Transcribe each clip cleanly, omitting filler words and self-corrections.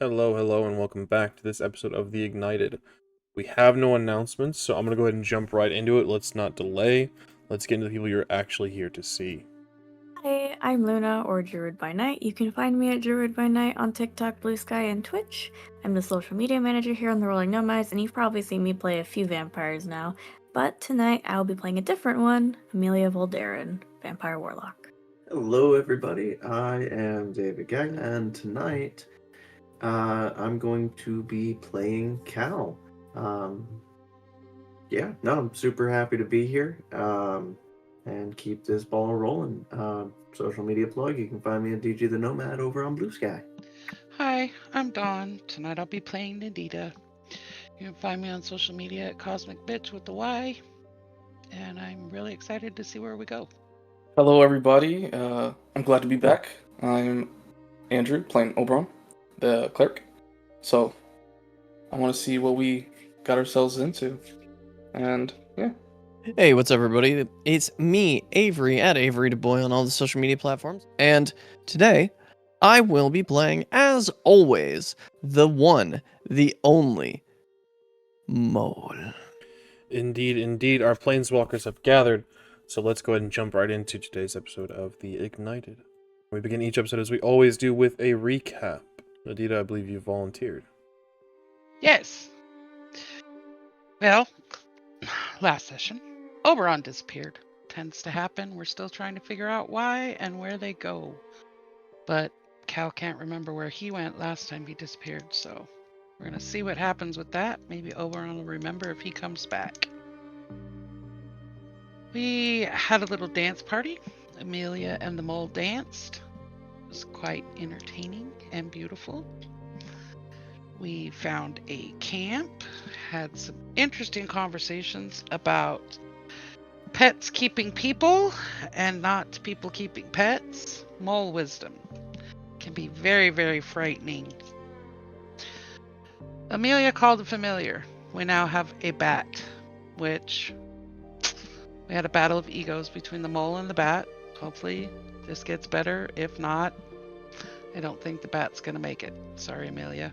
Hello, and welcome back to this episode of The Ignited. We have no announcements, so I'm going to go ahead and jump right into it. Let's not delay. Let's get into the people you're actually here to see. Hi, I'm Luna, or Druid by Night. You can find me at Druid by Night on TikTok, Blue Sky, and Twitch. I'm the social media manager here on the Rolling Nomads, and you've probably seen me play a few vampires now. But tonight, I'll be playing a different one, Amelia Voldaren, Vampire Warlock. Hello, everybody. I am David Gang, and tonight I'm going to be playing Cal. I'm super happy to be here and keep this ball rolling. Social media plug, you can find me at DGtheNomad over on Blue Sky. Hi, I'm Dawn. Tonight I'll be playing Nadidah. You can find me on social media at Cosmic Bitch with the Y, and I'm really excited to see where we go. Hello, everybody. I'm glad to be back. I'm Andrew, playing Oberon, the Cleric. So, I want to see what we got ourselves into. And, yeah. Hey, what's up, everybody? It's me, Avery, at Averydaboi on all the social media platforms. And today, I will be playing, as always, the one, the only, Mole. Indeed, our planeswalkers have gathered, so let's go ahead and jump right into today's episode of The Ignited. We begin each episode, as we always do, with a recap. Nadidah, I believe you volunteered. Yes. Well, last session, Oberon disappeared. Tends to happen. We're still trying to figure out why and where they go. But Cal can't remember where he went last time he disappeared, so we're going to see what happens with that. Maybe Oberon will remember if he comes back. We had a little dance party. Amelia and the mole danced. It was quite entertaining and beautiful. We found a camp, had some interesting conversations about pets keeping people and not people keeping pets. Mole wisdom can be very, very frightening. Amelia called a familiar. We now have a bat, which we had a battle of egos between the mole and the bat. Hopefully this gets better. If not, I don't think the bat's going to make it. Sorry, Amelia.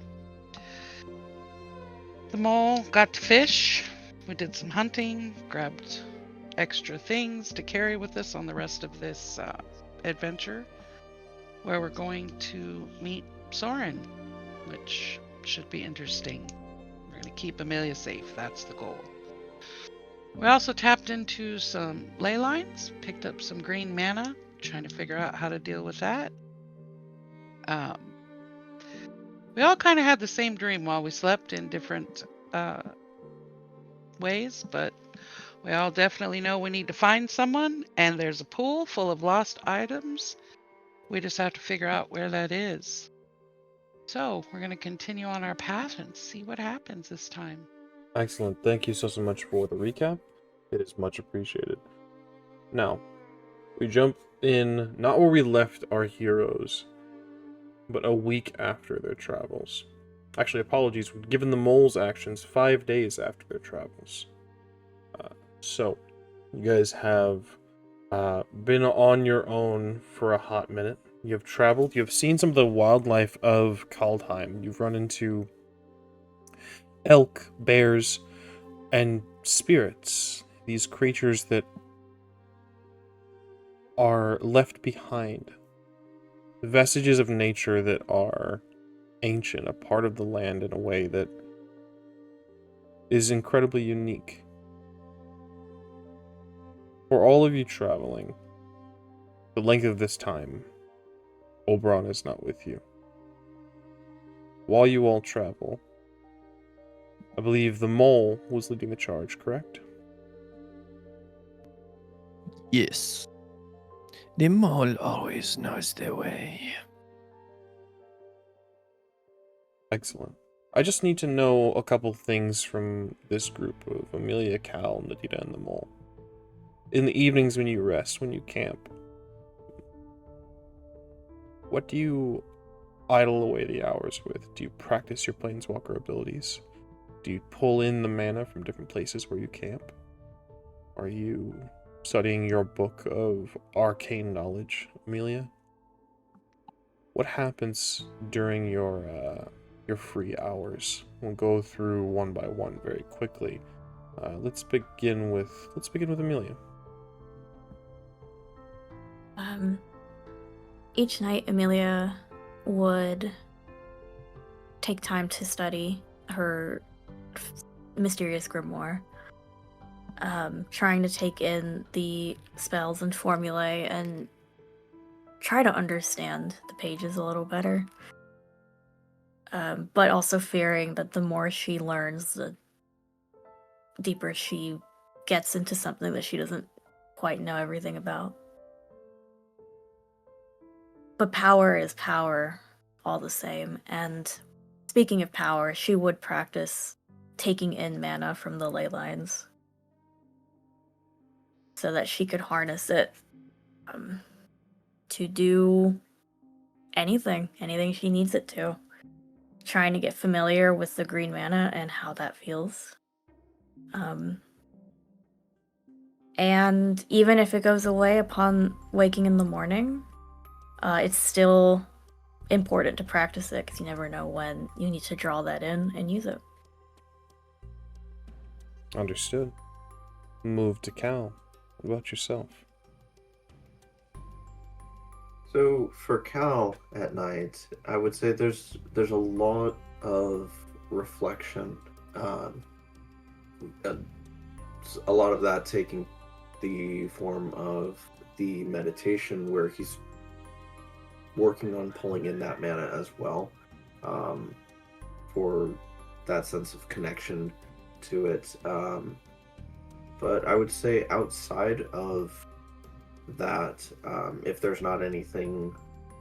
The mole got to fish. We did some hunting, grabbed extra things to carry with us on the rest of this adventure, where we're going to meet Sorin, which should be interesting. We're going to keep Amelia safe. That's the goal. We also tapped into some ley lines, picked up some green mana, trying to figure out how to deal with that. We all kind of had the same dream while we slept in different ways, but we all definitely know we need to find someone, and there's a pool full of lost items. We just have to figure out where that is. So we're going to continue on our path and see what happens this time. Excellent. Thank you so much for the recap. It is much appreciated. Now, we jump in not where we left our heroes, but a week after their travels. Actually, apologies, given the mole's actions 5 days after their travels. So, you guys have been on your own for a hot minute. You have traveled, you have seen some of the wildlife of Kaldheim. You've run into elk, bears, and spirits. These creatures that are left behind. Vestiges of nature that are ancient, a part of the land in a way that is incredibly unique. For all of you traveling, the length of this time, Oberon is not with you. While you all travel, I believe the mole was leading the charge, correct? Yes. The mole always knows the way. Excellent. I just need to know a couple things from this group of Amelia, Cal, Nadidah, and the mole. In the evenings when you rest, when you camp, what do you idle away the hours with? Do you practice your planeswalker abilities? Do you pull in the mana from different places where you camp? Are you studying your book of arcane knowledge, Amelia? What happens during your your free hours. We'll go through one by one very quickly. Let's begin with Amelia. Each night, Amelia would take time to study her mysterious grimoire, trying to take in the spells and formulae and try to understand the pages a little better. But also fearing that the more she learns, the deeper she gets into something that she doesn't quite know everything about. But power is power all the same, and speaking of power, she would practice taking in mana from the ley lines so that she could harness it to do anything she needs it to. Trying to get familiar with the green mana and how that feels. And even if it goes away upon waking in the morning, it's still important to practice it because you never know when you need to draw that in and use it. Understood. Move to Cal. What about yourself? So for Cal at night, I would say there's a lot of reflection. A lot of that taking the form of the meditation where he's working on pulling in that mana as well, for that sense of connection to it. But I would say outside of that, if there's not anything,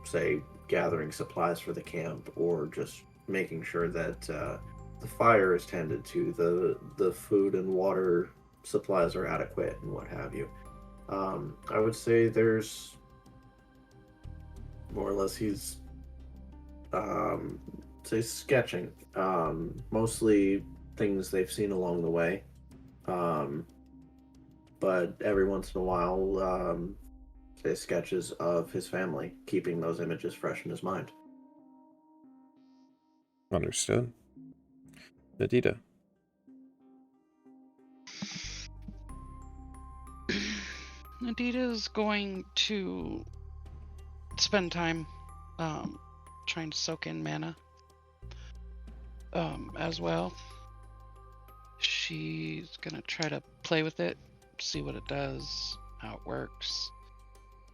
say, gathering supplies for the camp or just making sure that the fire is tended to, the food and water supplies are adequate and what have you, I would say there's more or less he's say sketching, mostly things they've seen along the way, but every once in a while say sketches of his family, keeping those images fresh in his mind. Understood. Nadidah. Nadidah's going to spend time trying to soak in mana as well. She's gonna try to play with it, see what it does, how it works.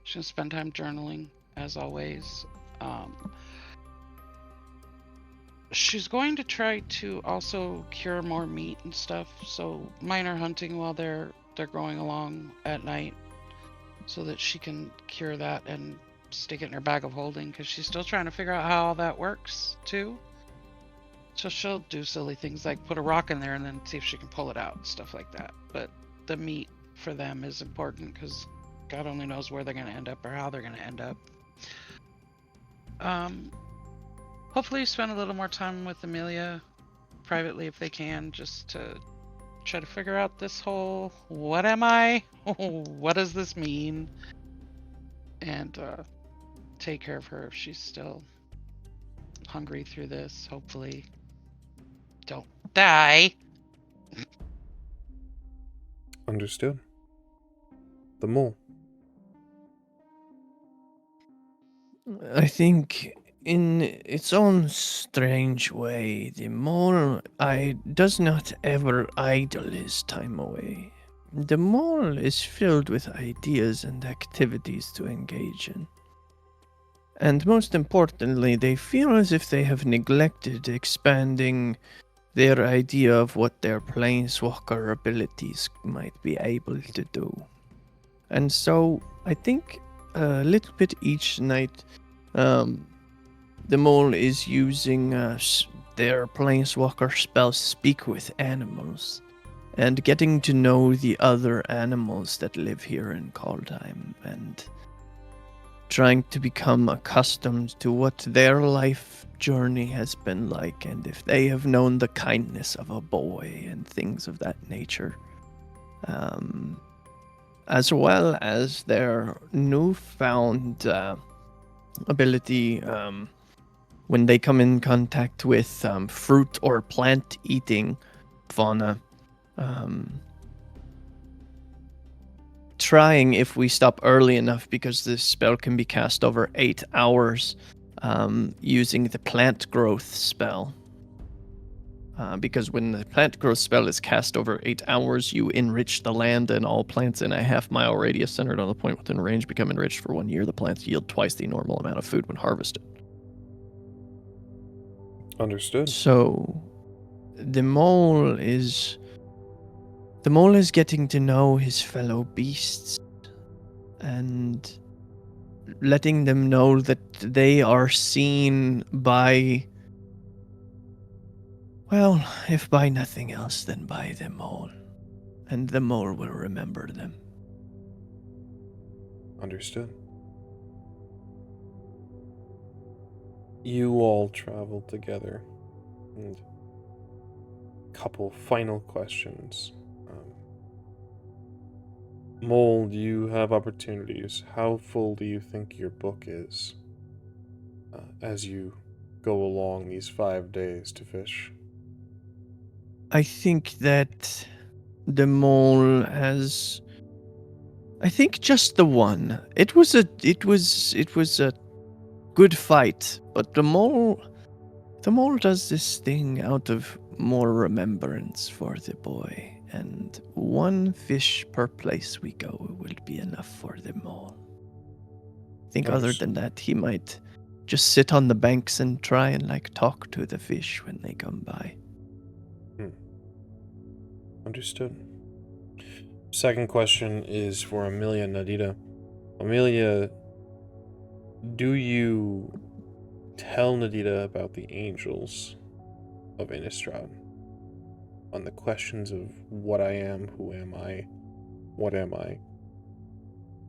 She's gonna spend time journaling as always. She's going to try to also cure more meat and stuff, so minor hunting while they're going along at night, so that she can cure that and stick it in her bag of holding, because she's still trying to figure out how all that works too. So she'll do silly things like put a rock in there and then see if she can pull it out, stuff like that. But the meat for them is important because God only knows where they're going to end up or how they're going to end up. Hopefully spend a little more time with Amelia privately if they can, just to try to figure out this whole what am I? What does this mean? And take care of her if she's still hungry through this. Hopefully don't die. Understood. The mole. I think in its own strange way, the mole does not ever idle his time away. The mole is filled with ideas and activities to engage in. And most importantly, they feel as if they have neglected expanding their idea of what their planeswalker abilities might be able to do. And so, I think a little bit each night, the mole is using their planeswalker spells Speak with Animals, and getting to know the other animals that live here in Kaldheim, and trying to become accustomed to what their life journey has been like, and if they have known the kindness of a boy and things of that nature. As well as their newfound ability when they come in contact with fruit or plant-eating fauna, trying if we stop early enough, because this spell can be cast over 8 hours, using the plant growth spell. Because when the plant growth spell is cast over 8 hours, you enrich the land, and all plants in a half-mile radius centered on the point within range become enriched for 1 year. The plants yield twice the normal amount of food when harvested. Understood. So, the mole is getting to know his fellow beasts and letting them know that they are seen by, well, if by nothing else, then by the mole. And the mole will remember them. Understood. You all traveled together. And couple final questions. Mole, do you have opportunities? How full do you think your book is as you go along these 5 days to fish? I think that the mole has, I think just the one. It was a good fight, but the mole does this thing out of more remembrance for the boy, and 1 fish per place we go will be enough for the mole. I think other than that, he might just sit on the banks and try and talk to the fish when they come by. Understood. Second question is for Amelia and Nadidah. Amelia, do you tell Nadidah about the angels of Innistrad? On the questions of what I am, who am I, what am I?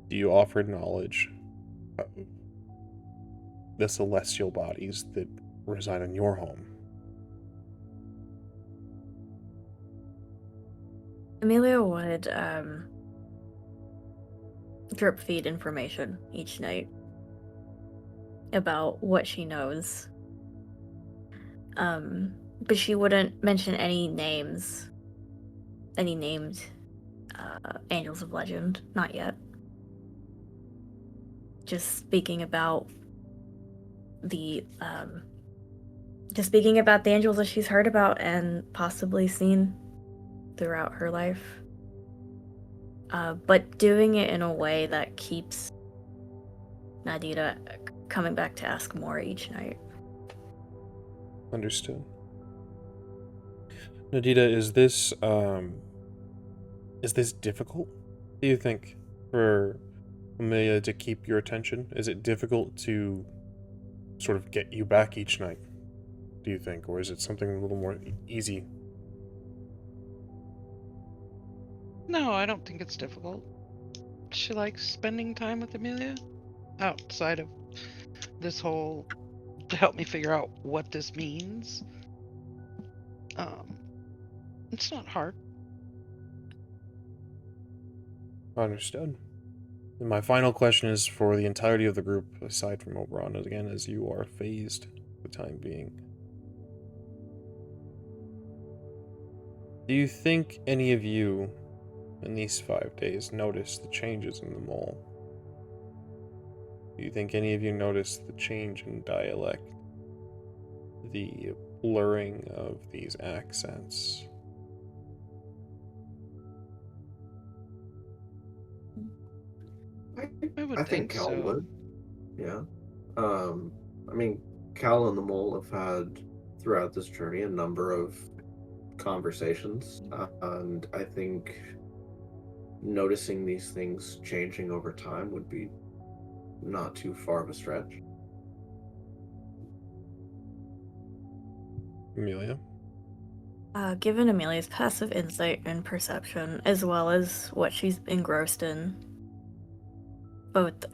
Do you offer knowledge of the celestial bodies that reside in your home? Amelia would drip feed information each night about what she knows. But she wouldn't mention any names, any named angels of legend, not yet. Just speaking about the angels that she's heard about and possibly seen throughout her life. But doing it in a way that keeps Nadidah coming back to ask more each night. Understood. Nadidah, is this difficult, do you think, for Amelia to keep your attention? Is it difficult to sort of get you back each night, do you think? Or is it something a little more easy? No, I don't think it's difficult. She likes spending time with Amelia outside of this whole to help me figure out what this means. It's not hard. Understood. And my final question is for the entirety of the group, aside from Oberon, again, as you are phased for the time being. Do you think any of you in these 5 days noticed the changes in the mole? Do you think any of you noticed the change in dialect? The blurring of these accents? I think Cal so. would. Yeah. I mean, Cal and the Mole have had, throughout this journey, a number of conversations. And I think noticing these things changing over time would be not too far of a stretch. Amelia? Given Amelia's passive insight and perception, as well as what she's engrossed in, both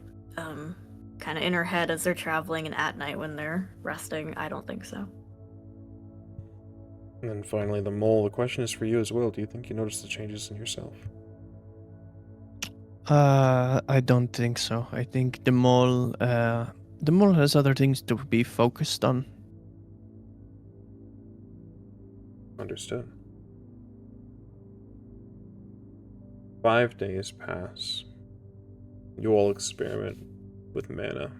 kind of in her head as they're traveling and at night when they're resting, I don't think so. And then finally, the Mole, the question is for you as well. Do you think you noticed the changes in yourself? I don't think so. I think the mole has other things to be focused on Understood. 5 days pass. You all experiment with mana.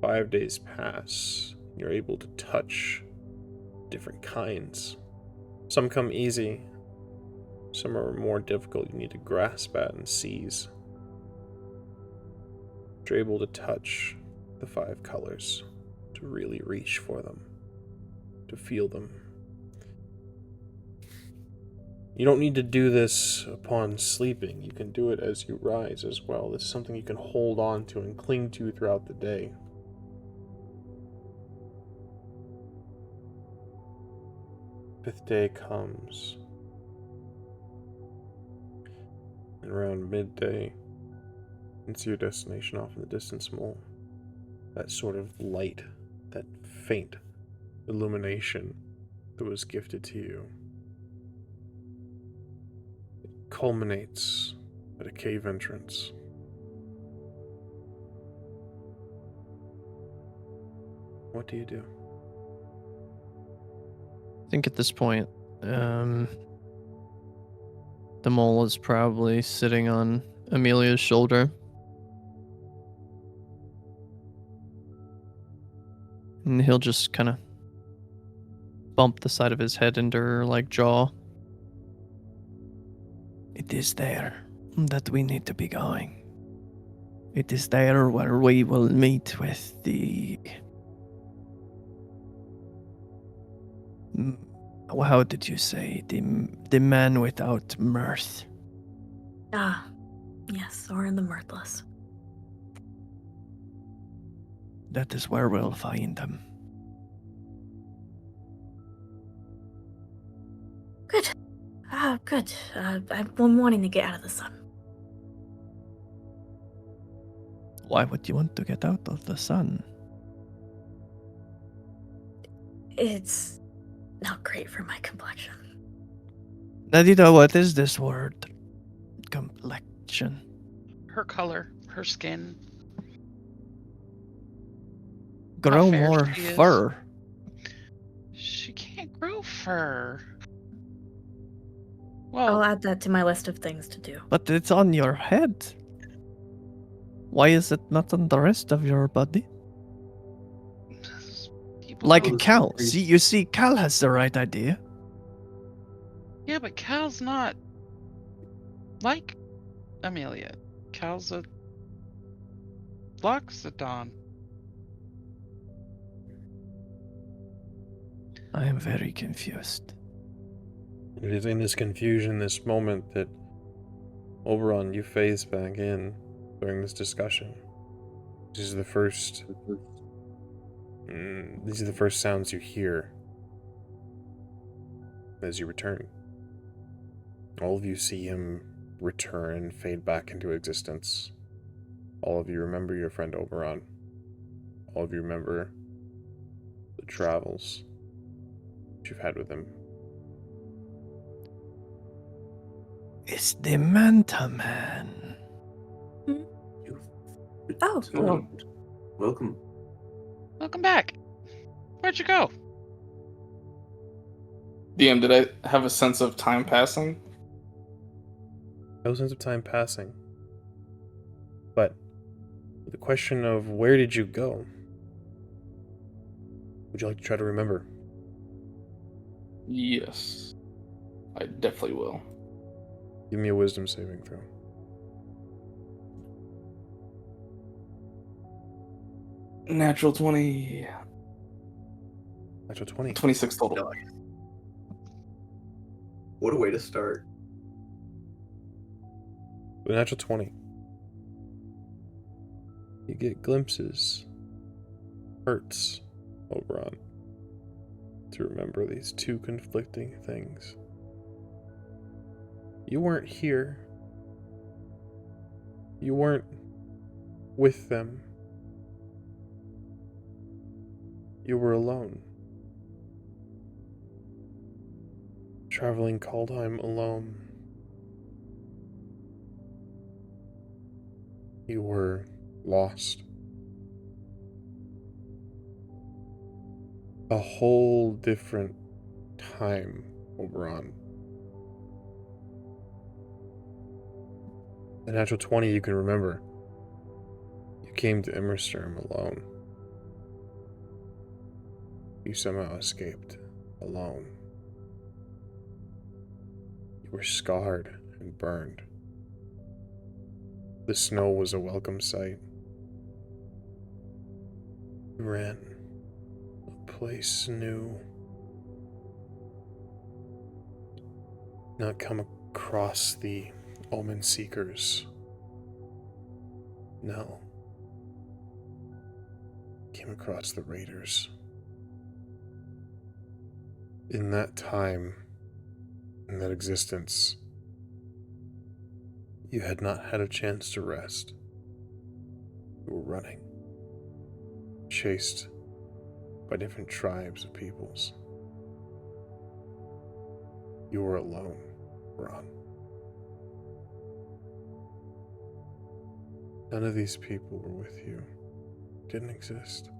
5 days pass. You're able to touch different kinds. Some come easy. Some are more difficult. You need to grasp at and seize. You're able to touch the 5 colors, to really reach for them, to feel them. You don't need to do this upon sleeping. You can do it as you rise as well. This is something you can hold on to and cling to throughout the day. Fifth day comes. And around midday, you see your destination off in the distance mole. That sort of light, that faint illumination that was gifted to you. Culminates at a cave entrance. What do you do? I think at this point, the mole is probably sitting on Amelia's shoulder. And he'll just kind of bump the side of his head into her, like, jaw. It is there that we need to be going. It is there where we will meet with the... How did you say? The man without mirth. Ah, yes, Sorin the Mirthless. That is where we'll find him. Good. Good. I've been wanting to get out of the sun. Why would you want to get out of the sun? It's not great for my complexion. Nadidah, what is this word? Complexion. Her color, her skin. Grow fair more she is. fur. She can't grow fur. I'll Well, add that to my list of things to do. But it's on your head. Why is it not on the rest of your body? people Like don't- Cal. See, you see, Cal has the right idea. Yeah, but Cal's not like Amelia. Cal's a Loxodon. I am very confused. It is in this confusion, this moment, that Oberon, you phase back in during this discussion. These are the first sounds you hear as you return. All of you see him return and fade back into existence. All of you remember your friend Oberon. All of you remember the travels that you've had with him. It's the Manta Man. Oh. Welcome. Welcome back. Where'd you go? DM, did I have a sense of time passing? No sense of time passing. But the question of where did you go? Would you like to try to remember? Yes. I definitely will. Give me a wisdom saving throw. Natural 20. Natural 20. 26 total. What a way to start. With a natural 20. You get glimpses, hurts, Oberon, to remember these two conflicting things. You weren't here. You weren't with them. You were alone. Traveling Kaldheim alone. You were lost. a whole different time, Oberon. The natural 20 you can remember. You came to Immersturm alone. You somehow escaped alone. You were scarred and burned. The snow was a welcome sight. You ran a place new. Not come across the Omen Seekers. No. Came across the Raiders. In that time, in that existence, you had not had a chance to rest. You were running, chased by different tribes of peoples. You were alone, Ron. None of these people were with you. Didn't exist.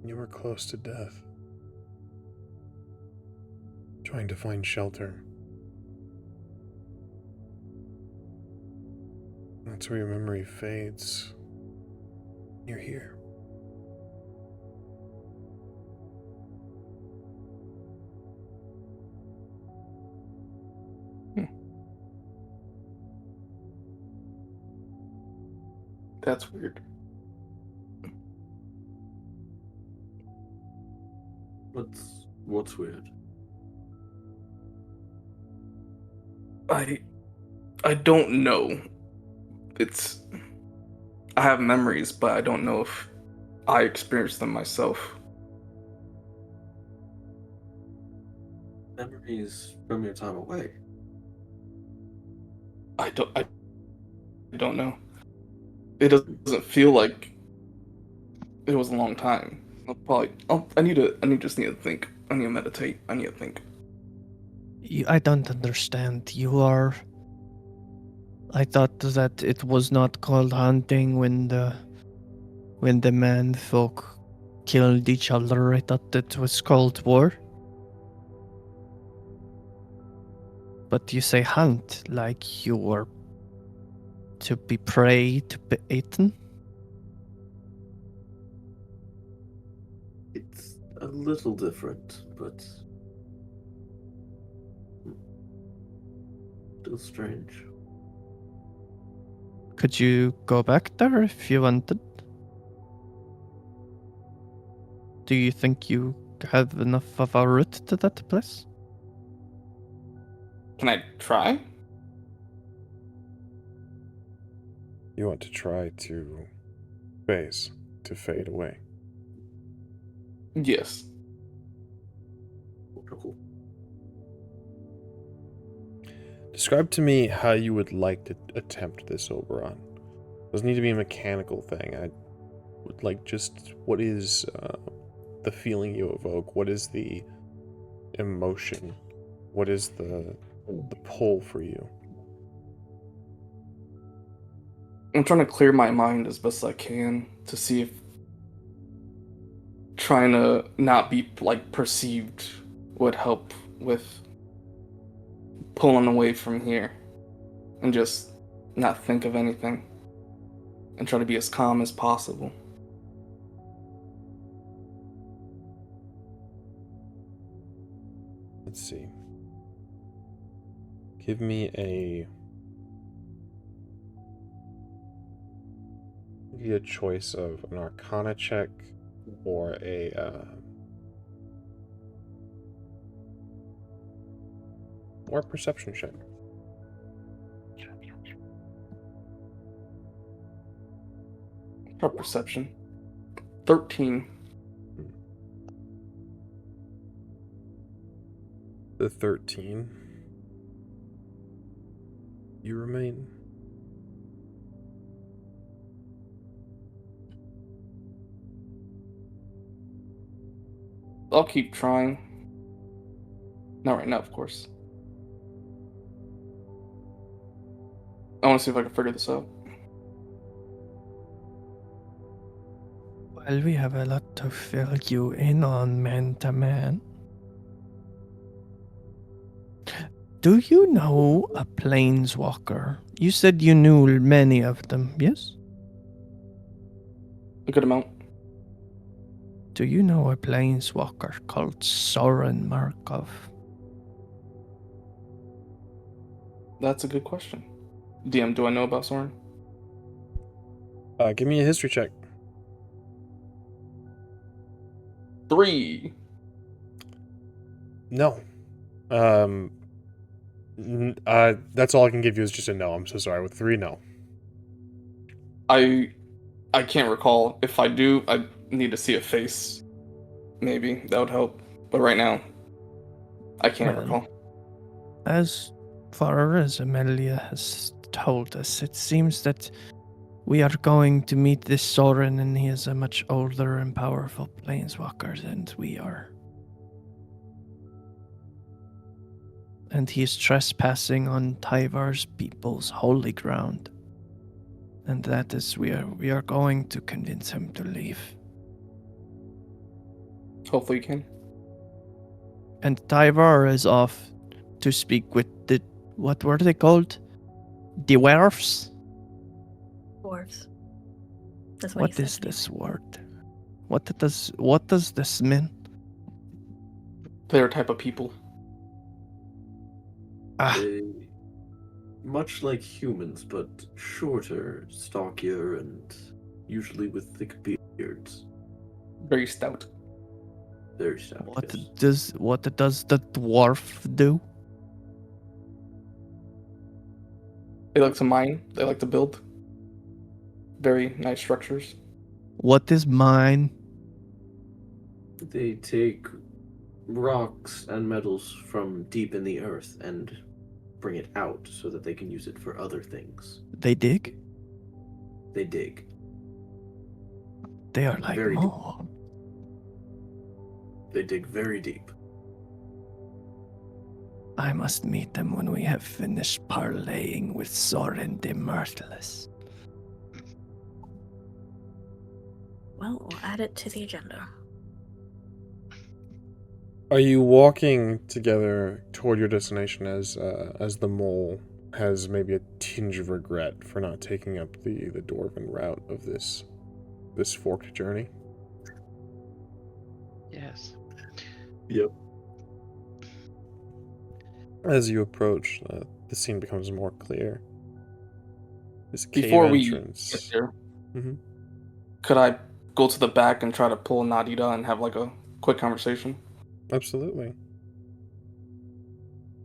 You were close to death. Trying to find shelter. That's where your memory fades. You're here. That's weird. What's weird? I don't know. I have memories, but I don't know if I experienced them myself. Memories from your time away. I don't know. It doesn't feel like it was a long time. I need to think. I need to meditate. I need to think. I don't understand. I thought that it was not called hunting when the man folk killed each other. I thought it was called war. But you say hunt like you were to be prey, to be eaten? It's a little different, but still strange. Could you go back there if you wanted? Do you think you have enough of a route to that place? Can I try? You want to try to fade away. Yes. Cool. Describe to me how you would like to attempt this, Oberon. Doesn't need to be a mechanical thing. I would like just what is the feeling you evoke? What is the emotion? What is the pull for you? I'm trying to clear my mind as best I can to see if trying to not be perceived would help with pulling away from here and just not think of anything and try to be as calm as possible. Let's see. Give me a choice of an Arcana check or a perception check. For perception. 13. The 13. You remain. I'll keep trying. Not right now, of course. I want to see if I can figure this out. Well, we have a lot to fill you in on, man to man. Do you know a planeswalker? You said you knew many of them, yes? A good amount. Do you know a planeswalker called Sorin Markov? That's a good question. DM, do I know about Sorin? Give me a history check. 3. No. That's all I can give you is just a no. I'm so sorry. With 3, no. I can't recall. If I do, I need to see a face. Maybe that would help. But right now, I can't Well, recall. As far as Amelia has told us, it seems that we are going to meet this Sorin, and he is a much older and powerful planeswalker than we are. And he is trespassing on Tyvar's people's holy ground. And that is we are going to convince him to leave. Hopefully you can. And Tyvar is off to speak with the what were they called? Dwarfs? Dwarves. That's what What he said is to me. this word? What does this mean? They're a type of people. Ah, They, much like humans, but shorter, stockier, and usually with thick beards. Very stout. Very stout. what yes. does the dwarf do? They like to mine. They like to build. Very nice structures. What is mine? They take rocks and metals from deep in the earth and bring it out so that they can use it for other things. They dig? They dig. They are like Very deep. more. They dig very deep. I must meet them when we have finished parleying with Sorin the Merciless. Well, we'll add it to the agenda. Are you walking together toward your destination as the mole has maybe a tinge of regret for not taking up the dwarven route of this forked journey? Yes. Yep. As you approach, the scene becomes more clear. This cave Before we entrance. get there, Mhm. could I go to the back and try to pull Nadidah and have like a quick conversation? Absolutely.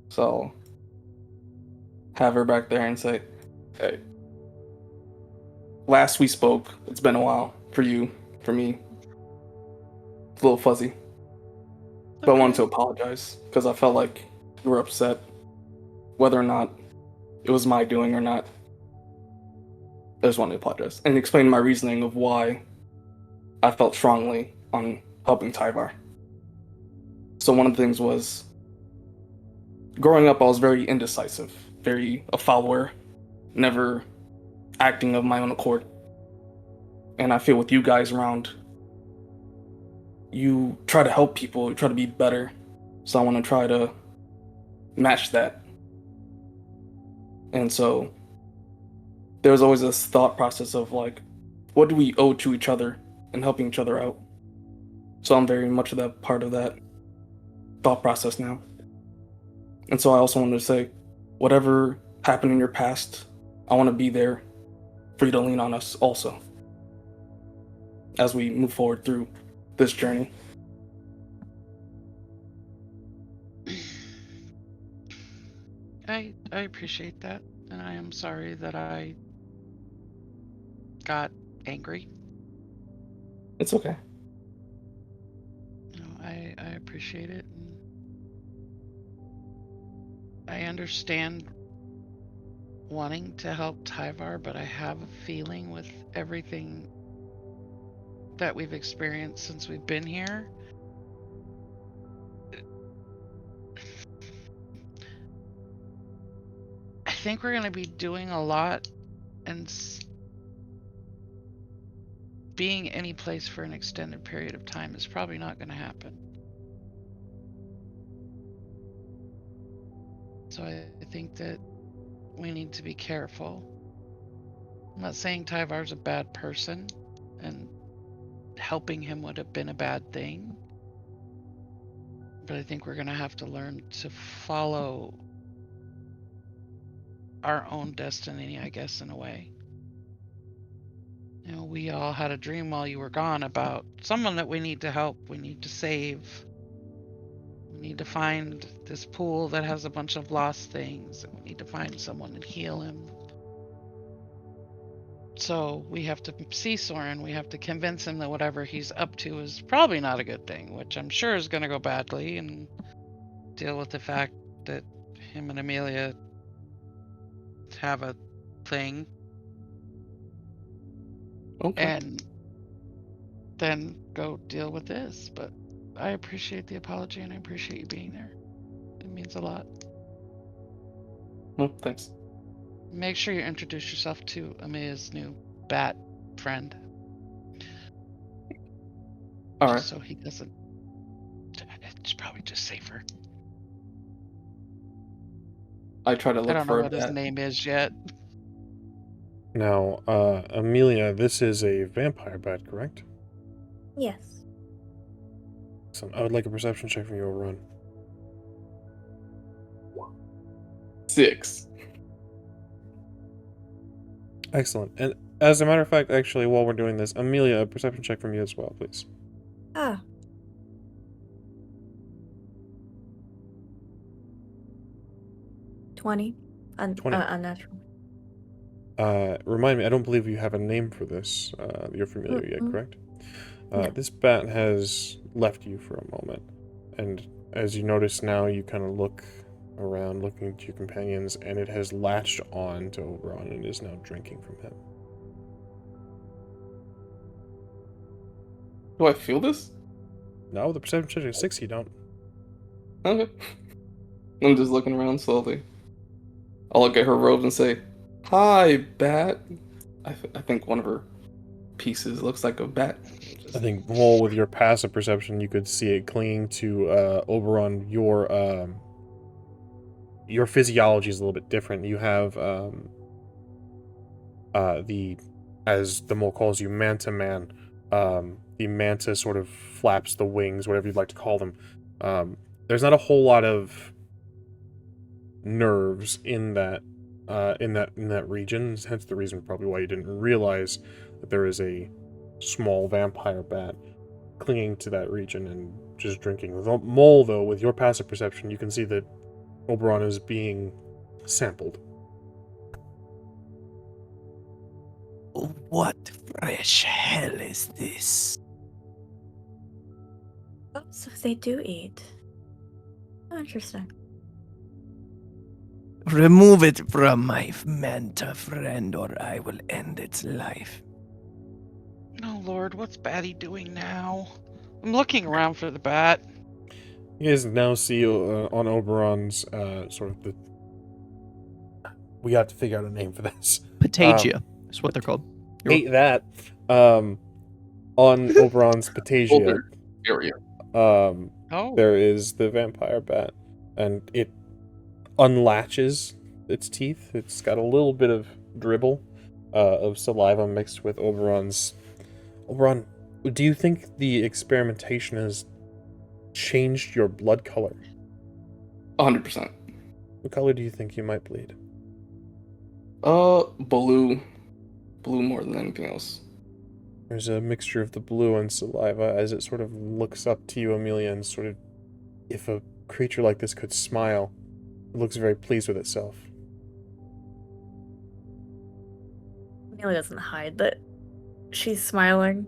So have her back there and say, hey, last we spoke, it's been a while for you, for me. It's a little fuzzy. But I wanted to apologize because I felt like you were upset, whether or not it was my doing or not. I just wanted to apologize and explain my reasoning of why I felt strongly on helping Tyvar. So one of the things was, growing up I was very indecisive, very a follower, never acting of my own accord. And I feel with you guys around, you try to help people, you try to be better. So I want to try to match that. And so there's always this thought process of like, what do we owe to each other and helping each other out? So I'm very much of that part of that thought process now. And so I also wanted to say, whatever happened in your past, I want to be there for you to lean on us also as we move forward through this journey. I appreciate that, and I am sorry that I got angry. It's okay. You know, I appreciate it. And I understand wanting to help Tyvar, but I have a feeling with everything that we've experienced since we've been here, I think we're going to be doing a lot and being any place for an extended period of time is probably not going to happen. So I think that we need to be careful. I'm not saying Tyvar's a bad person, and helping him would have been a bad thing. But I think we're going to have to learn to follow our own destiny, I guess, in a way. You know, we all had a dream while you were gone about someone that we need to help, we need to save. We need to find this pool that has a bunch of lost things, and we need to find someone and heal him. So we have to see Sorin, we have to convince him that whatever he's up to is probably not a good thing, which I'm sure is going to go badly, and deal with the fact that him and Amelia have a thing. Okay. And then go deal with this. But I appreciate the apology, and I appreciate you being there. It means a lot. Well, thanks. Make sure you introduce yourself to Amelia's new bat friend. All right. Just so he doesn't. It's probably just safer. I try to I look don't for know a what his bat. name is yet. Now, Amelia, this is a vampire bat, correct? Yes. So I would like a perception check from you, Oberon. 6. Excellent. And as a matter of fact, actually, while we're doing this, Amelia, a perception check from you as well, please. Ah. $20. 20. Unnatural. Remind me, I don't believe you have a name for this. You're familiar yet, Mm-mm. correct? No. This bat has left you for a moment, and as you notice now, you kind of look around, looking at your companions, and it has latched on to Oberon and is now drinking from him. Do I feel this? No, the perception check is 6, you don't. Okay. I'm just looking around slowly. I'll look at her robes and say, "Hi, bat." I think one of her pieces looks like a bat. I think, well, with your passive perception, you could see it clinging to Oberon. Your physiology is a little bit different. You have as the mole calls you, Manta Man. The manta sort of flaps the wings, whatever you'd like to call them. There's not a whole lot of nerves in that region. Hence the reason probably why you didn't realize that there is a small vampire bat clinging to that region and just drinking. With mole, though, with your passive perception, you can see that Oberon is being sampled. What fresh hell is this? Oh, so they do eat. Oh, interesting. Remove it from my manta friend, or I will end its life. Oh Lord, what's Batty doing now? I'm looking around for the bat. You guys now see on Oberon's sort of the... We have to figure out a name for this. Patagia is what they're called. Hate that. On Oberon's Patagia, Area. Oh. there is the vampire bat, and it unlatches its teeth. It's got a little bit of dribble of saliva mixed with Oberon's. Oberon, do you think the experimentation has changed your blood color? 100%. What color do you think you might bleed? Blue. Blue more than anything else. There's a mixture of the blue and saliva as it sort of looks up to you, Amelia, and sort of, if a creature like this could smile, it looks very pleased with itself. Amelia doesn't hide that she's smiling.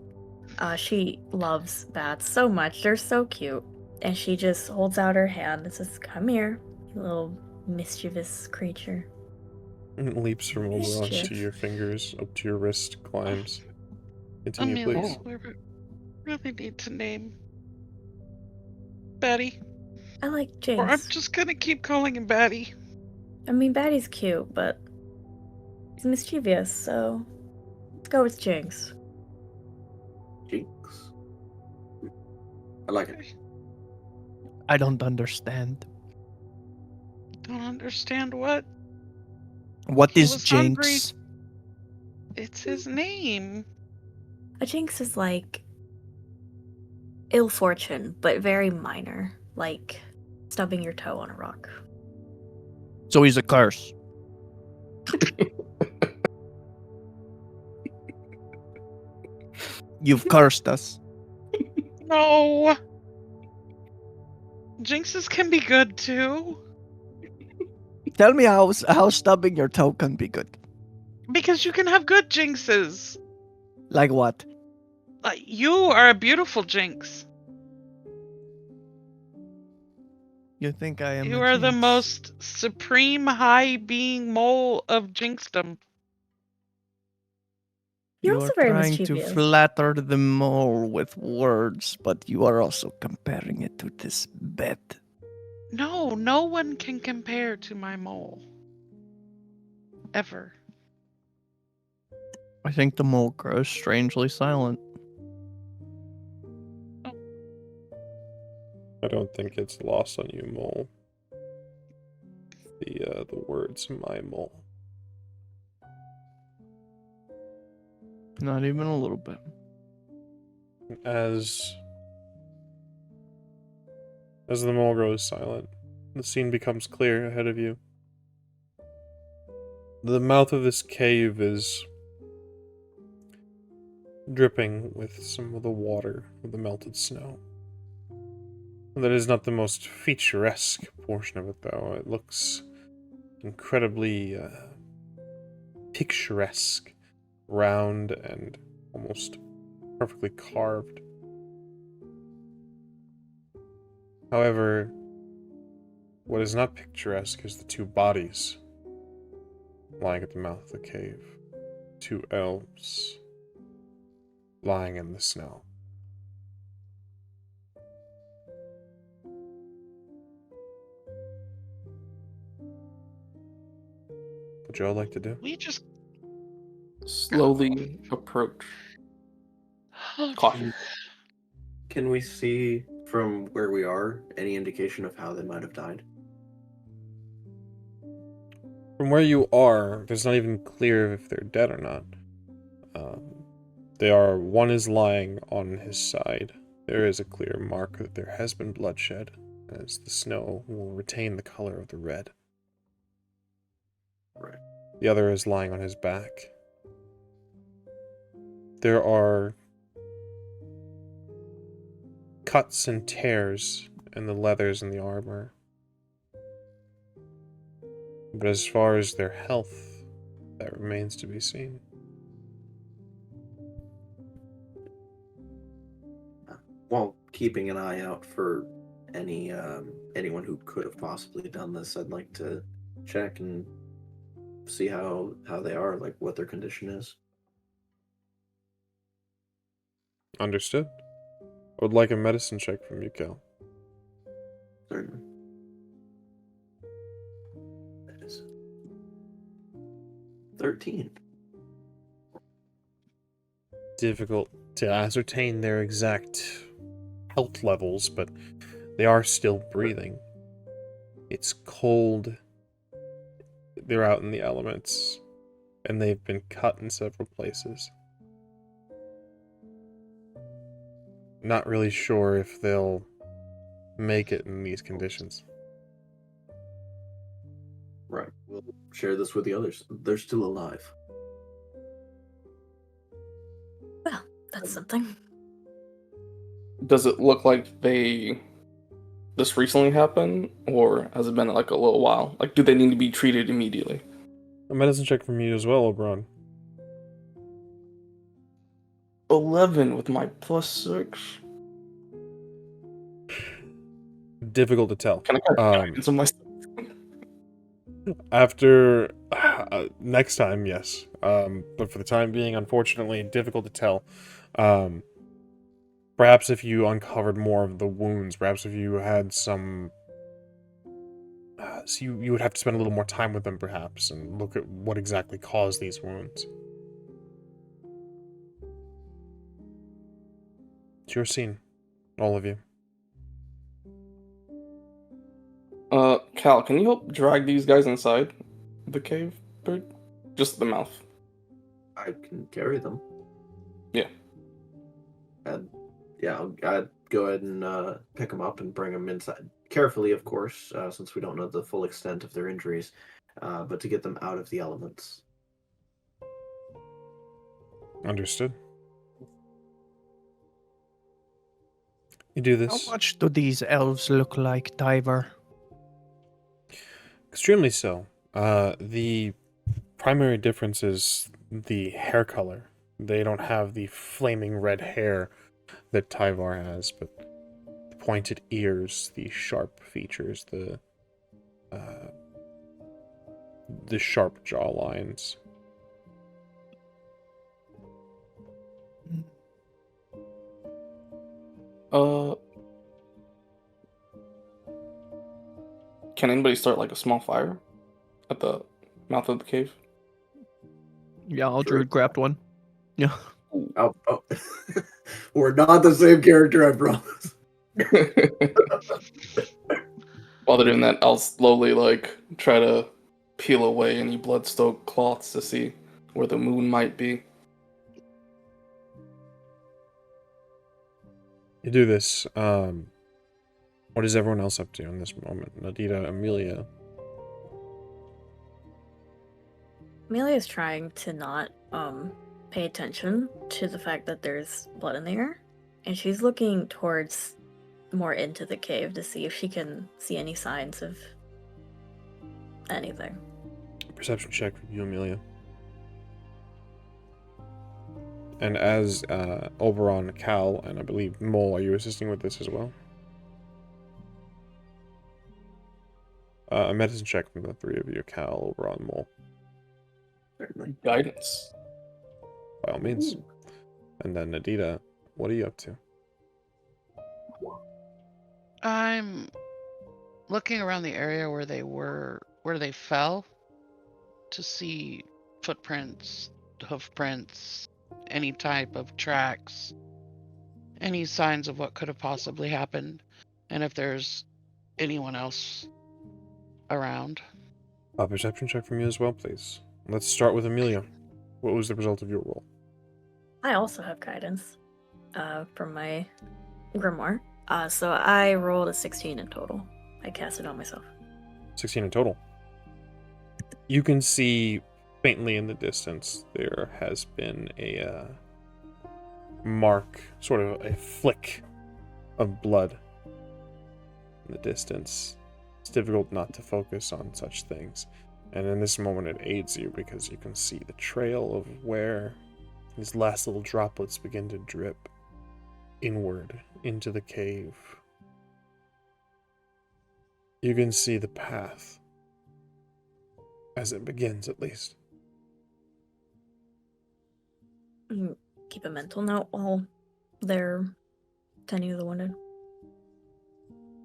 She loves bats so much. They're so cute. And she just holds out her hand and says, "Come here, you little mischievous creature." And it leaps from Oberon to Mischief. your fingers, up to your wrist, climbs. Continue, Amelia, please. we really need to name Batty. I like Or I'm Jinx. just gonna keep calling him Batty. I mean, Batty's cute, but he's mischievous, so let's go with Jinx. Jinx. I like it. I don't understand. Don't understand what? What He is was hungry. Jinx? It's his name. A jinx is like ill fortune, but very minor, like stubbing your toe on a rock. So he's a curse. You've cursed us. No. Jinxes can be good too. Tell me how stubbing your toe can be good. Because you can have good jinxes. Like what? You are a beautiful jinx. You think I am You a are the jinx? most supreme high being mole of jinxdom. You're You also are very trying to mischievous. flatter the mole with words, but you are also comparing it to this bed. No, no one can compare to my mole. Ever. I think the mole grows strangely silent. I don't think it's lost on you, Mole. The words "my mole." Not even a little bit. As the mole grows silent, the scene becomes clear ahead of you. The mouth of this cave is dripping with some of the water of the melted snow. That is not the most featuresque portion of it, though. It looks incredibly picturesque, round, and almost perfectly carved. However, what is not picturesque is the two bodies lying at the mouth of the cave. Two elves lying in the snow. Would you all like to do? We just Slowly approach. Caution. Can we see from where we are any indication of how they might have died? From where you are, it's not even clear if they're dead or not. One is lying on his side. There is a clear mark that there has been bloodshed, as the snow will retain the color of the red. Right. The other is lying on his back. There are cuts and tears in the leathers and the armor. But as far as their health, that remains to be seen. While keeping an eye out for anyone who could have possibly done this, I'd like to check and see how they are, like what their condition is. Understood. I would like a medicine check from you, Cal. Certainly. That is 13. Difficult to ascertain their exact health levels, but they are still breathing. It's cold. They're out in the elements, and they've been cut in several places. Not really sure if they'll make it in these conditions. Right. We'll share this with the others. They're still alive. Well, that's something. Does it look like this recently happened, or has it been like a little while? Like, do they need to be treated immediately? A medicine check from you as well, Oberon. 11 with my +6. Difficult to tell. Can I get guidance on my? After next time, yes. But for the time being, unfortunately, difficult to tell. Perhaps if you uncovered more of the wounds, perhaps if you had some... so you would have to spend a little more time with them, perhaps, and look at what exactly caused these wounds. It's your scene, all of you. Cal, can you help drag these guys inside the cave, bird? Just the mouth. I can carry them. Yeah. And yeah, I'd go ahead and pick them up and bring them inside. Carefully, of course, since we don't know the full extent of their injuries, but to get them out of the elements. Understood. You do this. How much do these elves look like, Diver? Extremely so. The primary difference is the hair color. They don't have the flaming red hair that Tyvar has, but the pointed ears, the sharp features, the sharp jaw lines. Can anybody start like a small fire at the mouth of the cave? Yeah, I'll Druid grabbed one. Yeah. Oh. We're not the same character, I promise. While they're doing that, I'll slowly like try to peel away any blood-soaked cloths to see where the moon might be. You do this. What is everyone else up to in this moment? Nadidah, Amelia. Amelia's trying to not pay attention to the fact that there's blood in the air, and she's looking towards more into the cave to see if she can see any signs of anything. Perception check for you, Amelia. And as Oberon, Cal, and I believe Mole, are you assisting with this as well? A medicine check from the three of you, Cal, Oberon, Mole. Certainly. Guidance. By all means. Ooh. And then Nadidah, what are you up to? I'm looking around the area where they fell to see footprints, hoof prints, any type of tracks, any signs of what could have possibly happened, and if there's anyone else around. A perception check from you as well, please. Let's start with Amelia. What was the result of your roll? I also have guidance from my grimoire. So I rolled a 16 in total. I cast it on myself. 16 in total. You can see faintly in the distance there has been a mark, sort of a flick of blood in the distance. It's difficult not to focus on such things. And in this moment it aids you because you can see the trail of where these last little droplets begin to drip inward into the cave. You can see the path as it begins, at least. Keep a mental note while they're tending to the wounded.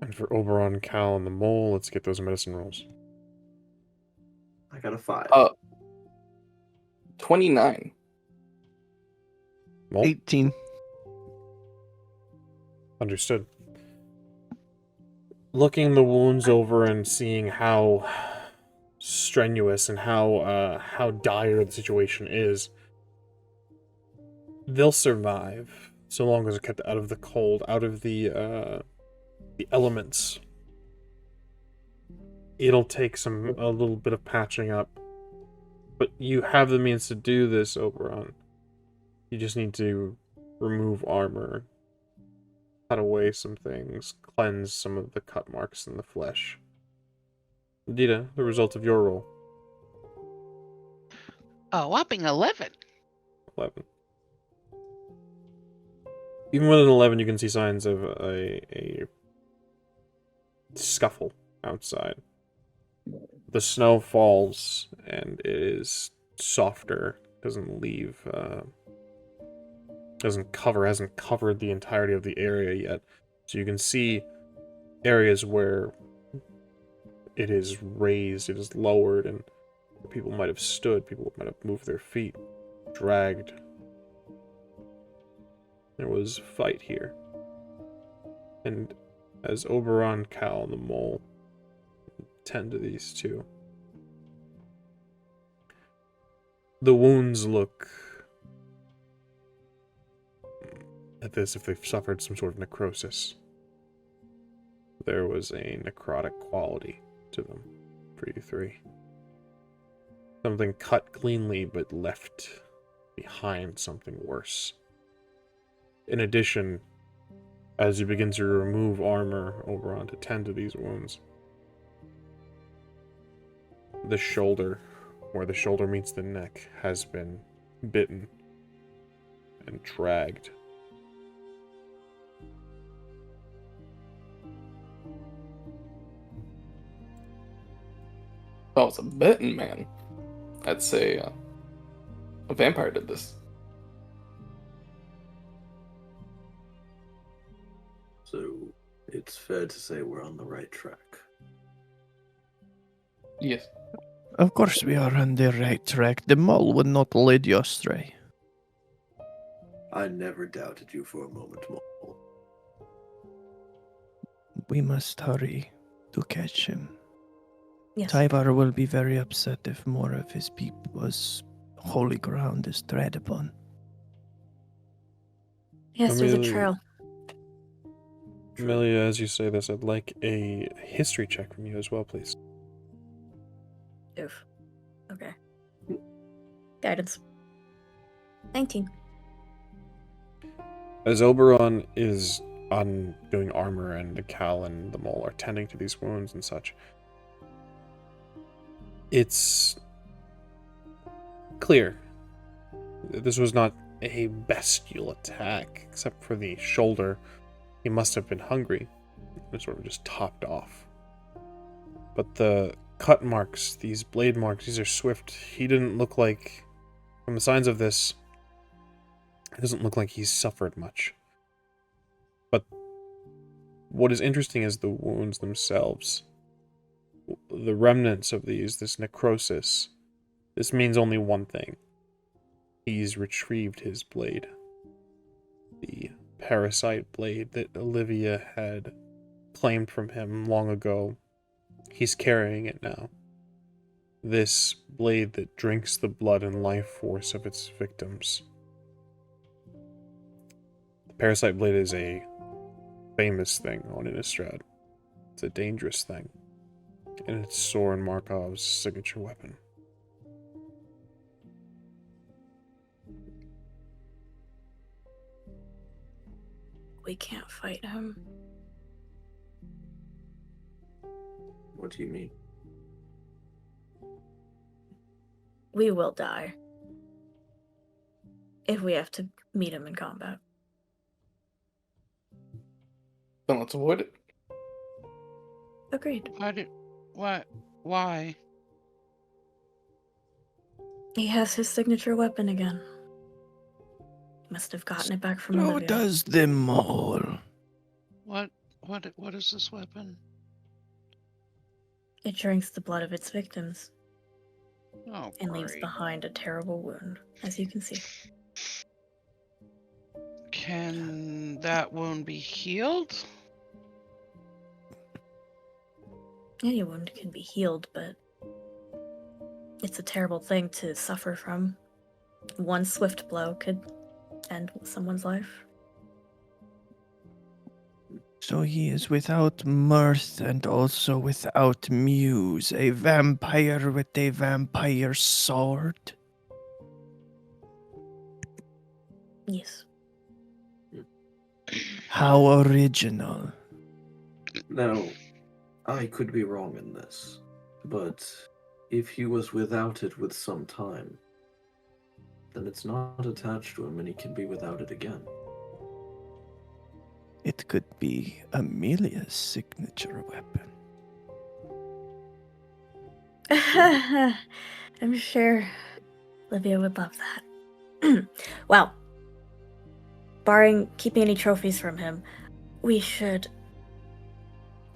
And for Oberon, Cal, and the Mole, let's get those medicine rolls. I got a 5. 29. Mole? 18. Understood. Looking the wounds over and seeing how strenuous and how dire the situation is, they'll survive so long as they're kept out of the cold, out of the elements. It'll take a little bit of patching up, but you have the means to do this, Oberon. You just need to remove armor, cut away some things, cleanse some of the cut marks in the flesh. Nadidah, the result of your roll. A whopping 11. 11. Even with an 11, you can see signs of a scuffle outside. The snow falls, and it is softer. Doesn't leave, hasn't covered the entirety of the area yet. So you can see areas where it is raised, it is lowered, and people might have stood, people might have moved their feet, dragged. there was fight here. And as Oberon, Cal, and the mole tend to these two, the wounds look as if they've suffered some sort of necrosis. There was a necrotic quality to them for you three. Something cut cleanly but left behind something worse. In addition, as you begin to remove armor Oberon to tend to these wounds, the shoulder, where the shoulder meets the neck, has been bitten and dragged. Oh, it's a bitten man. I'd say a vampire did this. So it's fair to say we're on the right track. Yes. Of course we are on the right track. The mole would not lead you astray. I never doubted you for a moment, Mole. We must hurry to catch him. Yes. Tyvar will be very upset if more of his people's holy ground is tread upon. Yes, there's a Amelia- trail. Amelia, as you say this, I'd like a history check from you as well, please. Oof. Okay. Guidance. 19. As Oberon is doing armor and the Cal and the mole are tending to these wounds and such, it's clear this was not a bestial attack, except for the shoulder. He must have been hungry and sort of just topped off. But the cut marks, these blade marks, these are swift. He didn't look like, from the signs of this, it doesn't look like he's suffered much. But what is interesting is the wounds themselves. The remnants of these, this necrosis, this means only one thing. He's retrieved his blade. The parasite blade that Olivia had claimed from him long ago. He's carrying it now. This blade that drinks the blood and life force of its victims. The parasite blade is a famous thing on Innistrad. It's a dangerous thing. And it's Sorin Markov's signature weapon. We can't fight him. What do you mean? We will die. If we have to meet him in combat. Then let's avoid it. Agreed. Why? He has his signature weapon again. He must have gotten it back from So Olivia. does the mole. What is this weapon? It drinks the blood of its victims Oh, and leaves great. behind a terrible wound, as you can see. Can that wound be healed? Any wound can be healed, but it's a terrible thing to suffer from. One swift blow could end someone's life. So he is without mirth and also without muse, a vampire with a vampire sword. Yes. How original. Now, I could be wrong in this, but if he was without it with some time, then it's not attached to him and he can be without it again. It could be Amelia's signature weapon. I'm sure Olivia would love that. Well, barring keeping any trophies from him, we should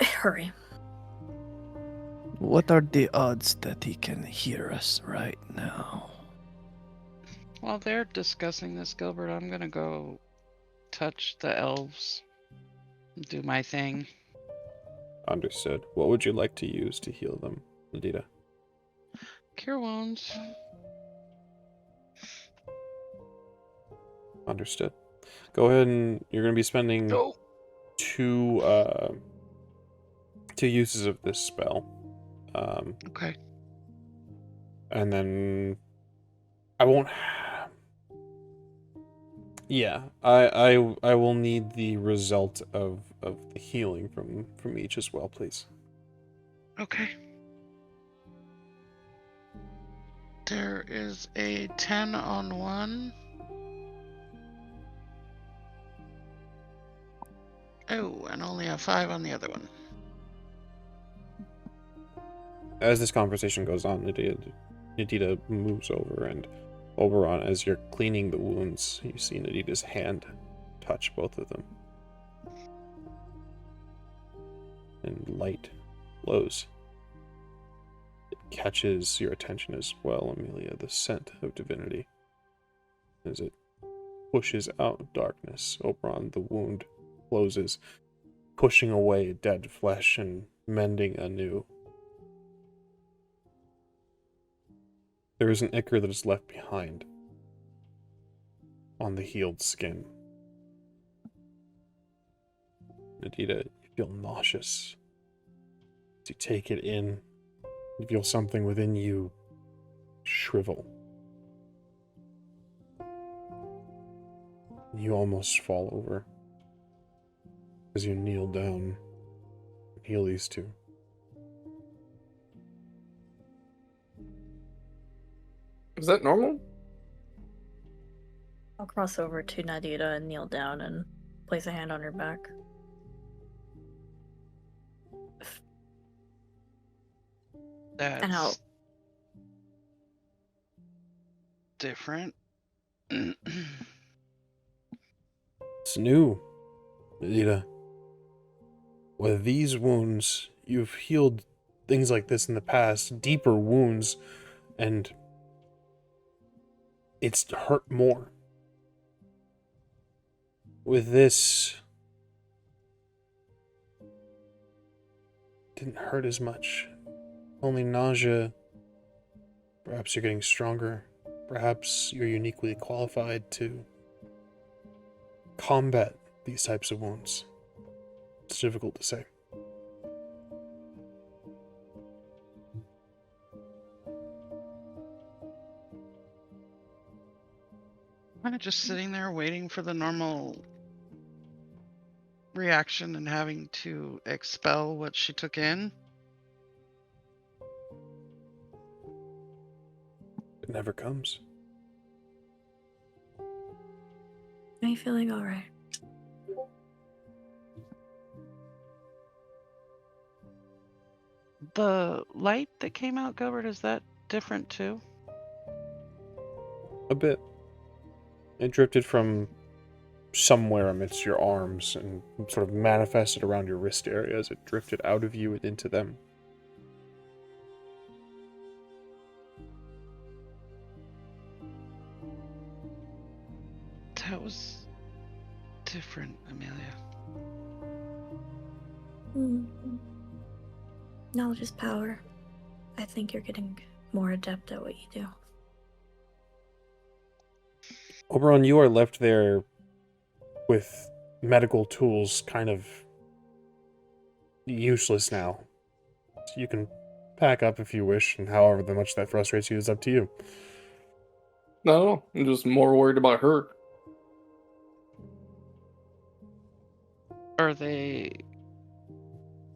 hurry. What are the odds that he can hear us right now? While they're discussing this, Gilbert, I'm gonna go touch the elves. Do my thing. Understood. What would you like to use to heal them, Nadidah? Cure wounds. Understood. Go ahead and you're going to be spending two uses of this spell. Okay. And then I won't. Yeah, I will need the result of the healing from each as well, please. Okay. There is a 10 on one. Oh, and only a 5 on the other one. As this conversation goes on, Nadidah moves over, and Oberon, as you're cleaning the wounds, you see Nadidah's hand touch both of them. And light glows. It catches your attention as well, Amelia, the scent of divinity. As it pushes out darkness, Oberon, the wound closes, pushing away dead flesh and mending anew. There is an ichor that is left behind on the healed skin. Nadidah, you feel nauseous. As you take it in, you feel something within you shrivel. You almost fall over as you kneel down and heal these two. Is that normal? I'll cross over to Nadidah and kneel down and place a hand on her back. That's And I'll different. It's new, Nadidah. With these wounds, you've healed things like this in the past, deeper wounds, and it's hurt more. With this, it didn't hurt as much. Only nausea. Perhaps you're getting stronger. Perhaps you're uniquely qualified to combat these types of wounds. It's difficult to say. Kind of just sitting there waiting for the normal reaction and having to expel what she took in. It never comes. Are you feeling alright? The light that came out, Gilbert, is that different too? A bit. It drifted from somewhere amidst your arms and sort of manifested around your wrist area as it drifted out of you and into them. That was different, Amelia. Knowledge is power. I think you're getting more adept at what you do. Oberon, you are left there with medical tools kind of useless now. So you can pack up if you wish, and however much that frustrates you is up to you. No, I'm just more worried about her. Are they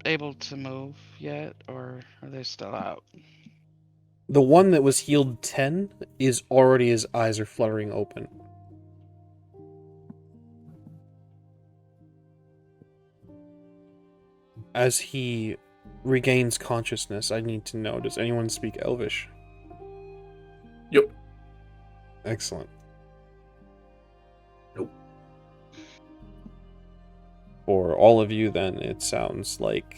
able to move yet, or are they still out? The one that was healed 10 is already, his eyes are fluttering open. As he regains consciousness, I need to know, does anyone speak Elvish? Yep. Excellent. Nope. For all of you, then, it sounds like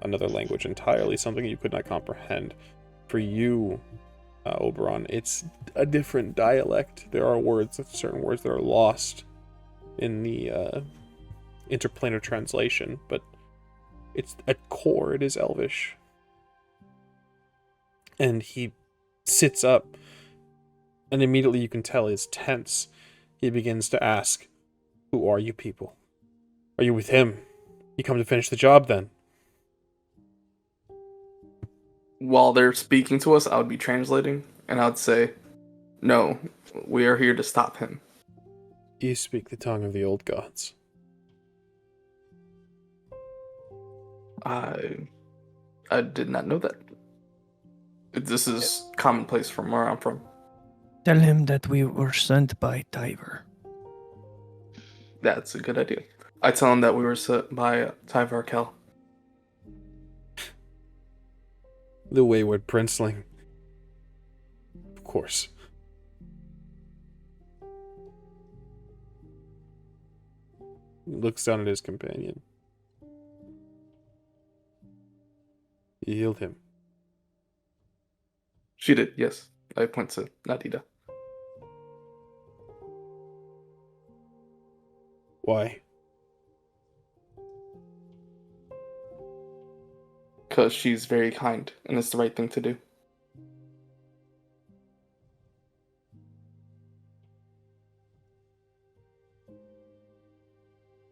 another language entirely, something you could not comprehend. For you, Oberon, it's a different dialect. There are words, certain words that are lost in the interplanar translation, but it's at core, it is Elvish. And he sits up, and immediately you can tell he's tense. He begins to ask, "Who are you people? Are you with him? You come to finish the job, then?" While they're speaking to us, I would be translating, and I would say, "No, we are here to stop him." You speak the tongue of the old gods. I did not know that. This is commonplace from where I'm from. Tell him that we were sent by Tyver. That's a good idea. I tell him that we were sent by Tyvar Kel. The wayward princeling. Of course. He looks down at his companion. You healed him. She did, yes. I point to Nadidah. Why? Because she's very kind, and it's the right thing to do.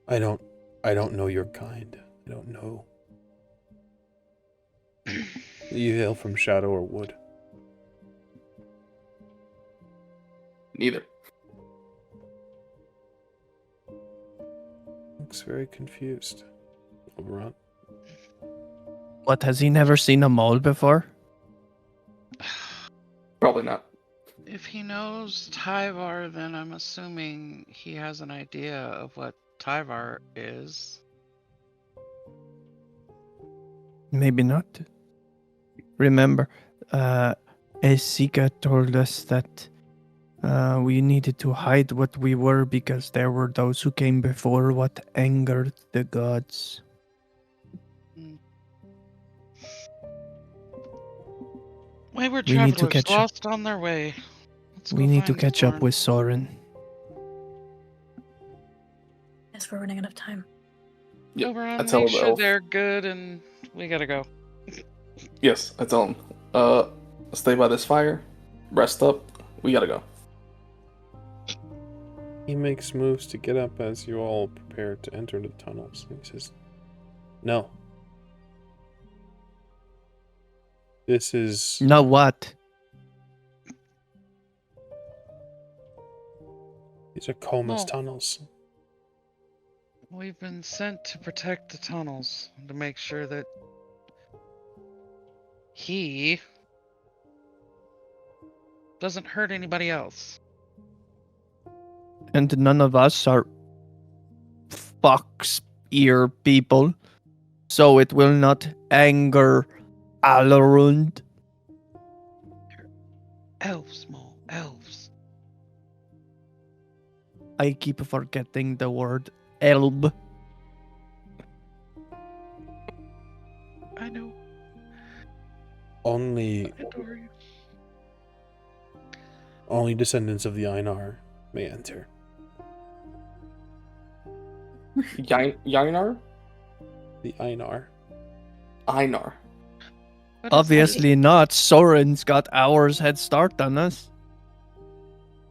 I don't know your kind. I don't know. You hail from shadow or wood? Neither. Looks very confused. Oberon. What, has he never seen a mole before? Probably not. If he knows Tyvar, then I'm assuming he has an idea of what Tyvar is. Maybe not. Remember, Esika told us that we needed to hide what we were because there were those who came before what angered the gods. Wayward We need to travelers catch up. lost on their way. Let's We go need to find catch Sorin. up with Sorin. Yes, we're running out of time. Yeah, Oberon, I tell make the sure elf. they're good, and we gotta go. Yes, I tell him. Stay by this fire. Rest up. We gotta go. He makes moves to get up as you all prepare to enter the tunnels. He says, "No. This is..." No, what? These are Coma's No. tunnels. We've been sent to protect the tunnels, to make sure that he doesn't hurt anybody else. And none of us are fox ear people, so it will not anger Alarund. Elves, small elves. I keep forgetting the word elb. I know. Only I adore you. descendants of the Einar may enter. Yinar? The Einar. Einar. What is Obviously not. Sorin's got hours head start on us.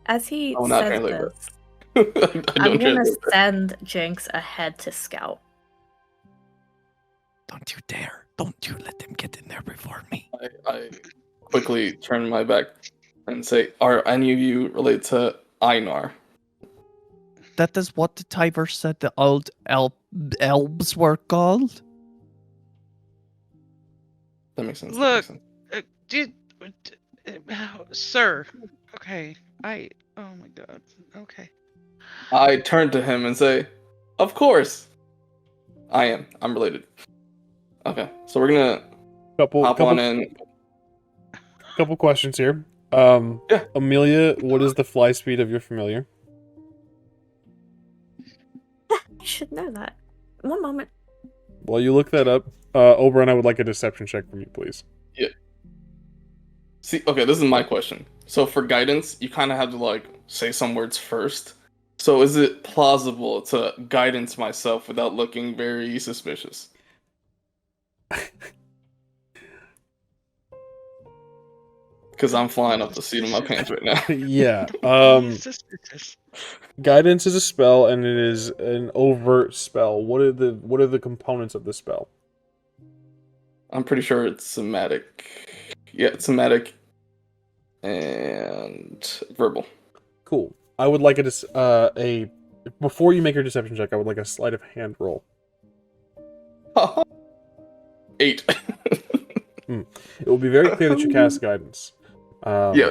As he Oh, not says translator. this, I I'm don't gonna translate. send Jinx ahead to scout. Don't you dare. Don't you let them get in there before me. I quickly turn my back and say, "Are any of you related to Einar?" That is what the Tyver said the old elves were called. That makes sense. Look. That makes sense. Sir. Okay. Oh my god. Okay. I turn to him and say, "Of course, I am. I'm related." Okay, so we're gonna hop on in. Couple questions here. Yeah. Amelia, what is the fly speed of your familiar? I should know that. One moment. While you look that up, Oberon, I would like a deception check from you, please. See, okay, this is my question. So for guidance, you kind of have to like say some words first. So is it plausible to guidance myself without looking very suspicious? Because I'm flying up the seat of my pants right now. Yeah. Suspicious. Guidance is a spell, and it is an overt spell. What are the components of the spell? I'm pretty sure it's somatic. Yeah, it's somatic and verbal. Cool. I would like a before you make your deception check, I would like a sleight of hand roll. 8. It will be very clear that you cast guidance. Yeah.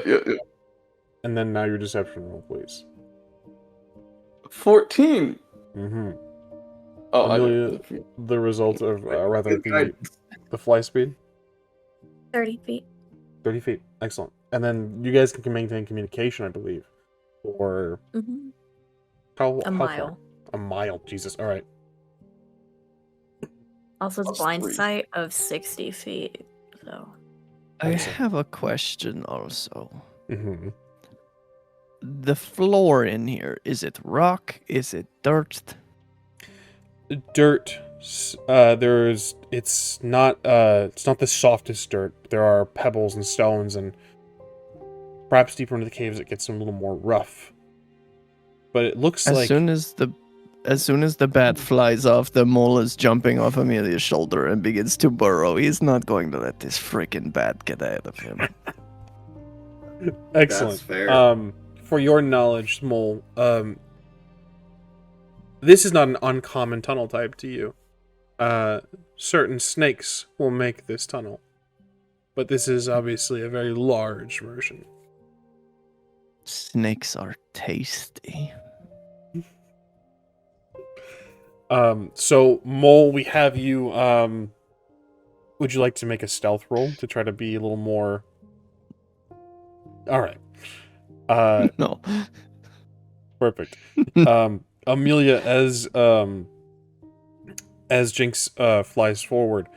And then now your deception roll, please. 14. Mm-hmm. Oh, Amelia, the result of rather the fly speed. 30 feet. 30 feet. Excellent. And then you guys can maintain communication, I believe. Or Mm-hmm. how A mile. far? A mile. Jesus. All right. Also, it's Plus blind 3. sight of 60 feet. So I Excellent. have a question also. Mm-hmm. The floor in here, is it rock? Is it dirt? Dirt. It's not the softest dirt. There are pebbles and stones, and perhaps deeper into the caves it gets a little more rough. But it looks As like soon as the bat flies off, the mole is jumping off Amelia's shoulder and begins to burrow. He's not going to let this freaking bat get out of him. excellent. That's fair. For your knowledge, Mole, this is not an uncommon tunnel type to you. Certain snakes will make this tunnel, but this is obviously a very large version. Snakes are tasty. So Mole, we have you. Would you like to make a stealth roll to try to be a little more? All right. No. Perfect. Amelia, as Jinx flies forward,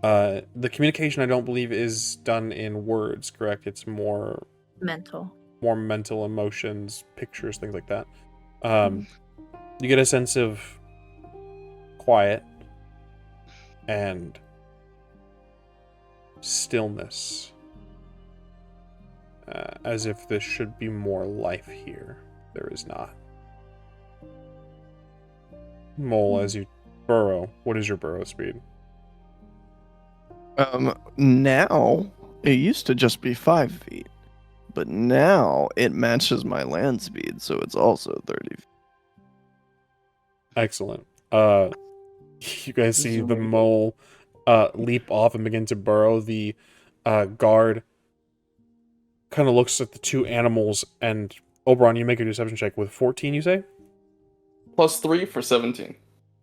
the communication I don't believe is done in words, correct? It's more mental. mental emotions, pictures, things like that. You get a sense of quiet and stillness, as if there should be more life here. There is not. Mole, as you burrow, what is your burrow speed? Now it used to just be 5 feet, but now it matches my land speed, so it's also 30 feet. Excellent. You guys see the mole leap off and begin to burrow. The guard kind of looks at the two animals, and Oberon, you make a deception check with 14, you say? Plus 3 for 17.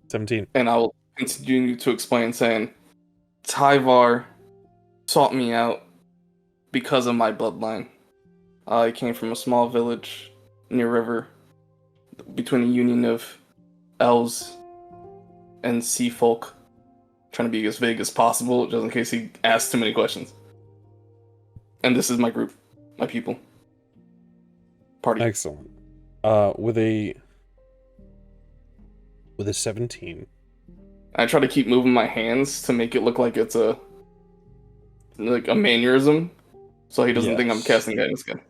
17. And I will continue to explain, saying, Tyvar sought me out because of my bloodline. I came from a small village near river between a union of elves and sea folk. Trying to be as vague as possible, just in case he asks too many questions. And this is my group, my people. Party. Excellent. With a 17. I try to keep moving my hands to make it look like it's a mannerism, so he doesn't think I'm Yes. casting guidance again.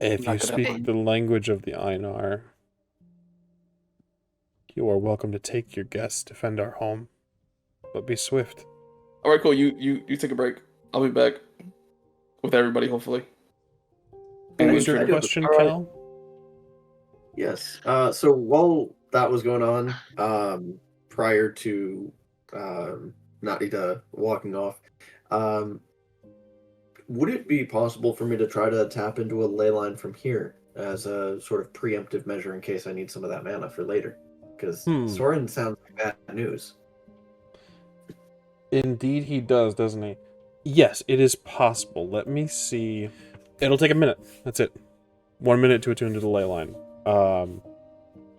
If you Not gonna speak happen. the language of the Einar, you are welcome to take your guests, defend our home, but be swift. All right, cool. You take a break. I'll be back with everybody, hopefully. What And was your Intrigue. question, All right. Cal? Yes. So while that was going on, prior to Nadidah walking off, would it be possible for me to try to tap into a ley line from here as a sort of preemptive measure in case I need some of that mana for later? Because Sorin sounds like bad news. Indeed he does, doesn't he? Yes, it is possible. Let me see. It'll take a minute. That's it. 1 minute to attune to the ley line.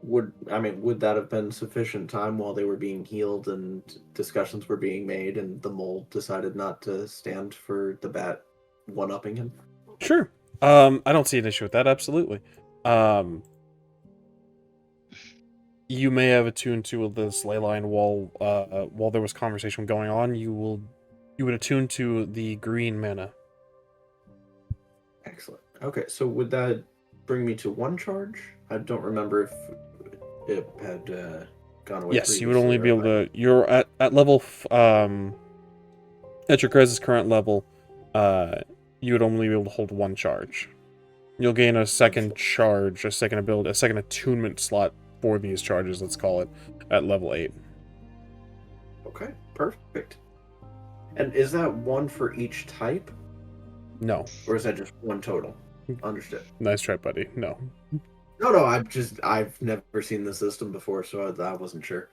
Would that have been sufficient time while they were being healed and discussions were being made and the mole decided not to stand for the bat one-upping him? Sure. I don't see an issue with that, absolutely. you may have attuned to this ley line while there was conversation going on. You would attune to the green mana. Excellent. Okay, so would that bring me to 1 charge? I don't remember if it had gone away. Yes, you would previously, only or be able if to. You're at level at your Krez's current level. You would only be able to hold 1 charge. You'll gain a second charge, a second attunement slot for these charges. Let's call it at level 8. Okay, perfect. And is that 1 for each type, No, or is that just 1 total? Understood. nice try, buddy. No. No, I've never seen the system before, so I wasn't sure.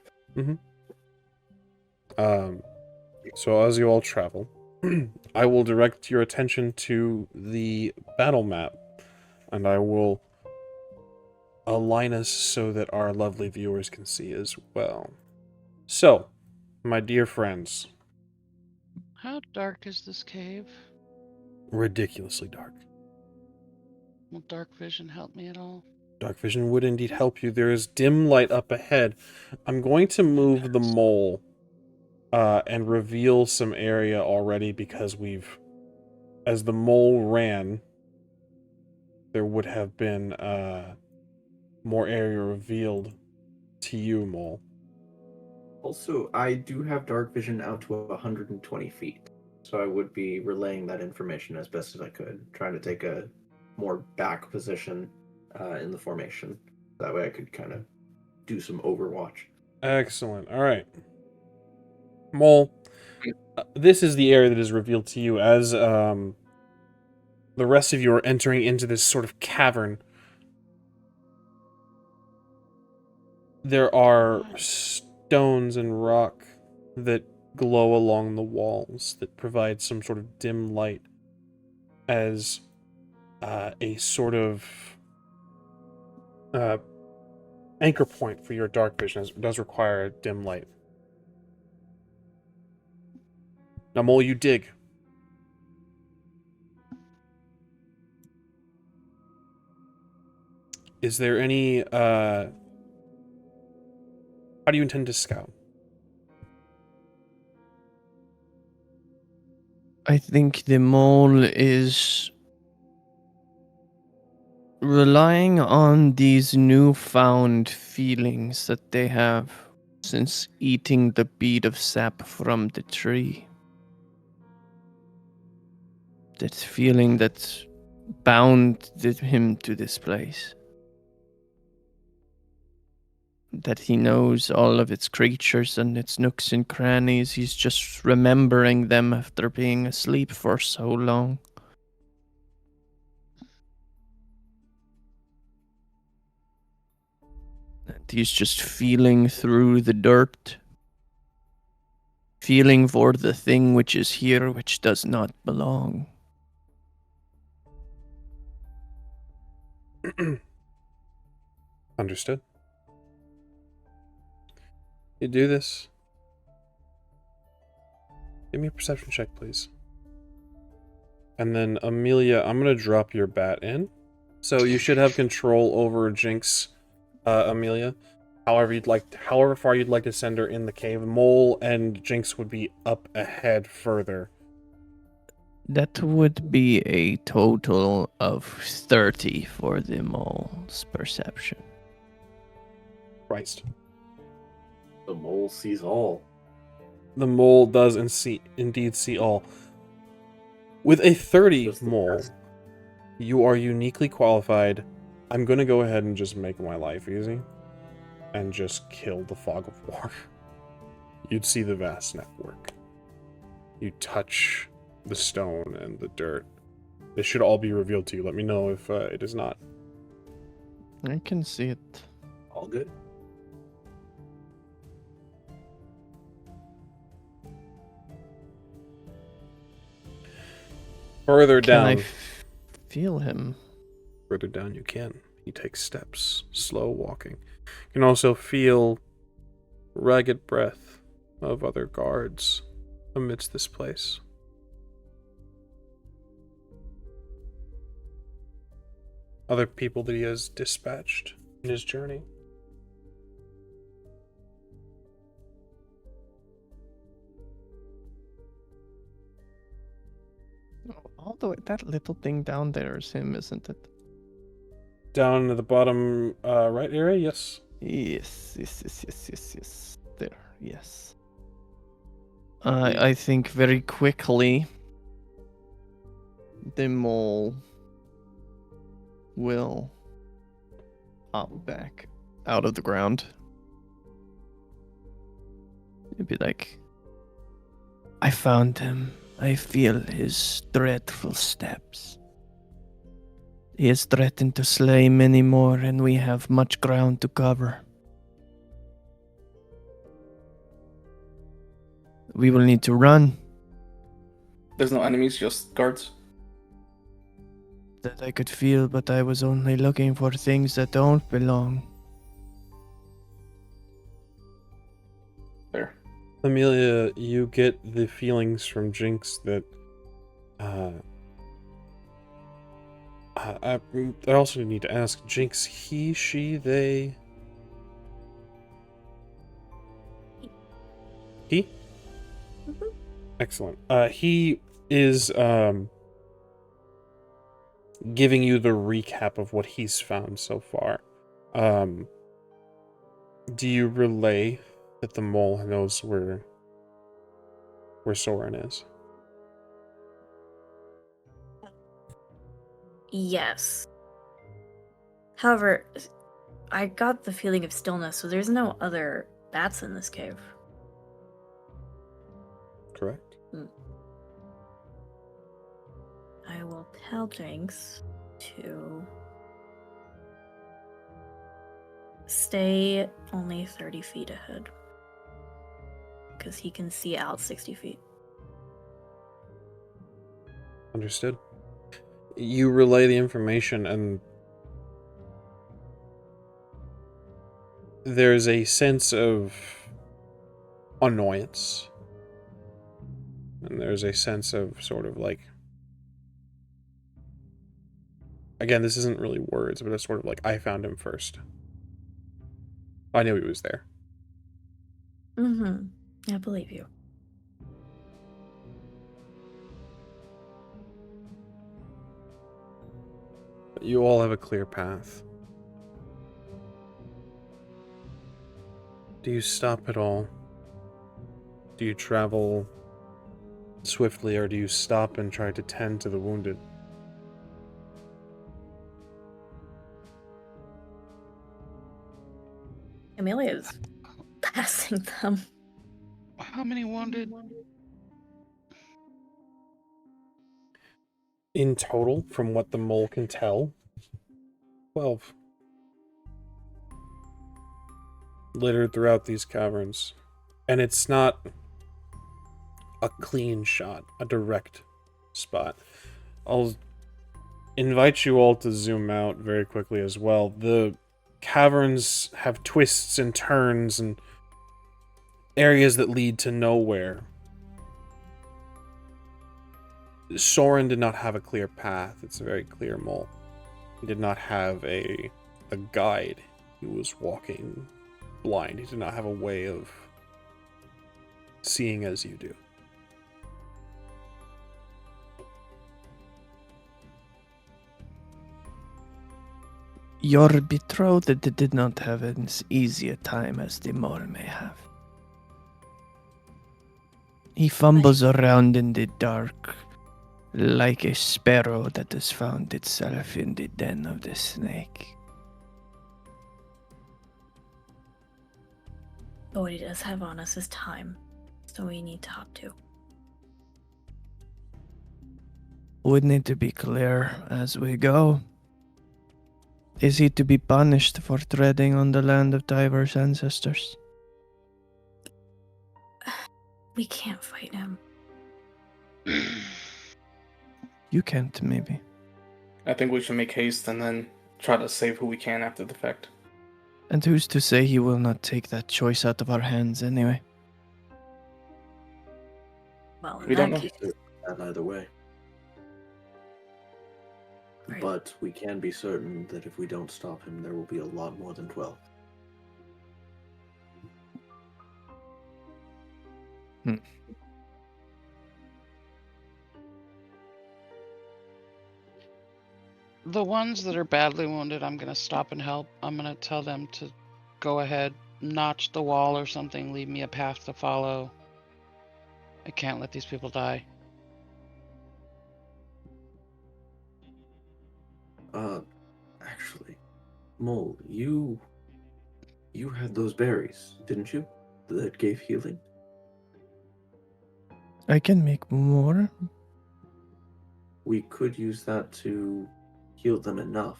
So as you all travel, I will direct your attention to the battle map, and I will align us so that our lovely viewers can see as well. So, my dear friends, How dark is this cave? ridiculously dark. Will dark vision help me at all? Dark vision would indeed help you. There is dim light up ahead. I'm going to move the mole and reveal some area already because as the mole ran, there would have been more area revealed to you, mole. Also, I do have dark vision out to 120 feet, so I would be relaying that information as best as I could, trying to take a more back position in the formation. That way I could kind of do some overwatch. Excellent. All right. Mole, this is the area that is revealed to you as the rest of you are entering into this sort of cavern. There are stones and rock that glow along the walls that provide some sort of dim light as a sort of anchor point for your dark vision, as it does require a dim light. Now, Mole, you dig. Is there any how do you intend to scout? I think the mole is relying on these newfound feelings that they have since eating the bead of sap from the tree. That feeling that bound him to this place. That he knows all of its creatures and its nooks and crannies. He's just remembering them after being asleep for so long. And he's just feeling through the dirt. Feeling for the thing which is here which does not belong. Understood. You do this. Give me a perception check, please. And then, Amelia, I'm going to drop your bat in. So you should have control over Jinx, Amelia. However far you'd like to send her in the cave. Mole and Jinx would be up ahead further. That would be a total of 30 for the mole's perception. Christ. The mole sees all. The mole does indeed see all. With a 30 Just the mole, best. you are uniquely qualified. I'm going to go ahead and just make my life easy. And just kill the fog of war. You'd see the vast network. You touch the stone and the dirt. This should all be revealed to you. Let me know if it is not. I can see it. All good. Further Can I down. feel him? Further down you can. He takes steps, slow walking. You can also feel ragged breath of other guards amidst this place. Other people that he has dispatched in his journey. All the way, that little thing down there is him, isn't it? Down at the bottom right area, yes. Yes. There, yes. I think very quickly the mole will hop back out of the ground. It'd be like, I found him. I feel his dreadful steps. He has threatened to slay many more, and we have much ground to cover. We will need to run. There's no enemies, just guards. That I could feel, but I was only looking for things that don't belong. There. Amelia, you get the feelings from Jinx that I also need to ask, Jinx, he, she, they? He? Mhm. Excellent. He is giving you the recap of what he's found so far. Do you relay that the mole knows where Sorin is? Yes. However, I got the feeling of stillness, so there's no other bats in this cave. Correct. I will tell Jinx to stay only 30 feet ahead, because he can see out 60 feet. Understood. You relay the information, and there's a sense of annoyance. And there's a sense of sort of like, again, this isn't really words, but it's sort of like, I found him first. I knew he was there. I believe you. But you all have a clear path. Do you stop at all? Do you travel swiftly, or do you stop and try to tend to the wounded? Amelia is passing them. How many wounded? In total, from what the mole can tell, 12. Littered throughout these caverns. And it's not a clean shot, a direct spot. I'll invite you all to zoom out very quickly as well. The caverns have twists and turns and areas that lead to nowhere. Sorin did not have a clear path. It's a very clear mole. He did not have a guide. He was walking blind. He did not have a way of seeing as you do. Your betrothed did not have as easy a time as the mole may have. He fumbles around in the dark like a sparrow that has found itself in the den of the snake. But what he does have on us is time, so we need to hop to. We need to be clear as we go. Is he to be punished for treading on the land of diverse ancestors? We can't fight him. You can't, maybe. I think we should make haste and then try to save who we can after the fact. And who's to say he will not take that choice out of our hands anyway? Well, in We don't that know. case, And either way. Right. But we can be certain that if we don't stop him, there will be a lot more than 12. The ones that are badly wounded, I'm going to stop and help. I'm going to tell them to go ahead, notch the wall or something, leave me a path to follow. I can't let these people die. Actually, Mole, you had those berries, didn't you? That gave healing? I can make more. We could use that to heal them enough.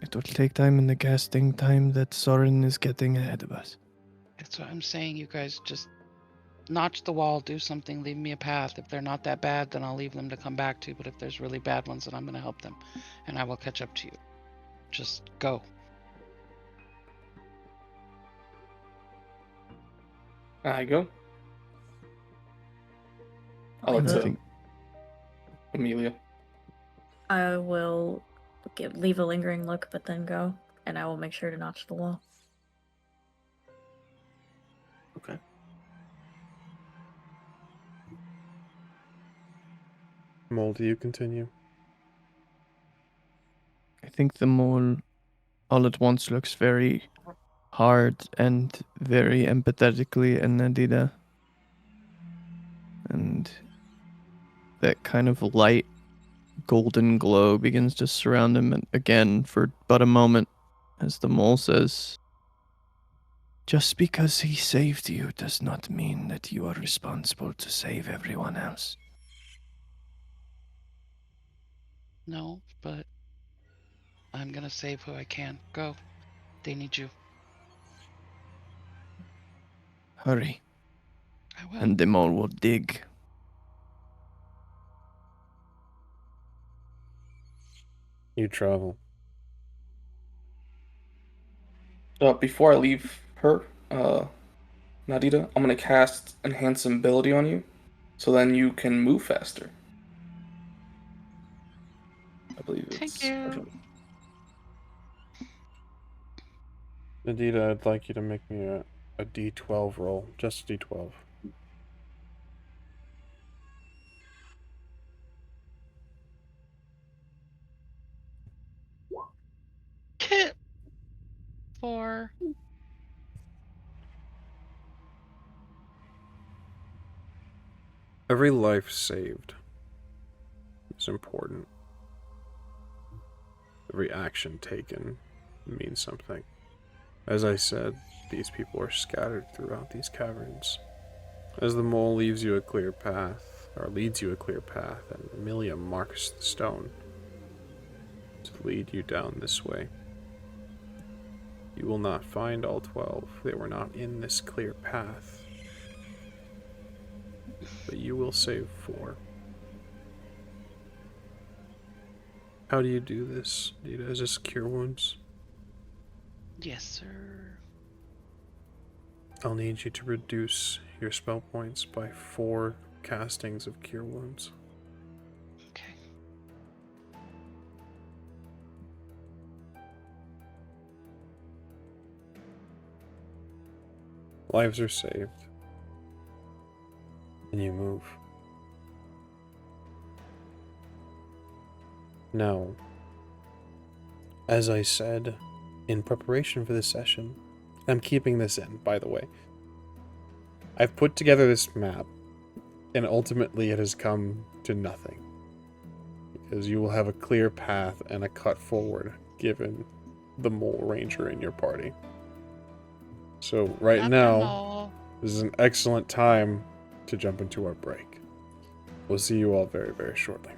It will take time in the casting time that Sorin is getting ahead of us. That's what I'm saying. You guys just notch the wall, do something, leave me a path. If they're not that bad, then I'll leave them to come back to. But if there's really bad ones, then I'm going to help them. And I will catch up to you. Just go. I go. I'll I let think Amelia. I will leave a lingering look, but then go, and I will make sure to notch the wall. Okay. Mole, do you continue? I think the mole all at once looks very hard and very empathetically at Nadidah. And that kind of light golden glow begins to surround him again for but a moment as the mole says, "Just because he saved you does not mean that you are responsible to save everyone else." No, but I'm going to save who I can. Go. They need you. Hurry, I will. and the mole will dig. You travel. Before I leave her, Nadidah, I'm gonna cast Enhance Ability on you, so then you can move faster. I believe it's. Thank you. Nadidah, I'd like you to make me a D12 roll. Just a D12. Kit. 4. Every life saved is important. Every action taken means something. As I said, these people are scattered throughout these caverns. As the mole leaves you a clear path, or leads you a clear path, and Amelia marks the stone to lead you down this way. You will not find all 12. They were not in this clear path. But you will save 4. How do you do this? Is this cure wounds? Yes, sir. I'll need you to reduce your spell points by 4 castings of cure wounds. Okay. Lives are saved. And you move. Now, as I said in preparation for this session, I'm keeping this in, by the way. I've put together this map, and ultimately it has come to nothing. Because you will have a clear path and a cut forward given the mole ranger in your party. So right now, this is an excellent time to jump into our break. We'll see you all very, very shortly.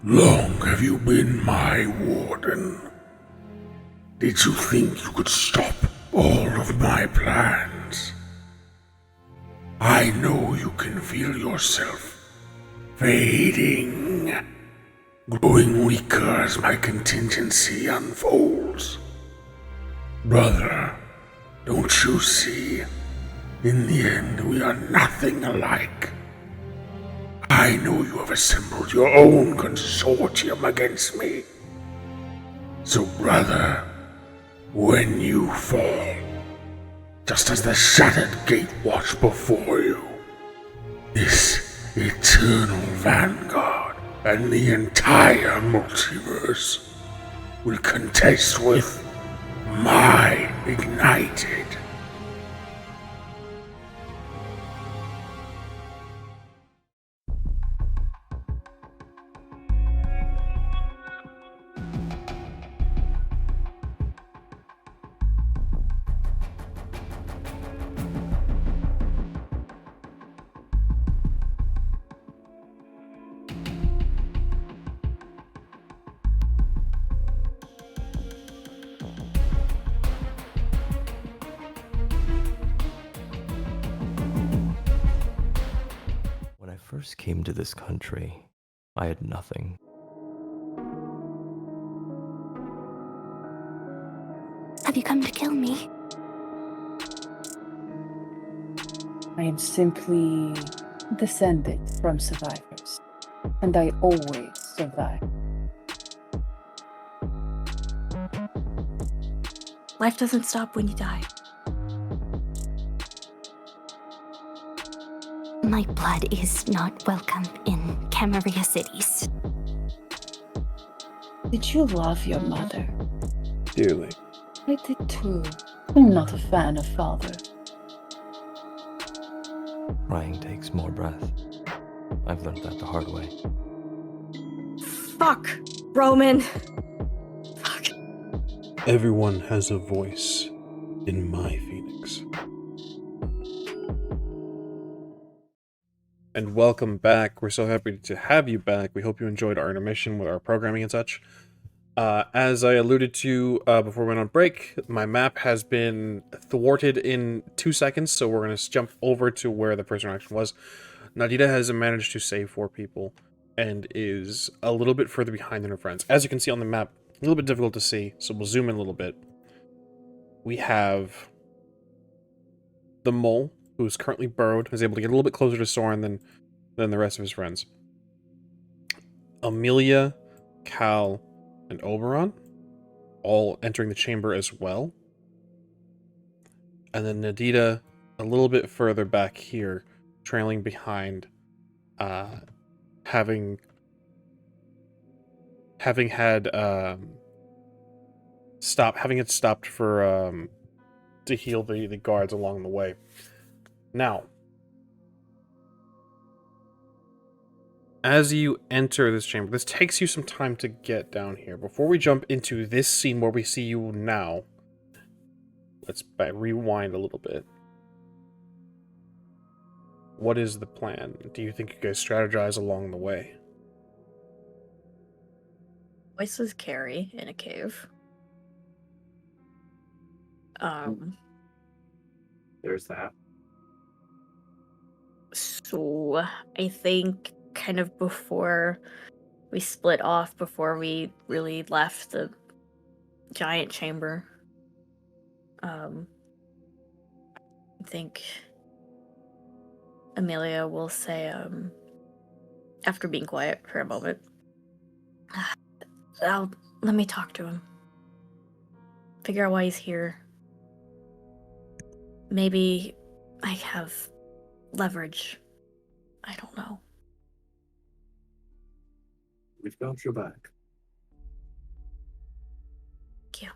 Long have you been my warden? Did you think you could stop all of my plans? I know you can feel yourself fading, growing weaker as my contingency unfolds. Brother, don't you see? In the end, we are nothing alike. I know you have assembled your own consortium against me. So, brother, when you fall, just as the shattered gate watched before you, this eternal vanguard and the entire multiverse will contest with my ignited. When I first came to this country, I had nothing. Have you come to kill me? I am simply descended from survivors, and I always survive. Life doesn't stop when you die. My blood is not welcome in Camarilla cities. Did you love your mother? Dearly. I did too. I'm not a fan of father. Crying takes more breath. I've learned that the hard way. Fuck, Roman. Fuck. Everyone has a voice in my Phoenix. And welcome back. We're so happy to have you back. We hope you enjoyed our intermission with our programming and such. As I alluded to before we went on break, my map has been thwarted in 2 seconds, so we're going to jump over to where the first interaction was. Nadidah has managed to save 4 people and is a little bit further behind than her friends. As you can see on the map, a little bit difficult to see, so we'll zoom in a little bit. We have the mole, who is currently burrowed, is able to get a little bit closer to Sorin than the rest of his friends. Amelia, Cal, and Oberon, all entering the chamber as well. And then Nadidah, a little bit further back here, trailing behind, having it stopped for to heal the guards along the way. Now, as you enter this chamber, this takes you some time to get down here. Before we jump into this scene where we see you now, let's rewind a little bit. What is the plan? Do you think you guys strategize along the way? Voices carry in a cave. There's that. So I think kind of before we split off, before we really left the giant chamber, I think Amelia will say, after being quiet for a moment, let me talk to him. Figure out why he's here. Maybe I have leverage. I don't know. We've got your back. Thank you.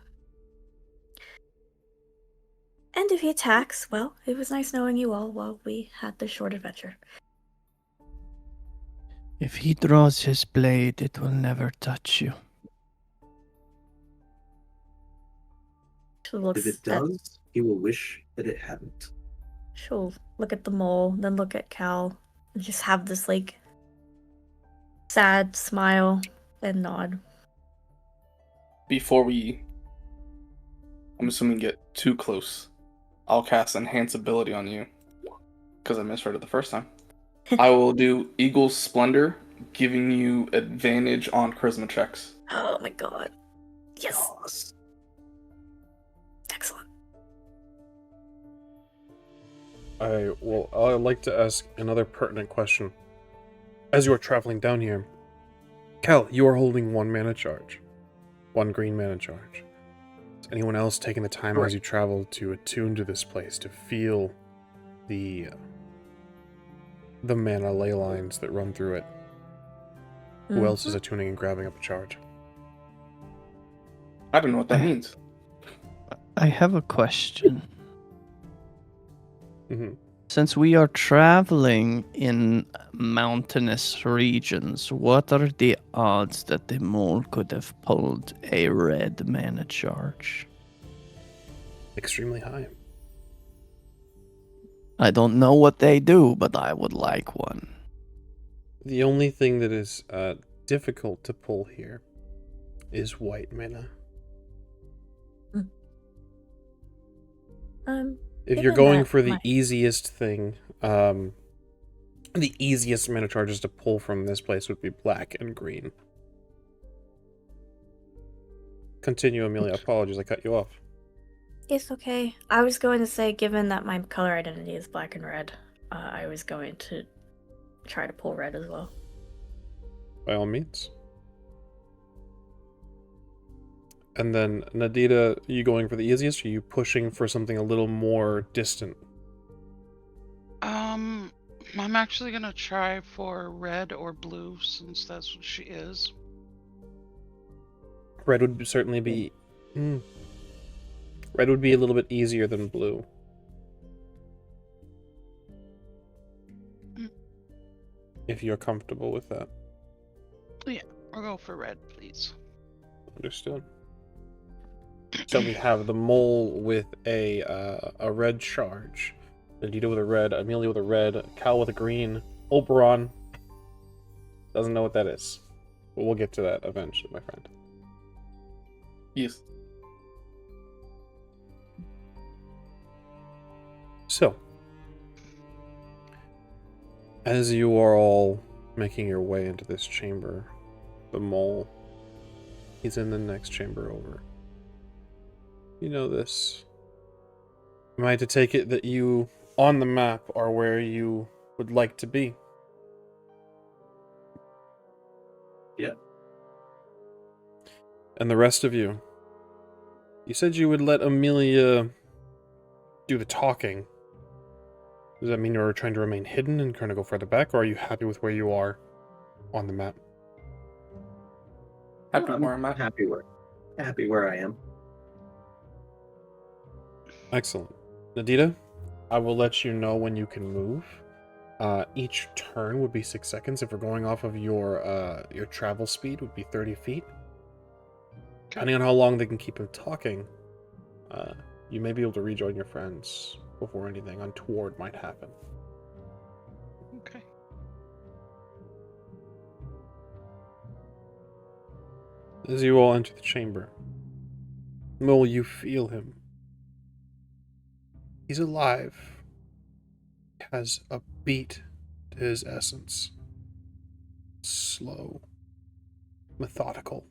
And if he attacks, well, it was nice knowing you all while we had this short adventure. If he draws his blade, it will never touch you. If it does, he will wish that it hadn't. She'll look at the mole, then look at Cal, and just have this, like, sad smile and nod. Before we, I'm assuming, get too close, I'll cast Enhance Ability on you, because I misread it the first time. I will do Eagle's Splendor, giving you advantage on charisma checks. Oh my god. Yes. Excellent. I'd like to ask another pertinent question. As you are traveling down here, Cal, you are holding 1 mana charge. 1 green mana charge. Is anyone else taking the time as you travel to attune to this place, to feel the mana ley lines that run through it? Who else is attuning and grabbing up a charge? I don't know what that means. I have a question. Mm-hmm. Since we are traveling in mountainous regions, what are the odds that the mole could have pulled a red mana charge? Extremely high. I don't know what they do, but I would like one. The only thing that is difficult to pull here is white mana. If you're going for the easiest thing, the easiest mana charges to pull from this place would be black and green. Continue, Amelia. Apologies, I cut you off. It's okay. I was going to say, given that my color identity is black and red, I was going to try to pull red as well. By all means. And then, Nadidah, are you going for the easiest, or are you pushing for something a little more distant? I'm actually gonna try for red or blue, since that's what she is. Red would certainly be... Red would be a little bit easier than blue. If you're comfortable with that. Yeah, I'll go for red, please. Understood. So we have the mole with a red charge, Nadidah with a red, Amelia with a red, Cal with a green, Oberon doesn't know what that is. But we'll get to that eventually, my friend. Yes. So, as you are all making your way into this chamber, the mole, he's in the next chamber over. You know this. Am I to take it that you, on the map, are where you would like to be? Yeah. And the rest of you? You said you would let Amelia do the talking. Does that mean you're trying to remain hidden and trying to go further back, or are you happy with where you are on the map? Happy where I'm at. Happy where I am. Excellent. Nadidah, I will let you know when you can move. Each turn would be 6 seconds. If we're going off of your travel speed, would be 30 feet. Depending on how long they can keep him talking, you may be able to rejoin your friends before anything untoward might happen. Okay. As you all enter the chamber, Mole, you feel him. He's alive. He has a beat to his essence. Slow. Methodical.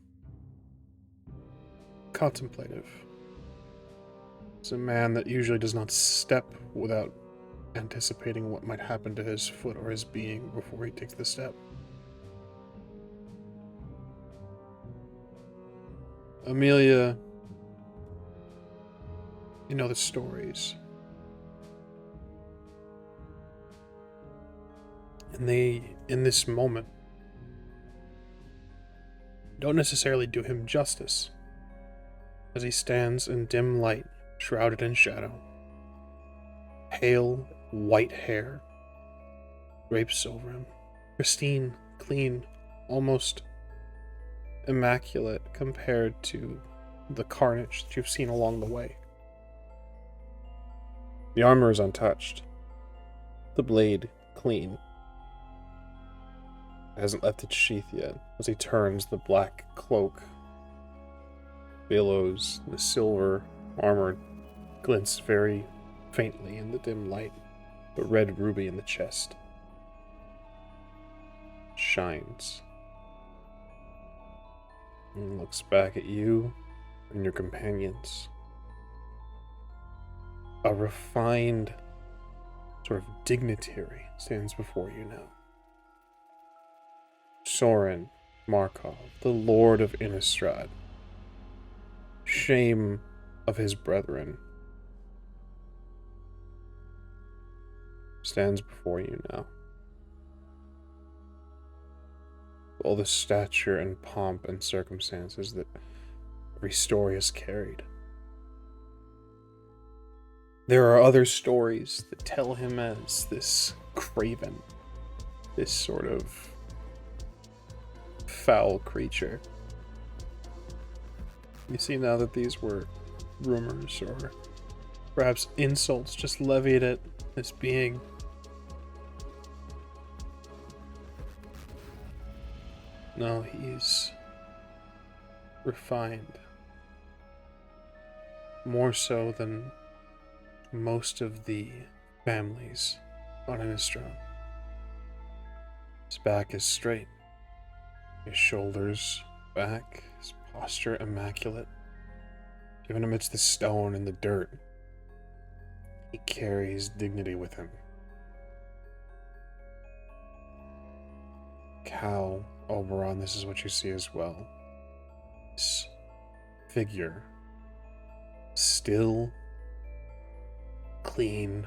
Contemplative. He's a man that usually does not step without anticipating what might happen to his foot or his being before he takes the step. Amelia, you know the stories. And they, in this moment, don't necessarily do him justice, as he stands in dim light, shrouded in shadow. Pale, white hair drapes over him, pristine, clean, almost immaculate compared to the carnage that you've seen along the way. The armor is untouched, the blade clean. It hasn't left its sheath yet. As he turns, the black cloak billows, the silver armor glints very faintly in the dim light, the red ruby in the chest. shines. And looks back at you and your companions. A refined sort of dignitary stands before you now. Sorin Markov, the Lord of Innistrad. Shame of his brethren. Stands before you now. All the stature and pomp and circumstances that every story has carried. There are other stories that tell him as this craven, this sort of foul creature. You see now that these were rumors or perhaps insults just levied at this being. No, he's refined. More so than most of the families on Innistrad. His back is straight. His shoulders back. His posture immaculate. Even amidst the stone and the dirt, he carries dignity with him. Cal, Oberon, this is what you see as well. This figure, still, clean,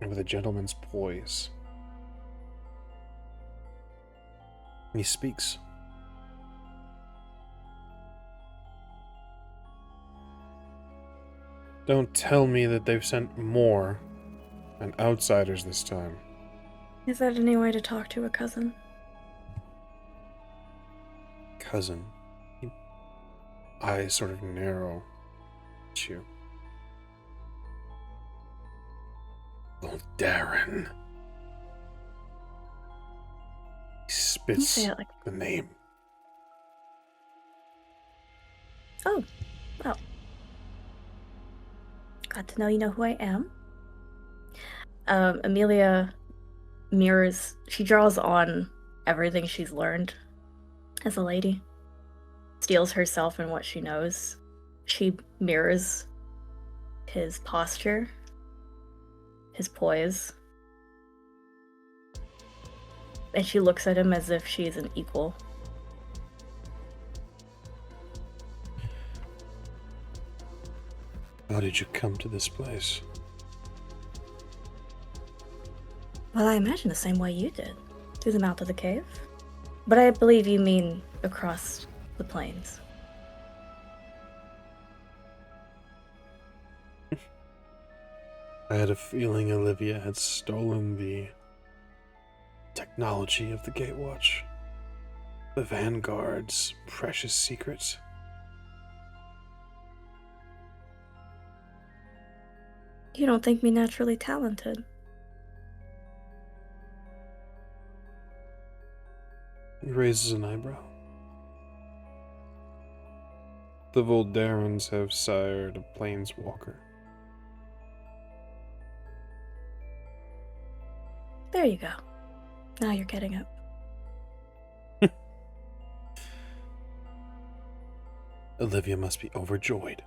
and with a gentleman's poise. And he speaks. Don't tell me that they've sent more, and outsiders this time. Is that any way to talk to a cousin? Cousin. Eyes sort of narrow at you. Voldaren. He spits say it like... the name. Oh, well. Glad to know you know who I am. Amelia mirrors, she draws on everything she's learned as a lady. Steals herself in what she knows. She mirrors his posture, his poise. And she looks at him as if she's an equal. How did you come to this place? Well, I imagine the same way you did. Through the mouth of the cave. But I believe you mean across the plains. I had a feeling Olivia had stolen the technology of the Gatewatch. The Vanguard's precious secrets. You don't think me naturally talented? He raises an eyebrow. The Voldarens have sired a planeswalker. There you go. Now you're getting it. Olivia must be overjoyed.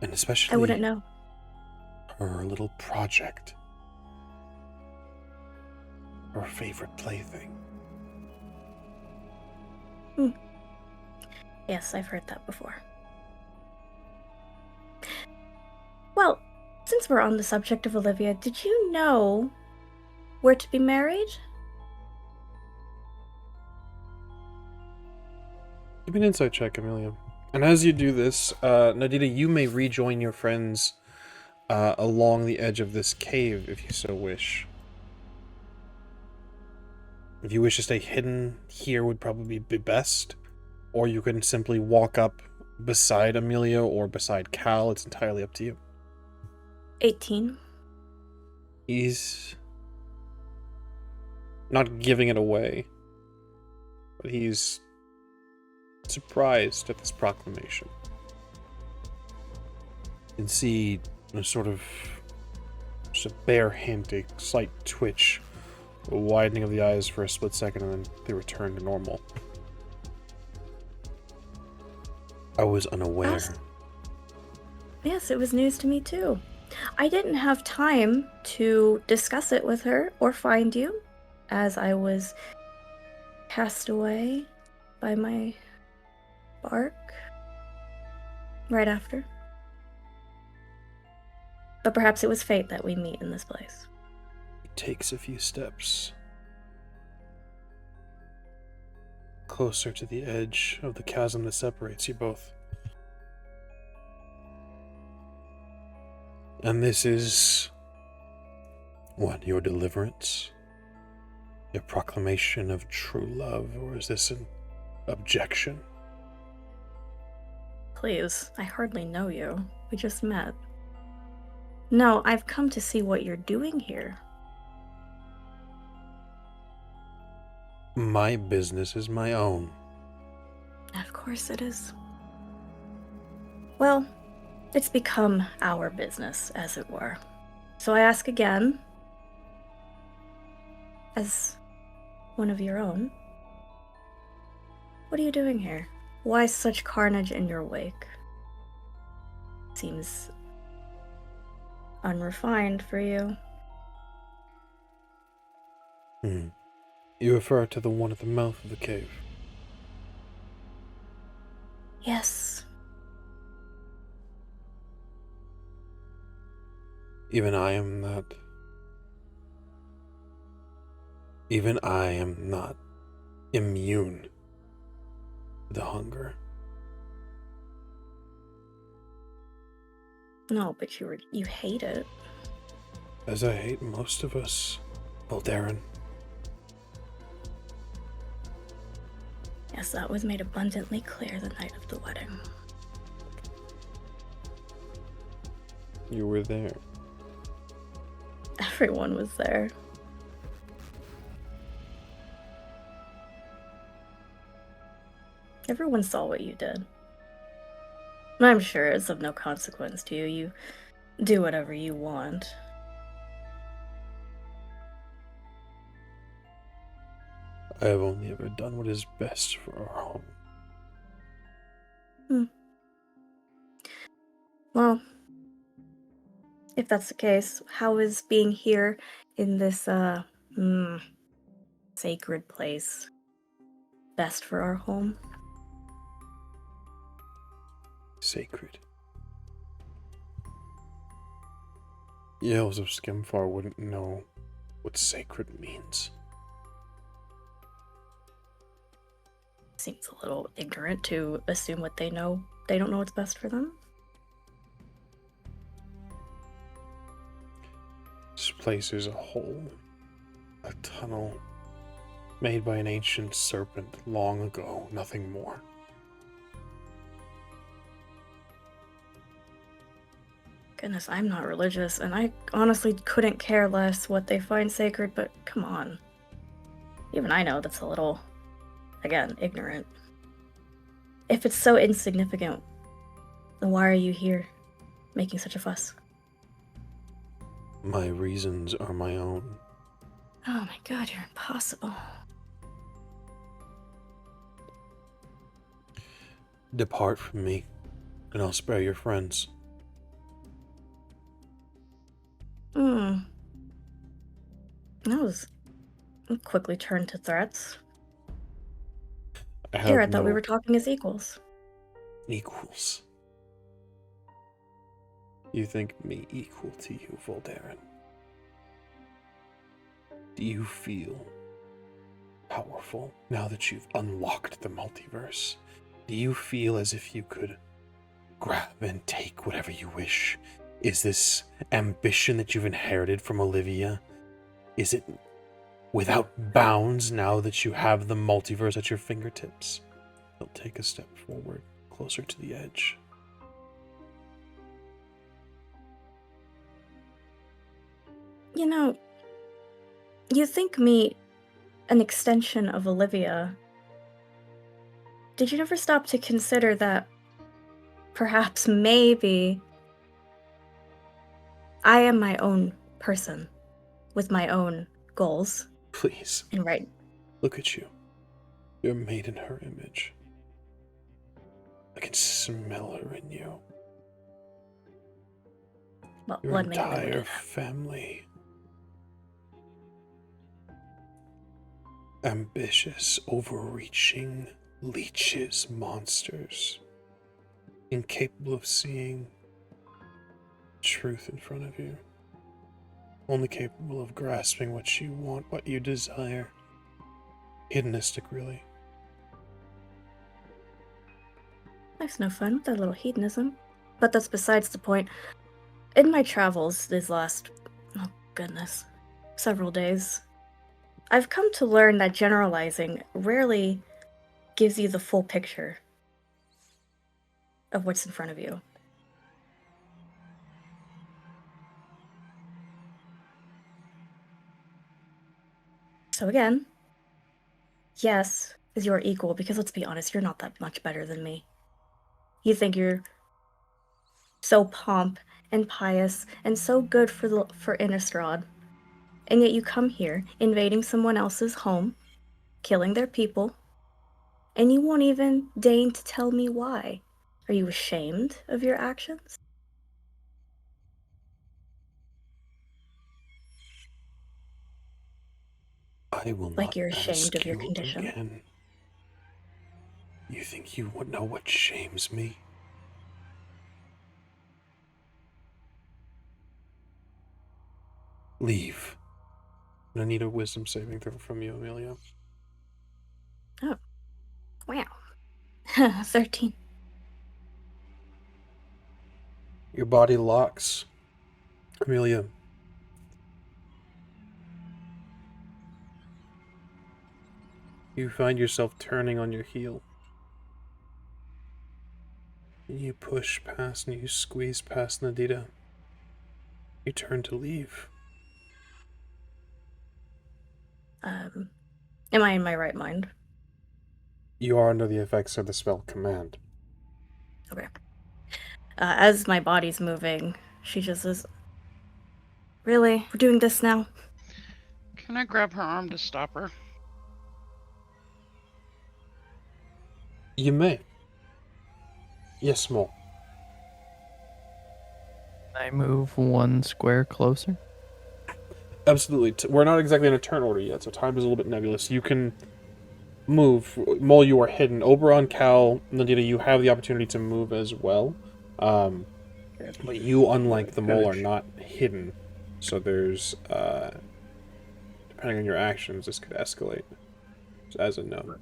And especially I wouldn't know. her little project. Her favorite plaything. Yes, I've heard that before. Well, since we're on the subject of Olivia, did you know where to be married? Give me an insight check, Amelia. And as you do this, Nadidah, you may rejoin your friends along the edge of this cave if you so wish. If you wish to stay hidden, here would probably be best. Or you can simply walk up beside Amelia or beside Cal. It's entirely up to you. 18. He's not giving it away, but he's surprised at this proclamation. You can see a sort of Just a bare hint, a slight twitch, a widening of the eyes for a split second, and then they return to normal. I was unaware. Yes, it was news to me too. I didn't have time to discuss it with her or find you, as I was cast away by my bark right after. But perhaps it was fate that we meet in this place. He takes a few steps closer to the edge of the chasm that separates you both. And this is... what, your deliverance? Your proclamation of true love, or is this an objection? Please, I hardly know you. We just met. No, I've come to see what you're doing here. My business is my own. Of course it is. Well, it's become our business, as it were. So I ask again, as one of your own, what are you doing here? Why such carnage in your wake? Seems unrefined for you. You refer to the one at the mouth of the cave? Yes. Even I am not immune to the hunger. No, but you hate it. As I hate most of us, Voldaren. Yes, that was made abundantly clear the night of the wedding. You were there. Everyone was there. Everyone saw what you did. I'm sure it's of no consequence to you. You do whatever you want. I have only ever done what is best for our home. Well, if that's the case, how is being here in this, sacred place best for our home? Sacred. The elves of Skimfar wouldn't know what sacred means. Seems a little ignorant to assume what they know. They don't know what's best for them. This place is a hole, a tunnel, made by an ancient serpent long ago, nothing more. Goodness, I'm not religious, and I honestly couldn't care less what they find sacred, but come on. Even I know that's a little, again, ignorant. If it's so insignificant, then why are you here, making such a fuss? My reasons are my own. Oh my god, you're impossible. Depart from me, and I'll spare your friends. That was quickly turned to threats. I thought we were talking as equals. Equals. You think me equal to you, Voldaren? Do you feel powerful now that you've unlocked the multiverse? Do you feel as if you could grab and take whatever you wish? Is this ambition that you've inherited from Olivia? Is it without bounds now that you have the multiverse at your fingertips? He'll take a step forward, closer to the edge. You know, you think me an extension of Olivia. Did you never stop to consider that perhaps, maybe, I am my own person with my own goals. Please. And right. Look at you. You're made in her image. I can smell her in you. Well, Your let me entire family. Ambitious, overreaching leeches, monsters. Incapable of seeing truth in front of you. Only capable of grasping what you want, what you desire. Hedonistic, really. Life's no fun with that little hedonism. But that's besides the point. In my travels these last, oh goodness, several days, I've come to learn that generalizing rarely gives you the full picture of what's in front of you. So again, yes, is your equal, because let's be honest, you're not that much better than me. You think you're so pomp and pious and so good for Innistrad, and yet you come here invading someone else's home, killing their people, and you won't even deign to tell me why. Are you ashamed of your actions? I will Like not you're ask ashamed of your you condition. again. You think you would know what shames me? Leave. I need a wisdom saving throw from you, Amelia. Oh. Wow. 13. Your body locks. Amelia. You find yourself turning on your heel. You push past and you squeeze past Nadidah. You turn to leave. Am I in my right mind? You are under the effects of the spell Command. Okay. As my body's moving, she just says, "Really? We're doing this now?" Can I grab her arm to stop her? You may. Yes, small. I move one square closer. Absolutely. We're not exactly in a turn order yet, so time is a little bit nebulous. You can move. Mole, you are hidden. Oberon, Cal, Nadidah, you have the opportunity to move as well. But you, unlike the mole, are not hidden. So there's, depending on your actions, this could escalate. As a no.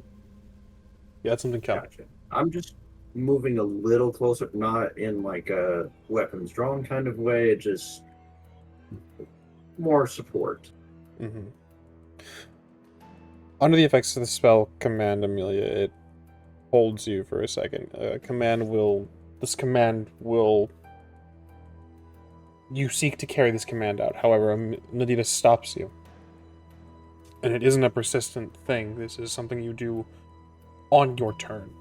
You had something, Cal? Gotcha. I'm just moving a little closer, not in like a weapons drawn kind of way, just more support. Mm-hmm. Under the effects of the spell Command, Amelia, it holds you for a second. This command will... You seek to carry this command out. However, Nadidah stops you. And it isn't a persistent thing. This is something you do on your turn.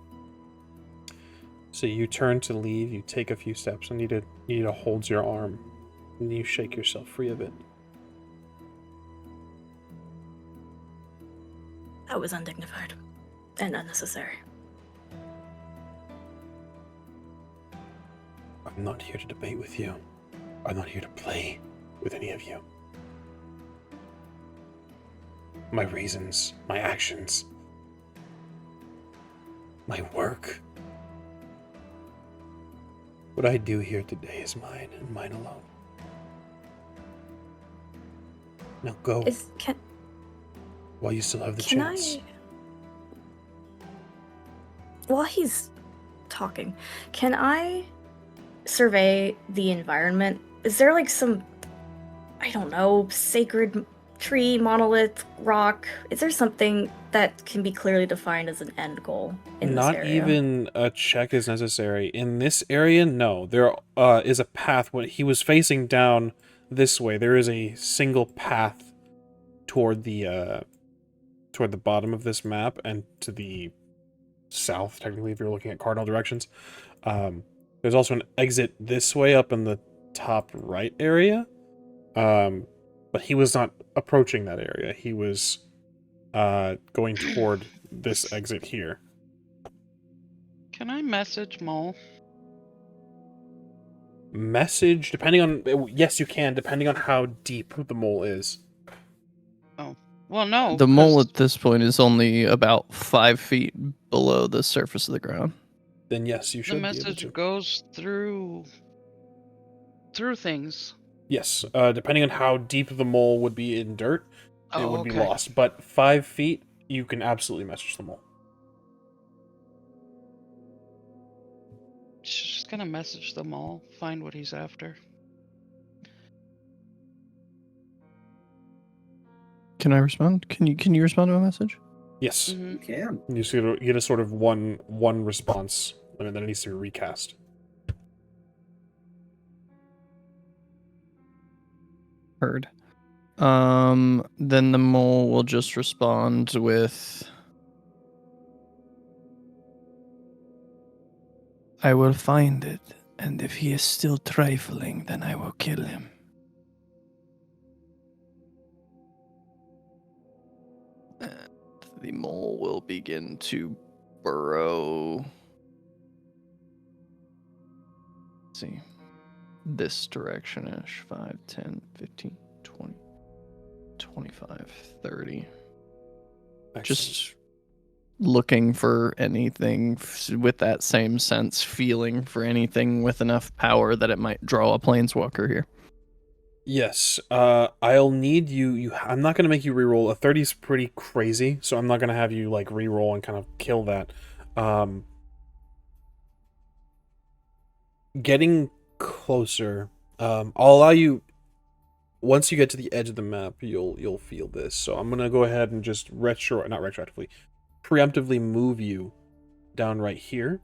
So you turn to leave, you take a few steps, and Nadidah holds your arm, and you shake yourself free of it. That was undignified and unnecessary. I'm not here to debate with you. I'm not here to play with any of you. My reasons, my actions, my work. What I do here today is mine and mine alone. Now go. While you still have the chance. While he's talking, can I survey the environment? Is there like some, I don't know, sacred tree, monolith, rock? Is there something that can be clearly defined as an end goal in this area? Not even a check is necessary. In this area, no. There is a path. When he was facing down this way, there is a single path toward the bottom of this map and to the south, technically, if you're looking at cardinal directions. There's also an exit this way up in the top right area. But he was not approaching that area. He was going toward this exit here. Can I message Mole? Message, depending on... Yes, you can, depending on how deep the mole is. Oh. Well, no. The mole 'cause at this point is only about 5 feet below the surface of the ground. Then yes, you should the be able message to. goes through things. Yes, depending on how deep the mole would be in dirt, it would be okay. lost. But 5 feet, you can absolutely message the mole. She's gonna message the Mole, find what he's after. Can I respond? Can you respond to a message? Yes. Mhm. You can. You get a sort of one response, and then it needs to be recast. Heard. Then the mole will just respond with, I will find it, and if he is still trifling, then I will kill him. and the mole will begin to burrow. Let's see. This direction-ish. 5, 10, 15, 20, 25, 30. Excellent. Just looking for anything with that same sense, feeling for anything with enough power that it might draw a planeswalker here. Yes, I'll need you. I'm not gonna make you reroll. A 30 is pretty crazy, so I'm not gonna have you like reroll and kind of kill that. Getting closer. I'll allow you. Once you get to the edge of the map, you'll feel this. So I'm gonna go ahead and just preemptively move you down right here,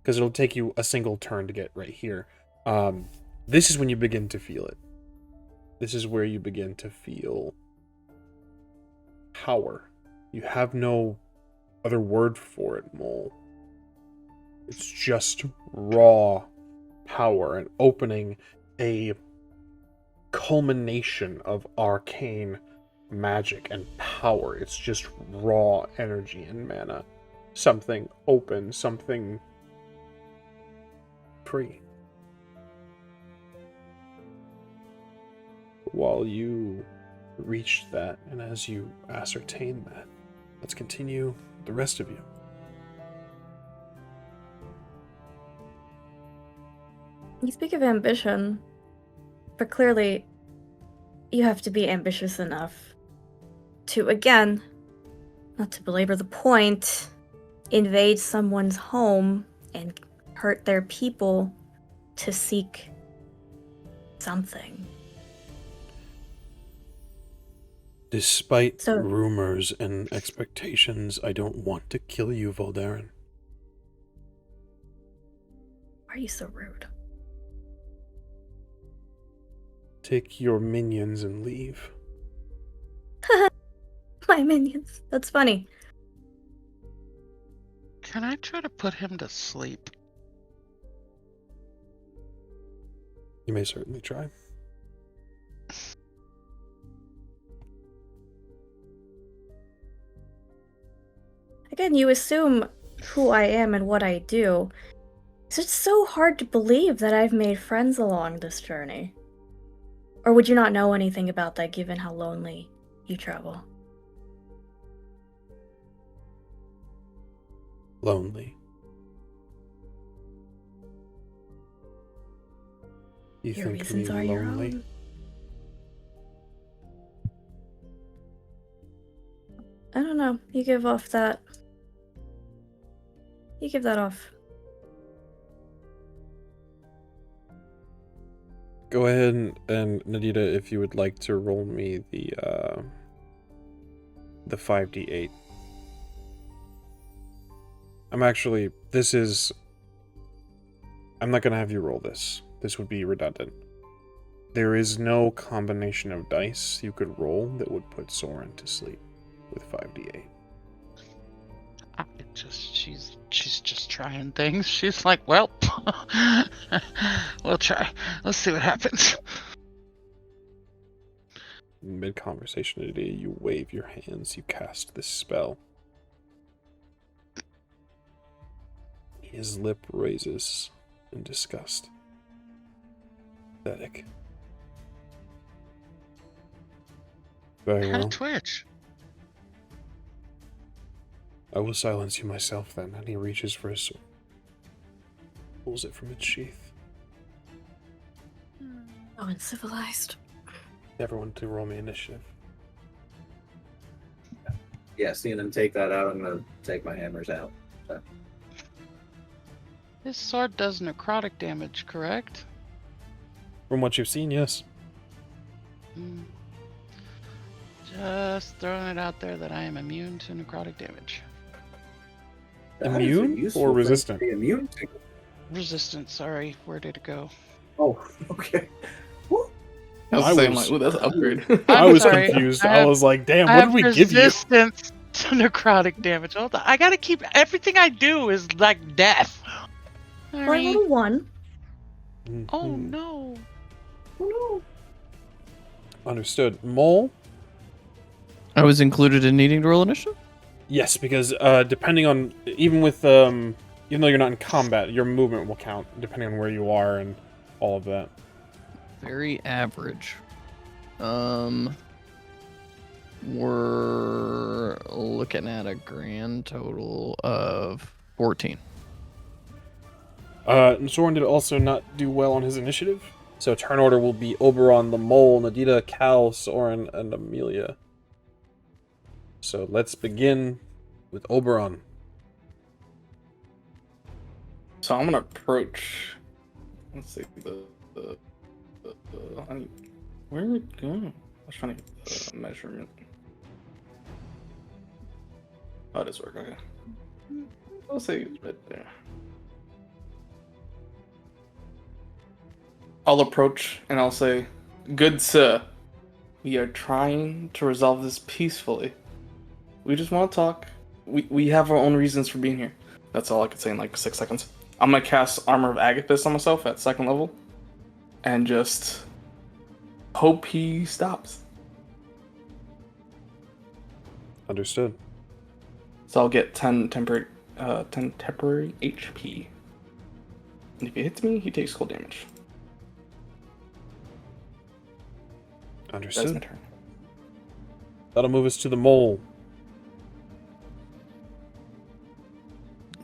because it'll take you a single turn to get right here. This is when you begin to feel it. This is where you begin to feel power. You have no other word for it, Mole. It's just raw power and opening a culmination of arcane magic and power. It's just raw energy and mana. Something open, something free. While you reach that, and as you ascertain that, let's continue the rest of you. You speak of ambition, but clearly you have to be ambitious enough to, again, not to belabor the point, invade someone's home and hurt their people to seek something. Despite So- rumors and expectations, I don't want to kill you, Voldaren. Why are you so rude? Take your minions and leave. My minions. That's funny. Can I try to put him to sleep? You may certainly try. Again, you assume who I am and what I do. So it's so hard to believe that I've made friends along this journey. Or would you not know anything about that given how lonely you travel? Lonely. You Your think me reasons are your lonely? own. I don't know. You give off that. You give that off. Go ahead and Nadidah, if you would like to roll me the 5d8. I'm not gonna have you roll this. This would be redundant. There is no combination of dice you could roll that would put Sorin to sleep with 5d8. She's just trying things. She's like, well, we'll try. Let's see what happens. Mid-conversation today, you wave your hands, you cast this spell. His lip raises in disgust. Pathetic. Very well. Twitch. I will silence you myself then. And he reaches for his sword. Pulls it from its sheath. Oh, uncivilized. Everyone to roll me initiative. Yeah, seeing him take that out, I'm gonna take my hammers out. So. This sword does necrotic damage, correct? From what you've seen, yes. Just throwing it out there that I am immune to necrotic damage. Immune or resistant? Immune to. Resistant, sorry. Where did it go? Oh, okay. I was saying, like, ooh, that's an upgrade. I was sorry. confused. I I have- was like, damn, I what have did we give you? resistance to necrotic damage. Hold on. I gotta keep everything I do is like death. Well, I rolled a 1. Oh no. Oh Understood. Mole? I was included in needing to roll initiative? Yes, because depending on, even though you're not in combat, your movement will count, depending on where you are and all of that. Very average. We're looking at a grand total of 14. Sorin did also not do well on his initiative, so turn order will be Oberon, the Mole, Nadidah, Cal, Sorin, and Amelia. So let's begin with Oberon. So I'm gonna approach. Let's see where did it go? I was trying to get the measurement. Oh, it does work. Okay. I'll say it's right there. I'll approach and I'll say, "Good sir, we are trying to resolve this peacefully. We just want to talk. We have our own reasons for being here." That's all I could say in like 6 seconds. I'm gonna cast Armor of Agathis on myself at 2nd level, and just hope he stops. Understood. So I'll get 10 temporary HP. And if he hits me, he takes cold damage. That's my Understood. turn. That'll move us to the Mole.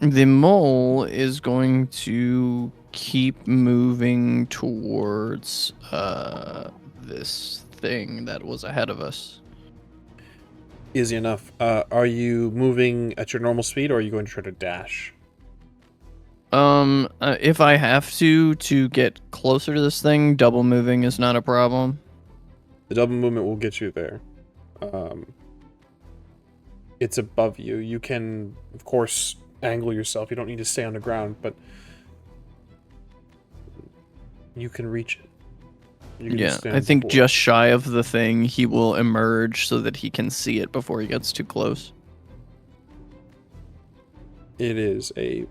The mole is going to keep moving towards this thing that was ahead of us. Easy enough. Are you moving at your normal speed, or are you going to try to dash? If I have to get closer to this thing, double moving is not a problem. The double movement will get you there. It's above you. You can, of course, angle yourself. You don't need to stay on the ground, but you can reach it. You can Yeah, stand I think before. just shy of the thing, he will emerge so that he can see it before he gets too close. It is it's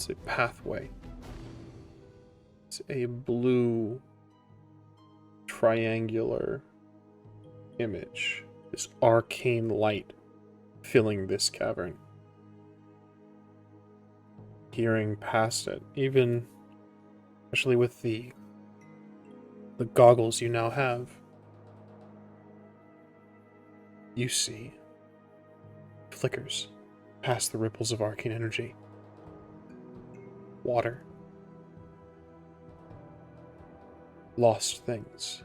a pathway. It's a blue triangular image. This arcane light filling this cavern. Peering past it, even especially with the goggles you now have, you see flickers past the ripples of arcane energy. Water. Lost things.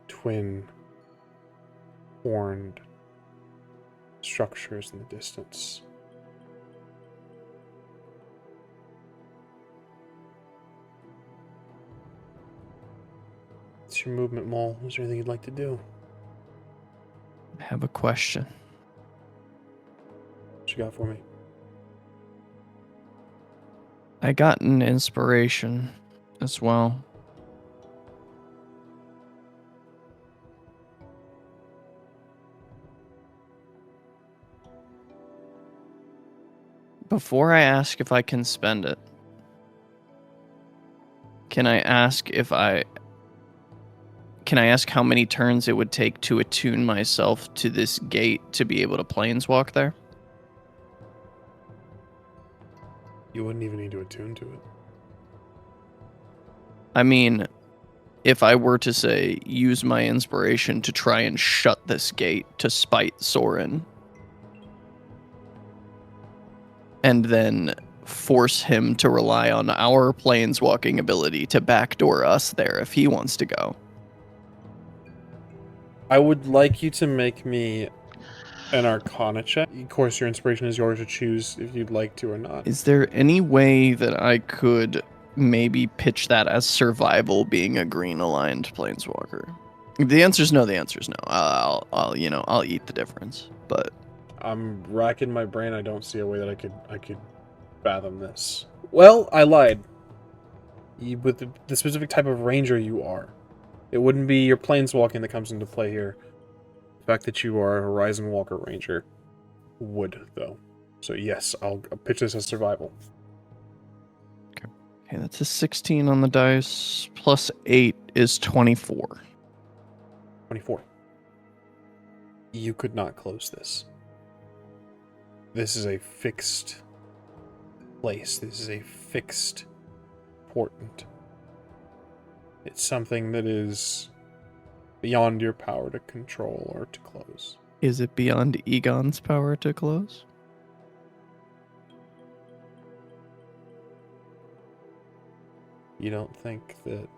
Twin horned structures in the distance. It's your movement, Mole. Is there anything you'd like to do? I have a question. What you got for me? I got an inspiration as well. Before I ask if I can spend it, Can I ask how many turns it would take to attune myself to this gate to be able to planeswalk there? You wouldn't even need to attune to it. I mean, if I were to say use my inspiration to try and shut this gate to spite Sorin, and then force him to rely on our planeswalking ability to backdoor us there if he wants to go. I would like you to make me an Arcana check. Of course, your inspiration is yours to choose if you'd like to or not. Is there any way that I could maybe pitch that as survival being a green aligned planeswalker? The answer's no, the answer's no. I'll eat the difference. But I'm racking my brain. I don't see a way that I could fathom this. Well, I lied. With the specific type of ranger you are, it wouldn't be your planeswalking that comes into play here. The fact that you are a Horizon Walker ranger would, though. So yes, I'll pitch this as survival. okay, that's a 16 on the dice. Plus 8 is 24. 24. You could not close this. This is a fixed place. This is a fixed portent. It's something that is beyond your power to control or to close. Is it beyond Egon's power to close? You think that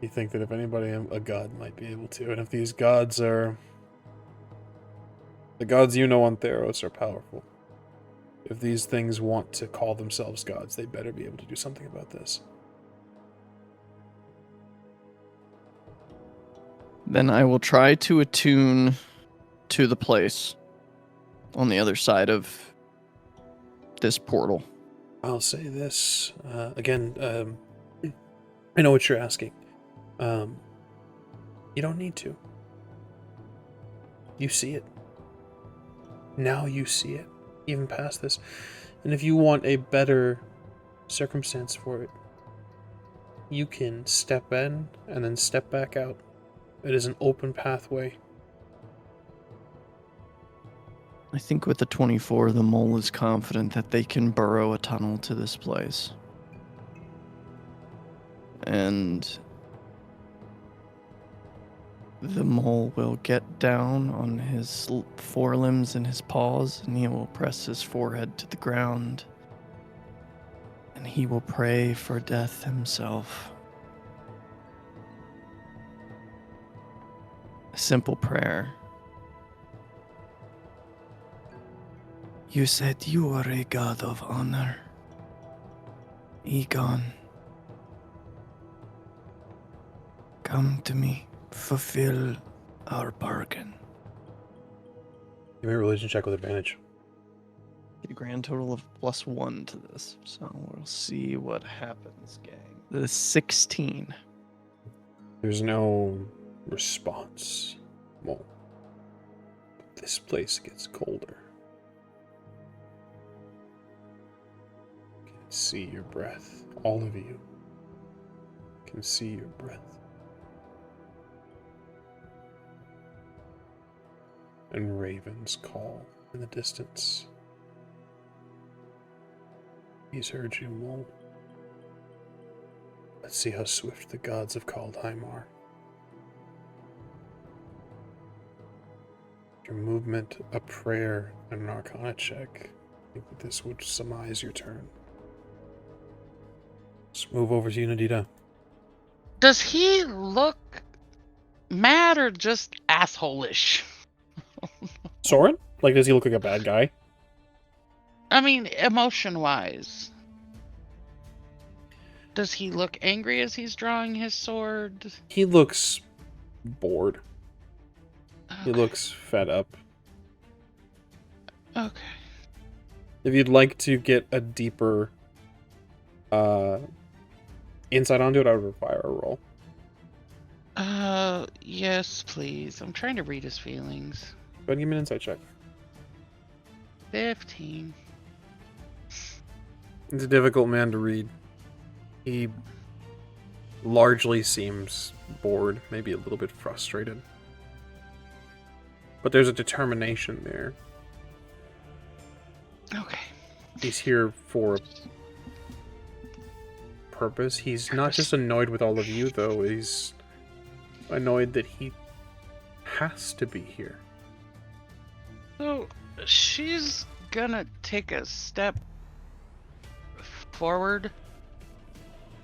if anybody, a god might be able to, and if these gods are the gods you know on Theros are powerful. If these things want to call themselves gods, they better be able to do something about this. Then I will try to attune to the place on the other side of this portal. I'll say this again. I know what you're asking. You don't need to. You see it. Now you see it, even past this. And if you want a better circumstance for it, you can step in and then step back out. It is an open pathway. I think with the 24, the mole is confident that they can burrow a tunnel to this place. And the mole will get down on his forelimbs and his paws, and he will press his forehead to the ground, and he will pray for death himself. A simple prayer. You said you are a god of honor, Egon. Come to me. Fulfill our bargain. Give me a religion check with advantage. Get a grand total of +1 to this, so we'll see what happens, gang. The 16. There's no response. Well, this place gets colder. You can see your breath. All of you can see your breath. And ravens call in the distance. He's heard you, Mole. Let's see how swift the gods have called Aimar. Your movement, a prayer, and an Arcana check. I think that this would surmise your turn. Let's move over to you, Nadidah. Does he look mad or just asshole-ish? Sorin? Like, does he look like a bad guy? I mean, emotion-wise. Does he look angry as he's drawing his sword? He looks bored. Okay. He looks fed up. Okay. If you'd like to get a deeper insight onto it, I would require a roll. Yes, please. I'm trying to read his feelings. Go ahead and give me an insight check. 15. He's a difficult man to read. He largely seems bored, maybe a little bit frustrated. But there's a determination there. Okay. He's here for a purpose. He's not just annoyed with all of you, though. He's annoyed that he has to be here. So she's gonna take a step forward,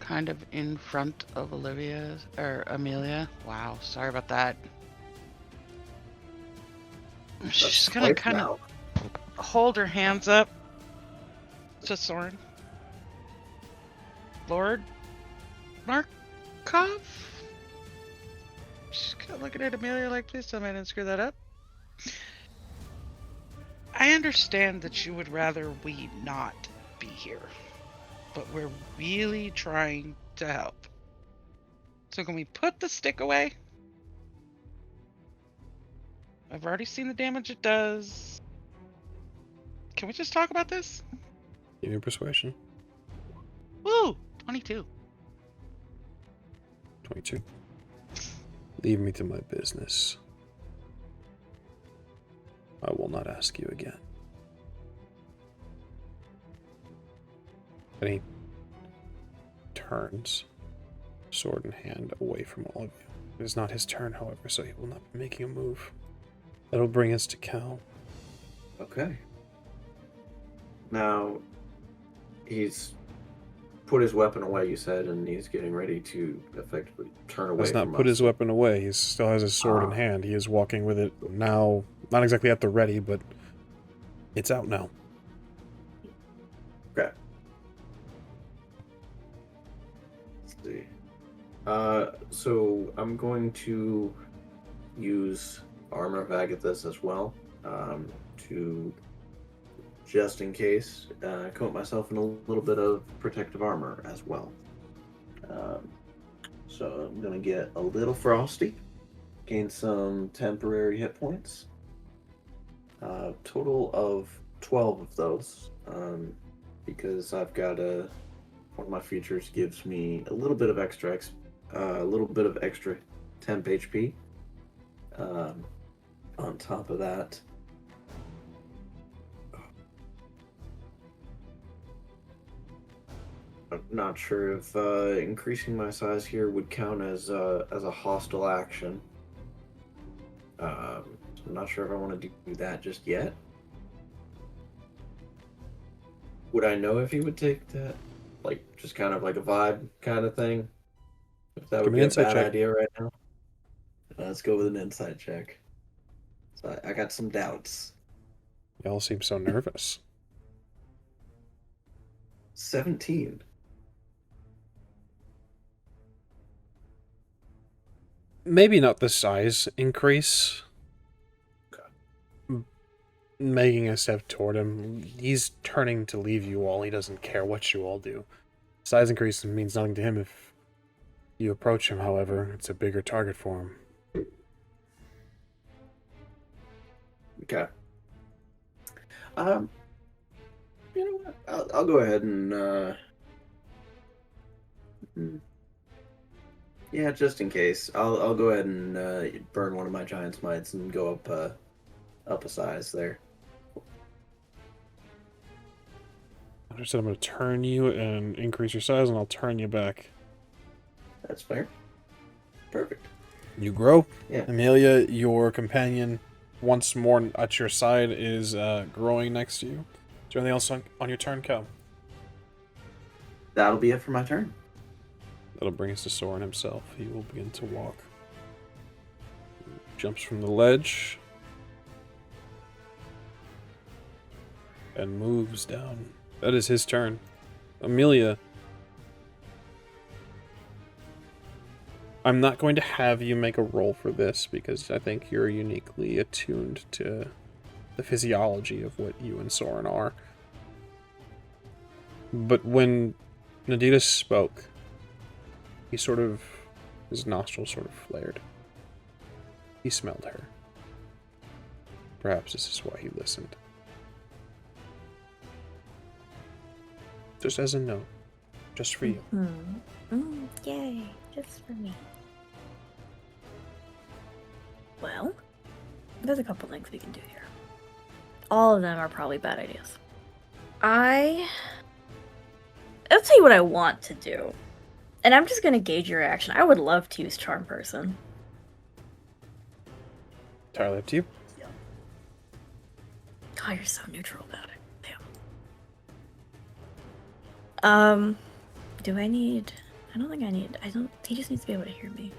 kind of in front of Amelia. Wow, sorry about that. She's gonna kind of hold her hands up to Sorin. Lord Markov? She's kind of looking at Amelia like, please tell me I didn't screw that up. I understand that you would rather we not be here, but we're really trying to help. So can we put the stick away? I've already seen the damage it does. Can we just talk about this? Give me persuasion. Woo! 22. 22. Leave me to my business. I will not ask you again. And he turns, sword in hand, away from all of you. It is not his turn, however, so he will not be making a move. That'll bring us to Cal. Okay. Now, he's put his weapon away, you said, and he's getting ready to effectively turn away. He has not put his weapon away. He still has his sword in hand. He is walking with it now, not exactly at the ready, but it's out now. Okay. Let's see. So I'm going to use Armor of Agathis as well, to, just in case, coat myself in a little bit of protective armor as well. So I'm going to get a little frosty, gain some temporary hit points. Total of 12 of those, because I've got one of my features gives me a little bit of extra temp HP. On top of that, I'm not sure if increasing my size here would count as a hostile action. So I'm not sure if I want to do that just yet. Would I know if he would take that? Like, just kind of like a vibe kind of thing? If that would be a bad idea right now? Let's go with an insight check. So I got some doubts. Y'all seem so nervous. 17. Maybe not the size increase. Making a step toward him. He's turning to leave you all. He doesn't care what you all do. Size increase means nothing to him if you approach him, however. It's a bigger target for him. Okay. You know what? I'll go ahead and yeah, just in case, I'll go ahead and burn one of my giant smites and go up a size there. I just said I'm going to turn you and increase your size, and I'll turn you back. That's fair. Perfect. You grow. Yeah. Amelia, your companion, once more at your side, is growing next to you. Is there anything else on your turn, Cal? That'll be it for my turn. That'll bring us to Sorin himself. He will begin to walk. Jumps from the ledge. And moves down. That is his turn. Amelia. I'm not going to have you make a roll for this because I think you're uniquely attuned to the physiology of what you and Sorin are. But when Nadidah spoke, his nostrils sort of flared. He smelled her. Perhaps this is why he listened. Just as a note. Just for you. Yay. Just for me. Well, there's a couple things we can do here. All of them are probably bad ideas. I'll tell you what I want to do. And I'm just gonna gauge your reaction. I would love to use Charm Person. Entirely up to you. God, you're so neutral about it. Damn. Do I need... I don't think I need... He just needs to be able to hear me.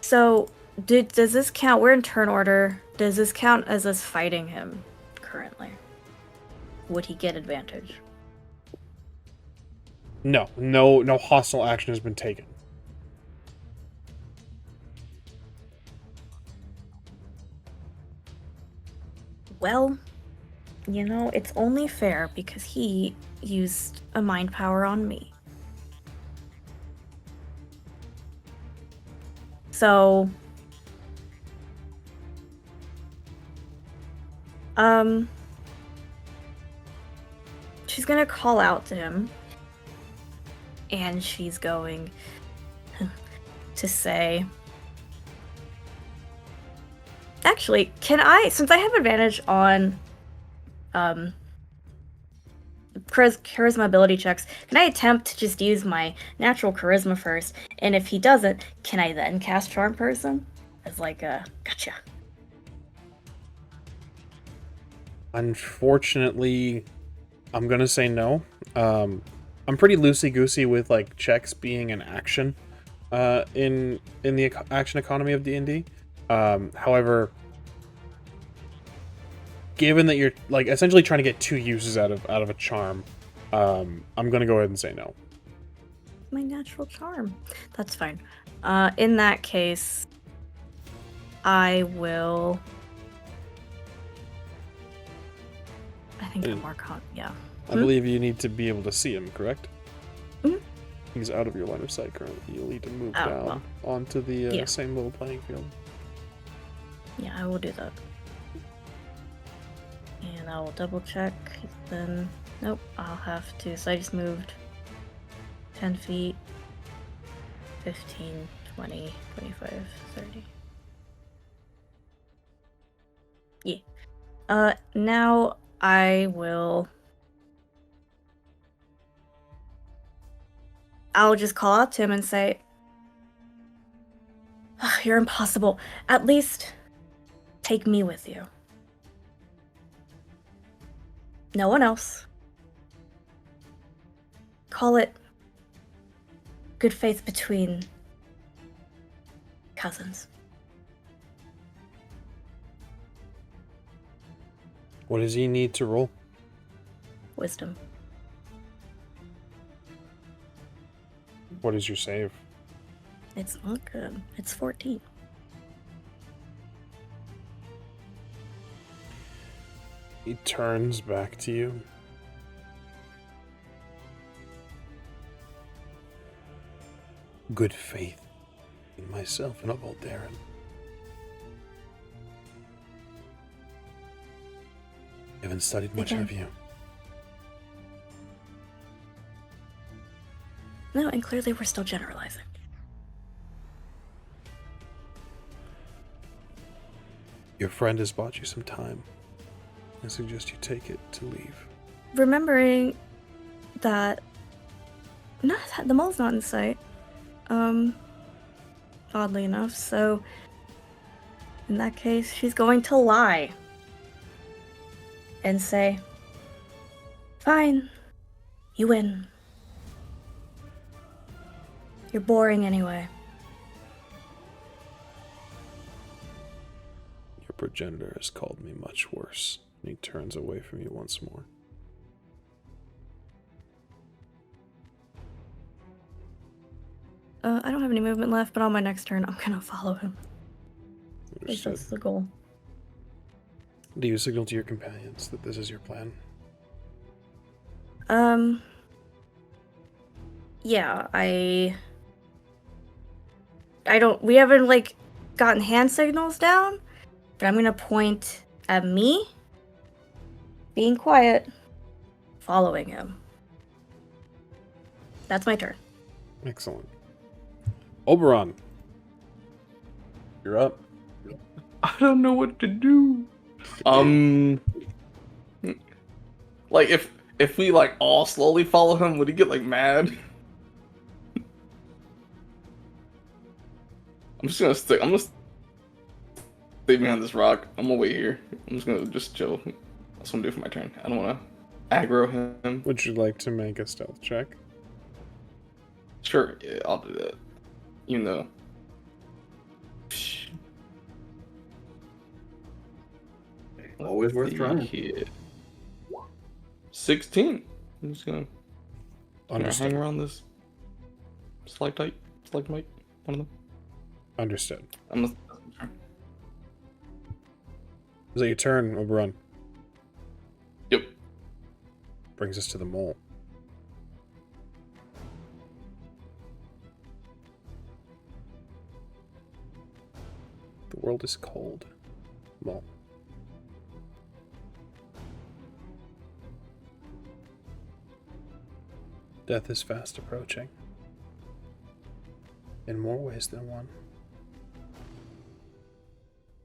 So, does this count... We're in turn order. Does this count as us fighting him currently? Would he get advantage? No. No hostile action has been taken. Well, you know, it's only fair because he used a mind power on me. So, she's gonna call out to him, and she's going to say, actually, can I, since I have advantage on charisma ability checks, can I attempt to just use my natural charisma first? And if he doesn't, can I then cast Charm Person? As like a gotcha. Unfortunately, I'm gonna say no. I'm pretty loosey-goosey with like checks being an action in the action economy of D&D. However, given that you're like essentially trying to get 2 uses out of a charm, I'm gonna go ahead and say no. My natural charm. That's fine. In that case, I will. I think I'm more yeah. I believe you need to be able to see him, correct? Mm-hmm. He's out of your line of sight currently. You'll need to move down onto the same little playing field. Yeah, I will do that. And I will double check. Then, nope, I'll have to. So I just moved 10 feet, 15, 20, 25, 30. Yeah. Now I will. I'll just call out to him and say, oh, you're impossible. At least take me with you. No one else. Call it good faith between cousins. What does he need to roll? Wisdom. What is your save? It's not good. It's 14. He turns back to you. Good faith in myself and a Voldaren. You haven't studied much, have you? No, and clearly we're still generalizing. Your friend has bought you some time. I suggest you take it to leave. Remembering that the mole's not in sight. Oddly enough, so in that case, she's going to lie and say, fine, you win. You're boring anyway. Your progenitor has called me much worse. And he turns away from you once more. I don't have any movement left, but on my next turn, I'm gonna follow him. Understood. That's the goal. Do you signal to your companions that this is your plan? Yeah, we haven't, like, gotten hand signals down, but I'm gonna point at me, being quiet, following him. That's my turn. Excellent. Oberon, you're up. I don't know what to do. Like if we like all slowly follow him, would he get like mad? I'm gonna stay behind this rock. I'm gonna wait here. I'm just gonna chill. That's what I'm doing for my turn. I don't wanna aggro him. Would you like to make a stealth check? Sure, yeah, I'll do that. Even though. Always worth trying. 16. I'm just gonna Understood. hang around this stalactite, one of them. Understood. I'm Is that your turn, Oberon? Yep. Brings us to the mole. The world is cold. Mole. Death is fast approaching. In more ways than one.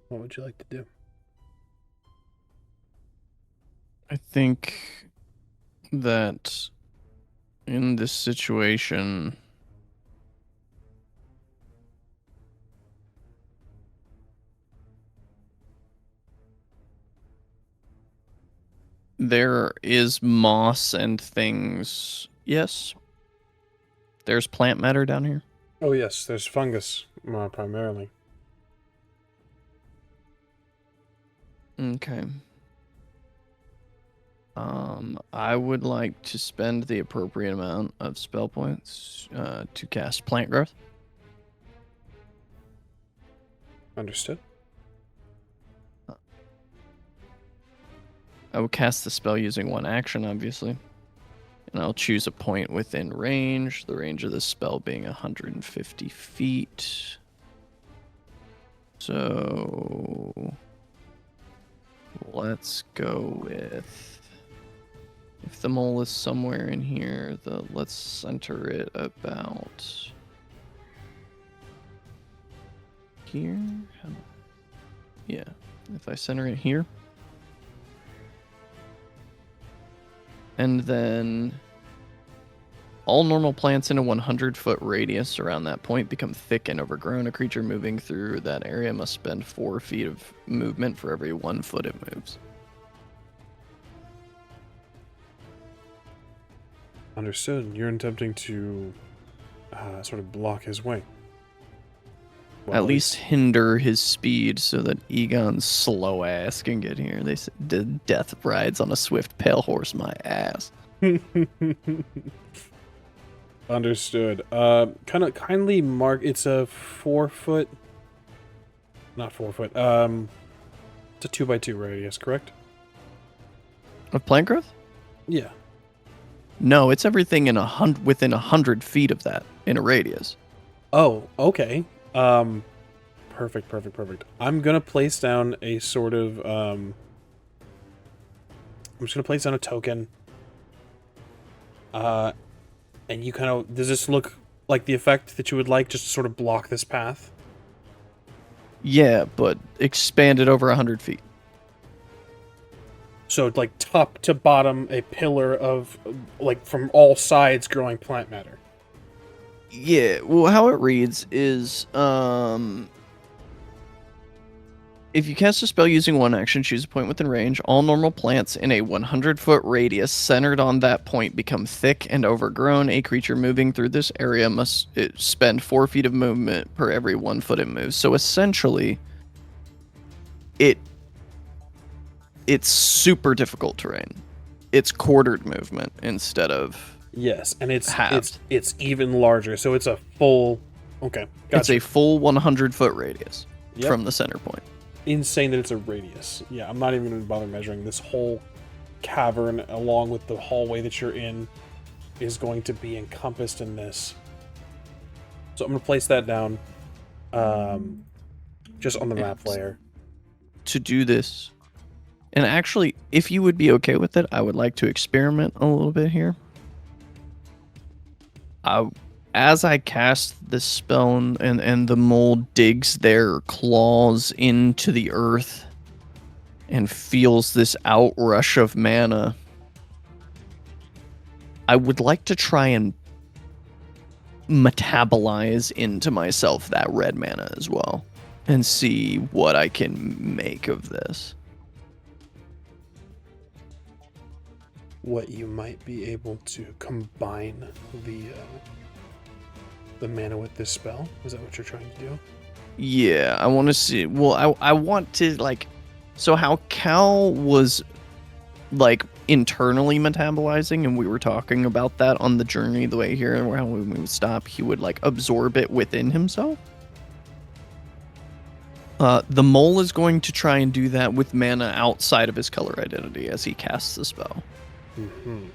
What would you like to do? I think that in this situation, there is moss and things. Yes. There's plant matter down here. Oh yes, there's fungus, primarily. Okay. I would like to spend the appropriate amount of spell points to cast plant growth. Understood. I will cast the spell using one action, obviously. And I'll choose a point within range, the range of the spell being 150 feet. So let's go with, if the mole is somewhere in here, let's center it about here. Yeah, if I center it here. And then all normal plants in a 100-foot radius around that point become thick and overgrown. A creature moving through that area must spend 4 feet of movement for every 1 foot it moves. Understood. You're attempting to sort of block his way. Well, At least hinder his speed so that Egon's slow ass can get here. They said death rides on a swift pale horse, my ass. Understood. Kindly mark. It's a 4 foot. Not 4 foot. It's a 2x2 radius, correct? Of plant growth? Yeah. No, it's everything within 100 feet of that in a radius. Oh, okay. Perfect. I'm gonna place down a sort of I'm just gonna place down a token. And you kind of, does this look like the effect that you would like, just to sort of block this path? Yeah, but expanded over 100 feet. So like top to bottom, a pillar of like from all sides growing plant matter. Yeah, well, how it reads is, if you cast a spell using one action, choose a point within range. All normal plants in a 100-foot radius centered on that point become thick and overgrown. A creature moving through this area must spend 4 feet of movement per every 1 foot it moves. So essentially, it's super difficult terrain. It's quartered movement instead of... Yes, and it's halved. it's even larger, so it's a full. Okay, gotcha. It's a full 100-foot radius from the center point. Insane that it's a radius. Yeah, I'm not even going to bother measuring. This whole cavern, along with the hallway that you're in, is going to be encompassed in this. So I'm going to place that down, just on the map layer. To do this, and actually, if you would be okay with it, I would like to experiment a little bit here. as I cast this spell and the mole digs their claws into the earth and feels this outrush of mana, I would like to try and metabolize into myself that red mana as well and see what I can make of this. What you might be able to combine the mana with this spell? Is that what you're trying to do? Yeah, I want to see. Well, I want to, like, so how Cal was, like, internally metabolizing, and we were talking about that on the journey the way here, and how when we would stop, he would, like, absorb it within himself. The mole is going to try and do that with mana outside of his color identity as he casts the spell. Mm-hmm.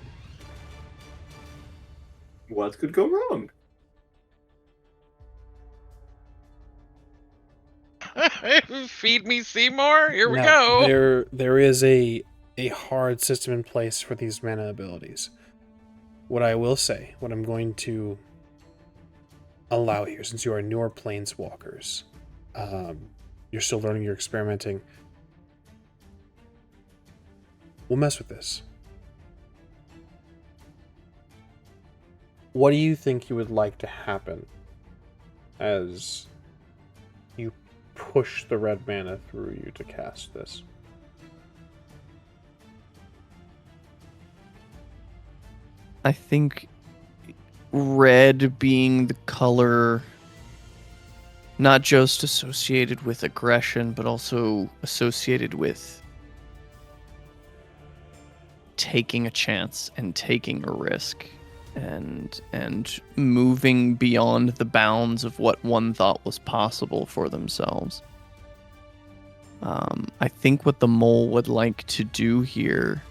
What could go wrong? Feed me Seymour. Here we Now, go. there is a hard system in place for these mana abilities. What I will say, what I'm going to allow here, since you are newer planeswalkers, you're still learning, you're experimenting. We'll mess with this. What do you think you would like to happen as you push the red mana through you to cast this? I think red being the color not just associated with aggression, but also associated with taking a chance and taking a risk and moving beyond the bounds of what one thought was possible for themselves. I think what the mole would like to do here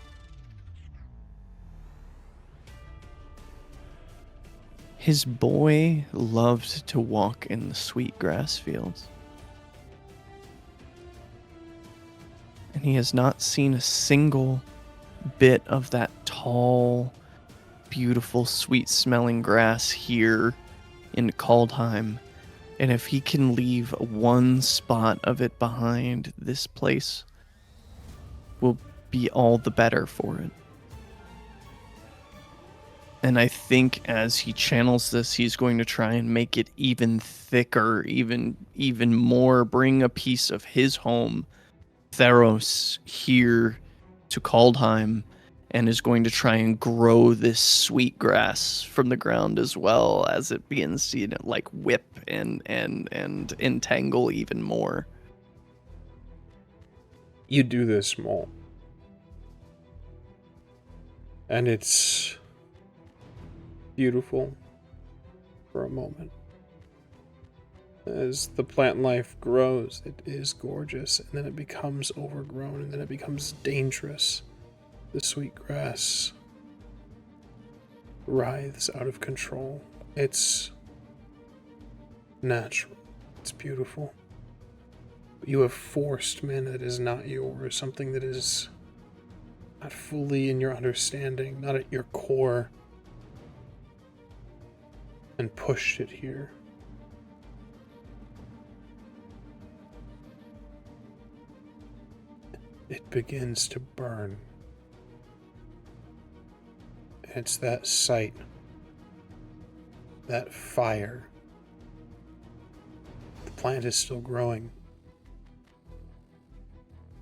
his boy loved to walk in the sweet grass fields. And he has not seen a single bit of that tall, beautiful, sweet-smelling grass here in Kaldheim. And if he can leave one spot of it behind, this place will be all the better for it. And I think as he channels this, he's going to try and make it even thicker, even more, bring a piece of his home, Theros, here to Kaldheim, and is going to try and grow this sweet grass from the ground as well as it begins to, like, whip and entangle even more. You do this, Mole. And it's beautiful for a moment. As the plant life grows, it is gorgeous, and then it becomes overgrown, and then it becomes dangerous. The sweet grass writhes out of control. It's natural. It's beautiful. But you have forced mana that is not yours, something that is not fully in your understanding, not at your core, and pushed it here. It begins to burn. It's that sight, that fire. The plant is still growing.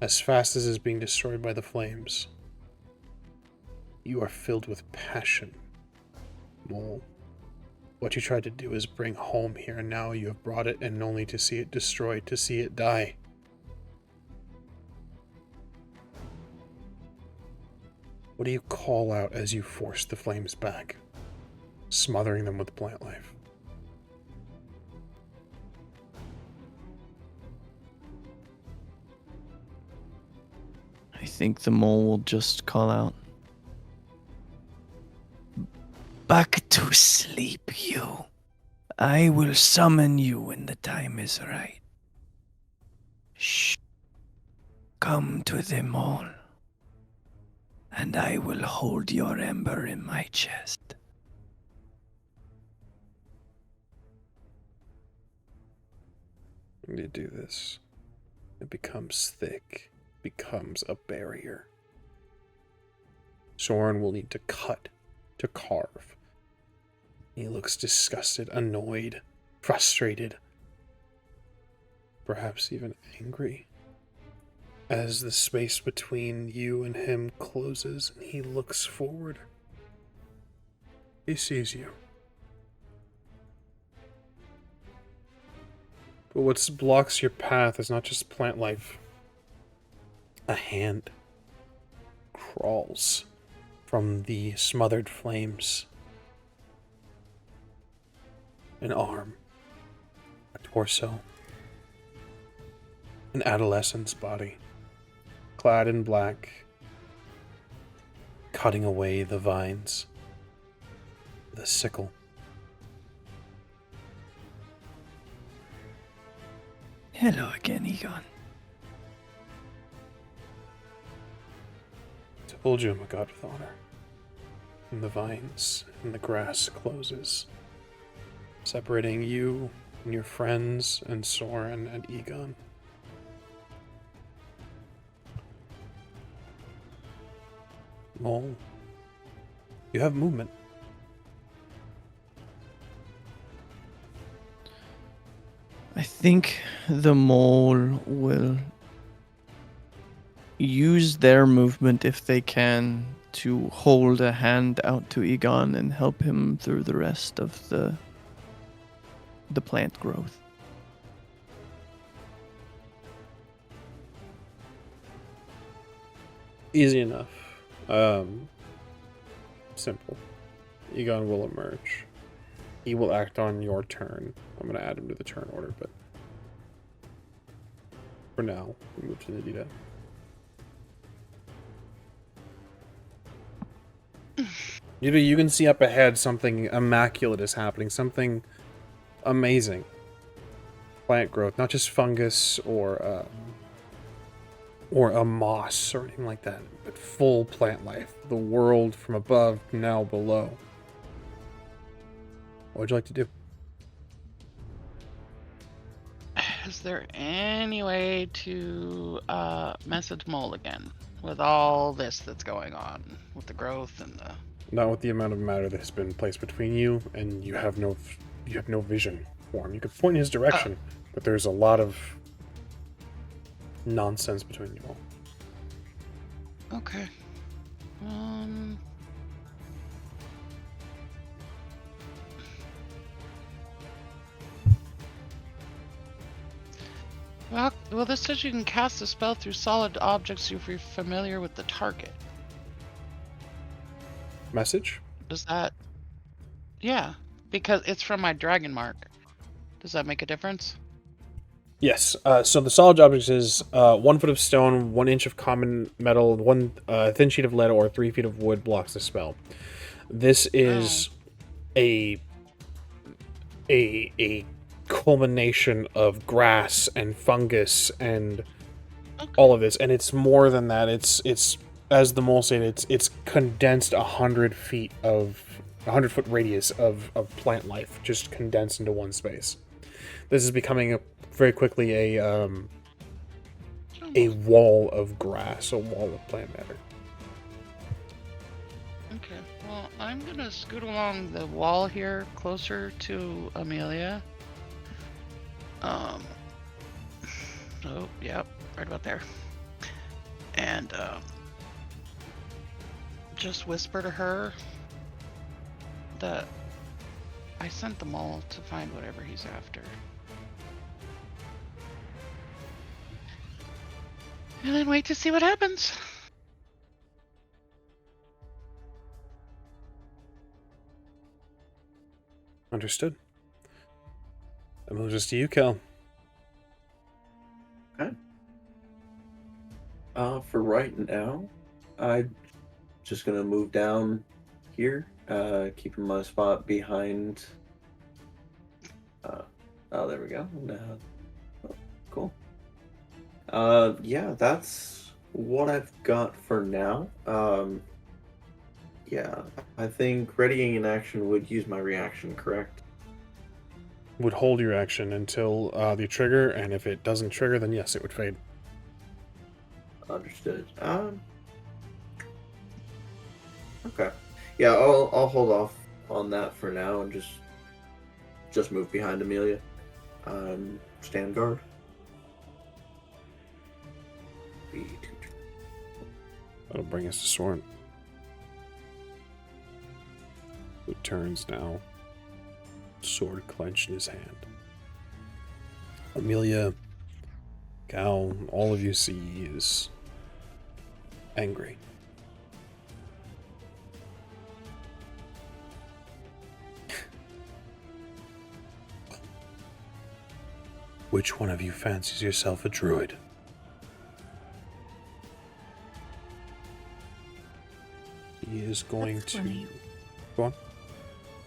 As fast as it's being destroyed by the flames. You are filled with passion, Mole. What you tried to do is bring home here, and now you have brought it, and only to see it destroyed, to see it die. What do you call out as you force the flames back, smothering them with plant life? I think the mole will just call out, "Back to sleep, you. I will summon you when the time is right. Shh. Come to the mole, and I will hold your ember in my chest. You do this, it becomes thick, becomes a barrier. Sorin will need to cut, to carve. He looks disgusted, annoyed, frustrated, perhaps even angry. As the space between you and him closes and he looks forward, he sees you. But what blocks your path is not just plant life. A hand crawls from the smothered flames. An arm, a torso, an adolescent's body, clad in black, cutting away the vines with a sickle. Hello again, Egon. Told you I'm a god with honor. And the vines and the grass closes, separating you and your friends and Sorin and Egon. Mole, you have movement. I think the mole will use their movement if they can to hold a hand out to Egon and help him through the rest of the plant growth. Easy enough. Simple. Egon will emerge. He will act on your turn. I'm going to add him to the turn order, but for now, we move to Nadidah. You can see up ahead something immaculate is happening, something amazing. Plant growth, not just fungus or a moss or anything like that, but full plant life. The world from above, now below. What would you like to do? Is there any way to message Mole again with all this that's going on with the growth and the? Not with the amount of matter that has been placed between you, and you have no vision for him. You could point in his direction, but there's a lot of nonsense between you all. Okay. Well, this says you can cast a spell through solid objects if you're familiar with the target. Message? Does that? Yeah, because it's from my dragon mark. Does that make a difference? Yes. So the solid objects is 1 foot of stone, 1 inch of common metal, 1 thin sheet of lead, or 3 feet of wood blocks the spell. This is a culmination of grass and fungus and all of this, and it's more than that. It's as the mole said, it's condensed 100 foot radius of plant life, just condensed into one space. This is becoming very quickly a wall of grass, a wall of plant matter. Okay, well, I'm gonna scoot along the wall here, closer to Amelia. Oh, yep, right about there. And, just whisper to her that I sent the mole to find whatever he's after. And then wait to see what happens. Understood. That moves us to you, Kel. Okay. For right now, I'm just gonna move down here, keeping my spot behind. Oh, there we go. Cool. Yeah, that's what I've got for now. Yeah, I think readying an action would use my reaction, correct? would hold your action until the trigger, and if it doesn't trigger, then yes, it would fade. Understood. Okay. Yeah, I'll hold off on that for now and just move behind Amelia. Stand guard. That'll bring us to Sorin, who turns now, sword clenched in his hand. Amelia, Cal, all of you see is angry. Which one of you fancies yourself a druid? He is going That's to... funny. Go on.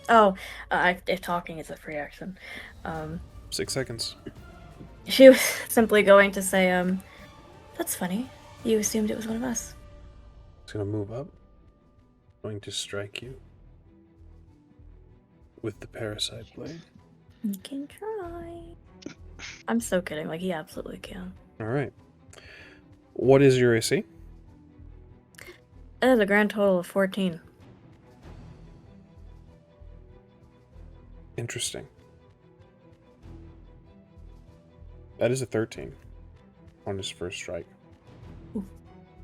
Oh, if talking is a free action. 6 seconds. She was simply going to say, that's funny. You assumed it was one of us. He's going to move up. Going to strike you with the parasite blade. You can try. I'm so kidding. Like, he absolutely can. Alright. What is your AC? That is a grand total of 14. Interesting. That is a 13 on his first strike. Ooh,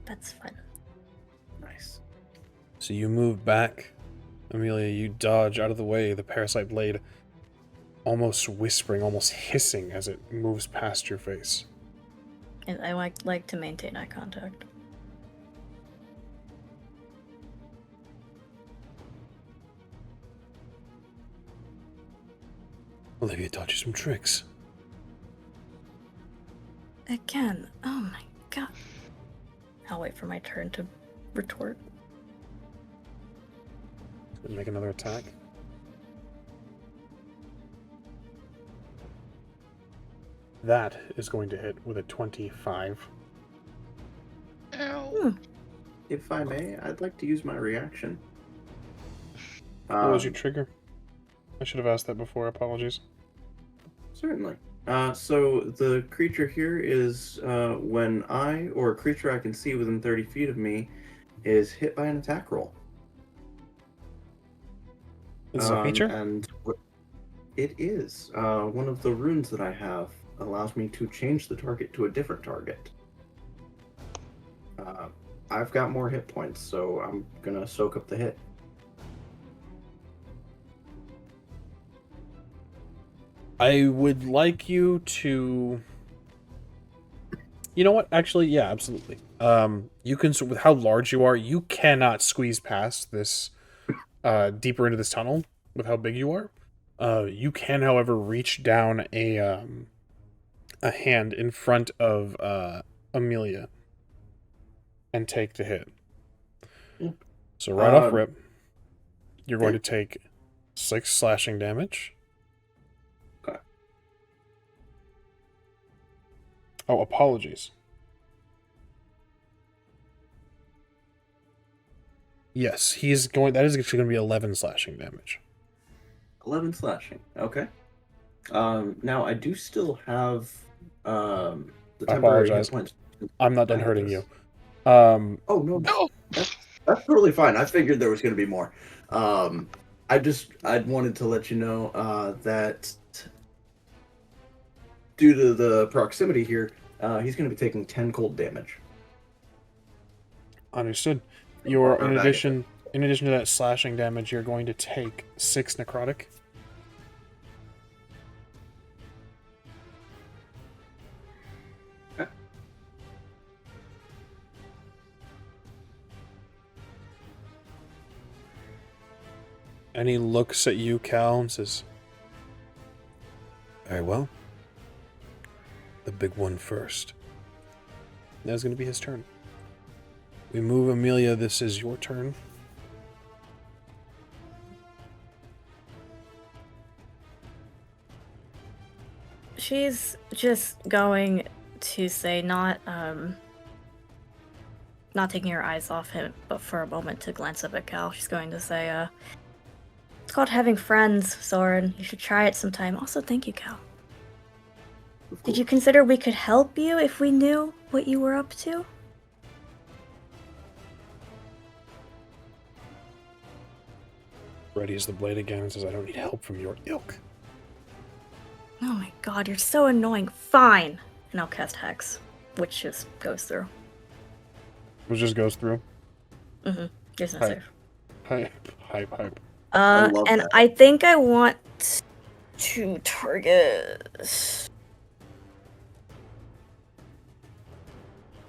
that's fun. Nice. So you move back, Amelia, you dodge out of the way, the parasite blade almost whispering, almost hissing as it moves past your face. And I like to maintain eye contact. Olivia taught you some tricks. Again. Oh my god. I'll wait for my turn to retort. Make another attack. That is going to hit with a 25. Ow. If I may, I'd like to use my reaction. What was your trigger? I should have asked that before. Apologies. Certainly. So the creature here is when I, or a creature I can see within 30 feet of me, is hit by an attack roll. Is this a feature? And it is. One of the runes that I have allows me to change the target to a different target. I've got more hit points, so I'm gonna soak up the hit. I would like you to... You know what? Actually, yeah, absolutely. You can, with how large you are, you cannot squeeze past this, deeper into this tunnel with how big you are. You can, however, reach down a hand in front of Amelia and take the hit. So right off rip, you're going to take 6 slashing damage. Okay. Oh, apologies. Yes, he's going. That is actually going to be 11 slashing damage. 11 slashing. Okay. Now I do still have the I temporary apologize. hit points. I'm not done hurting you. Oh no, that's totally fine. I figured there was going to be more. I wanted to let you know that due to the proximity here, he's going to be taking 10 cold damage. Understood. You're in addition to that slashing damage, you're going to take 6 necrotic. Okay. And he looks at you, Cal, and says, "Very well. The big one first." That's going to be his turn. We move Amelia. This is your turn. She's just going to say not taking her eyes off him, but for a moment to glance up at Cal. She's going to say, It's called having friends, Sorin. You should try it sometime. Also, thank you, Cal. Did you consider we could help you if we knew what you were up to? Ready as the blade again and says, I don't need help from your ilk. Oh my god, you're so annoying. Fine. And I'll cast Hex, which just goes through. Which just goes through? Mm-hmm. There's no Hype. save. Hype. And I think I want to target...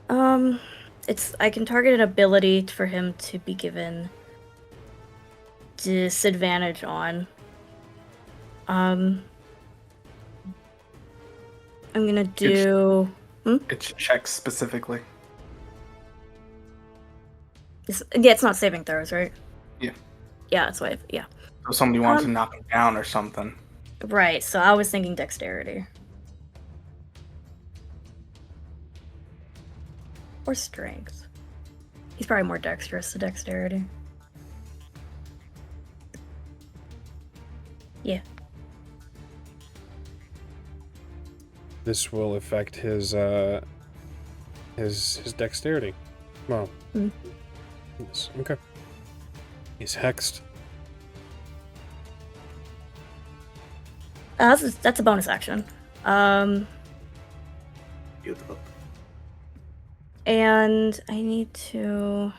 I can target an ability for him to be given disadvantage on. I'm gonna do... It's checks specifically. It's not saving throws, right? Yeah. Yeah, that's why. Yeah. So somebody wants to knock him down or something. Right. So I was thinking dexterity or strength. He's probably more dexterous to dexterity. Yeah. This will affect his dexterity. Well. Yes. Okay. He's hexed. That's a bonus action. And I need to...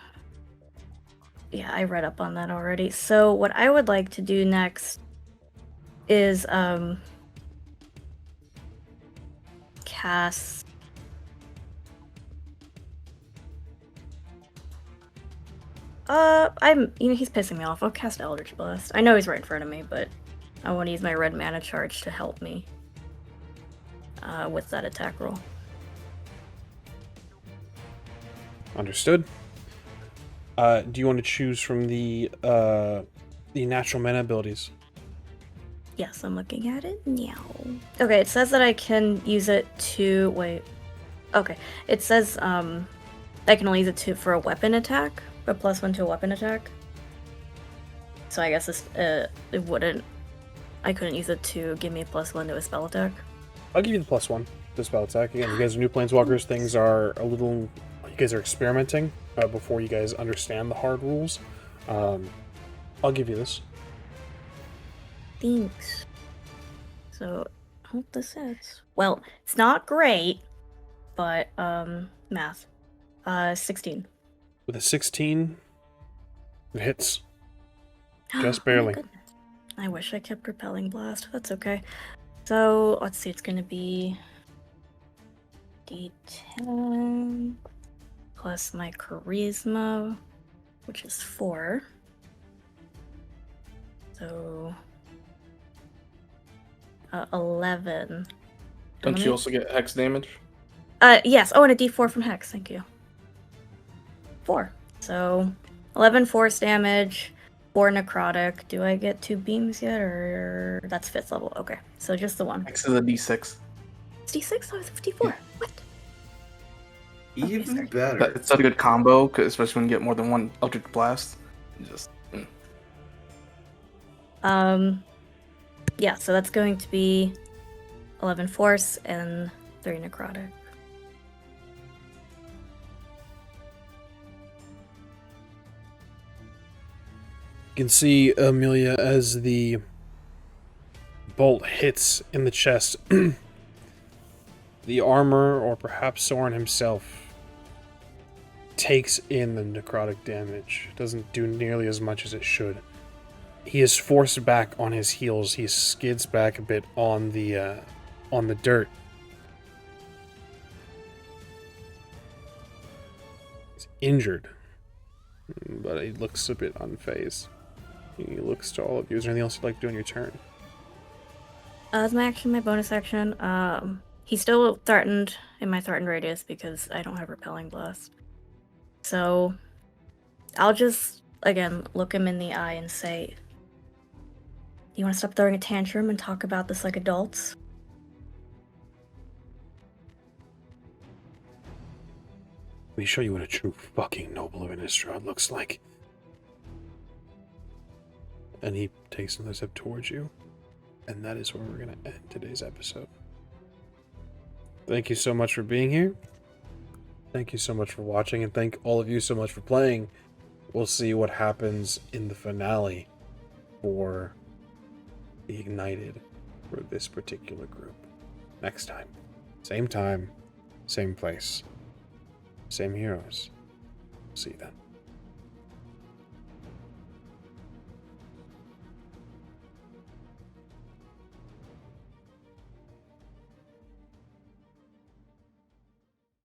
Yeah, I read up on that already. So what I would like to do next is cast... he's pissing me off. I'll cast Eldritch Blast. I know he's right in front of me, but I want to use my red mana charge to help me with that attack roll. Understood. Do you want to choose from the natural mana abilities? Yes, I'm looking at it now. Okay, it says that I can use it to... Wait. Okay, it says I can only use it for a weapon attack. A +1 to a weapon attack. So I guess this it wouldn't. I couldn't use it to give me a +1 to a spell attack. I'll give you the +1 to spell attack. Again, you guys are new planeswalkers. Things are a little. You guys are experimenting before you guys understand the hard rules. I'll give you this. Thanks. So, I hope this is. Well, it's not great, but math. 16. With a 16, it hits. Just barely. I wish I kept Repelling Blast. That's okay. So, let's see, it's gonna be D10 plus my Charisma, which is 4. So, 11. Don't you also get hex damage? Yes. Oh, and a D4 from Hex. Thank you. 4. So 11 force damage, 4 necrotic. Do I get 2 beams yet, or that's 5th level? Okay, so just the one. Hex is a D6. It's D6? Oh, it's 54. Yeah. What? Even better. It's such a good combo, especially when you get more than one Eldritch Blast. Yeah, so that's going to be 11 force and 3 necrotic. You can see Amelia as the bolt hits in the chest. The armor, or perhaps Sorin himself, takes in the necrotic damage. Doesn't do nearly as much as it should. He is forced back on his heels. He skids back a bit on the dirt. He's injured, but he looks a bit unfazed. He looks to all of you. Is there anything else you'd like to do on your turn? As my action, my bonus action, he's still threatened in my threatened radius because I don't have Repelling Blast. So, I'll just, again, look him in the eye and say, you want to stop throwing a tantrum and talk about this like adults? Let me show you what a true fucking noble of Innistrad looks like. And he takes another step towards you. And that is where we're going to end today's episode. Thank you so much for being here. Thank you so much for watching, and thank all of you so much for playing. We'll see what happens in the finale for the Ignited for this particular group next time. Same time, same place, same heroes. See you then.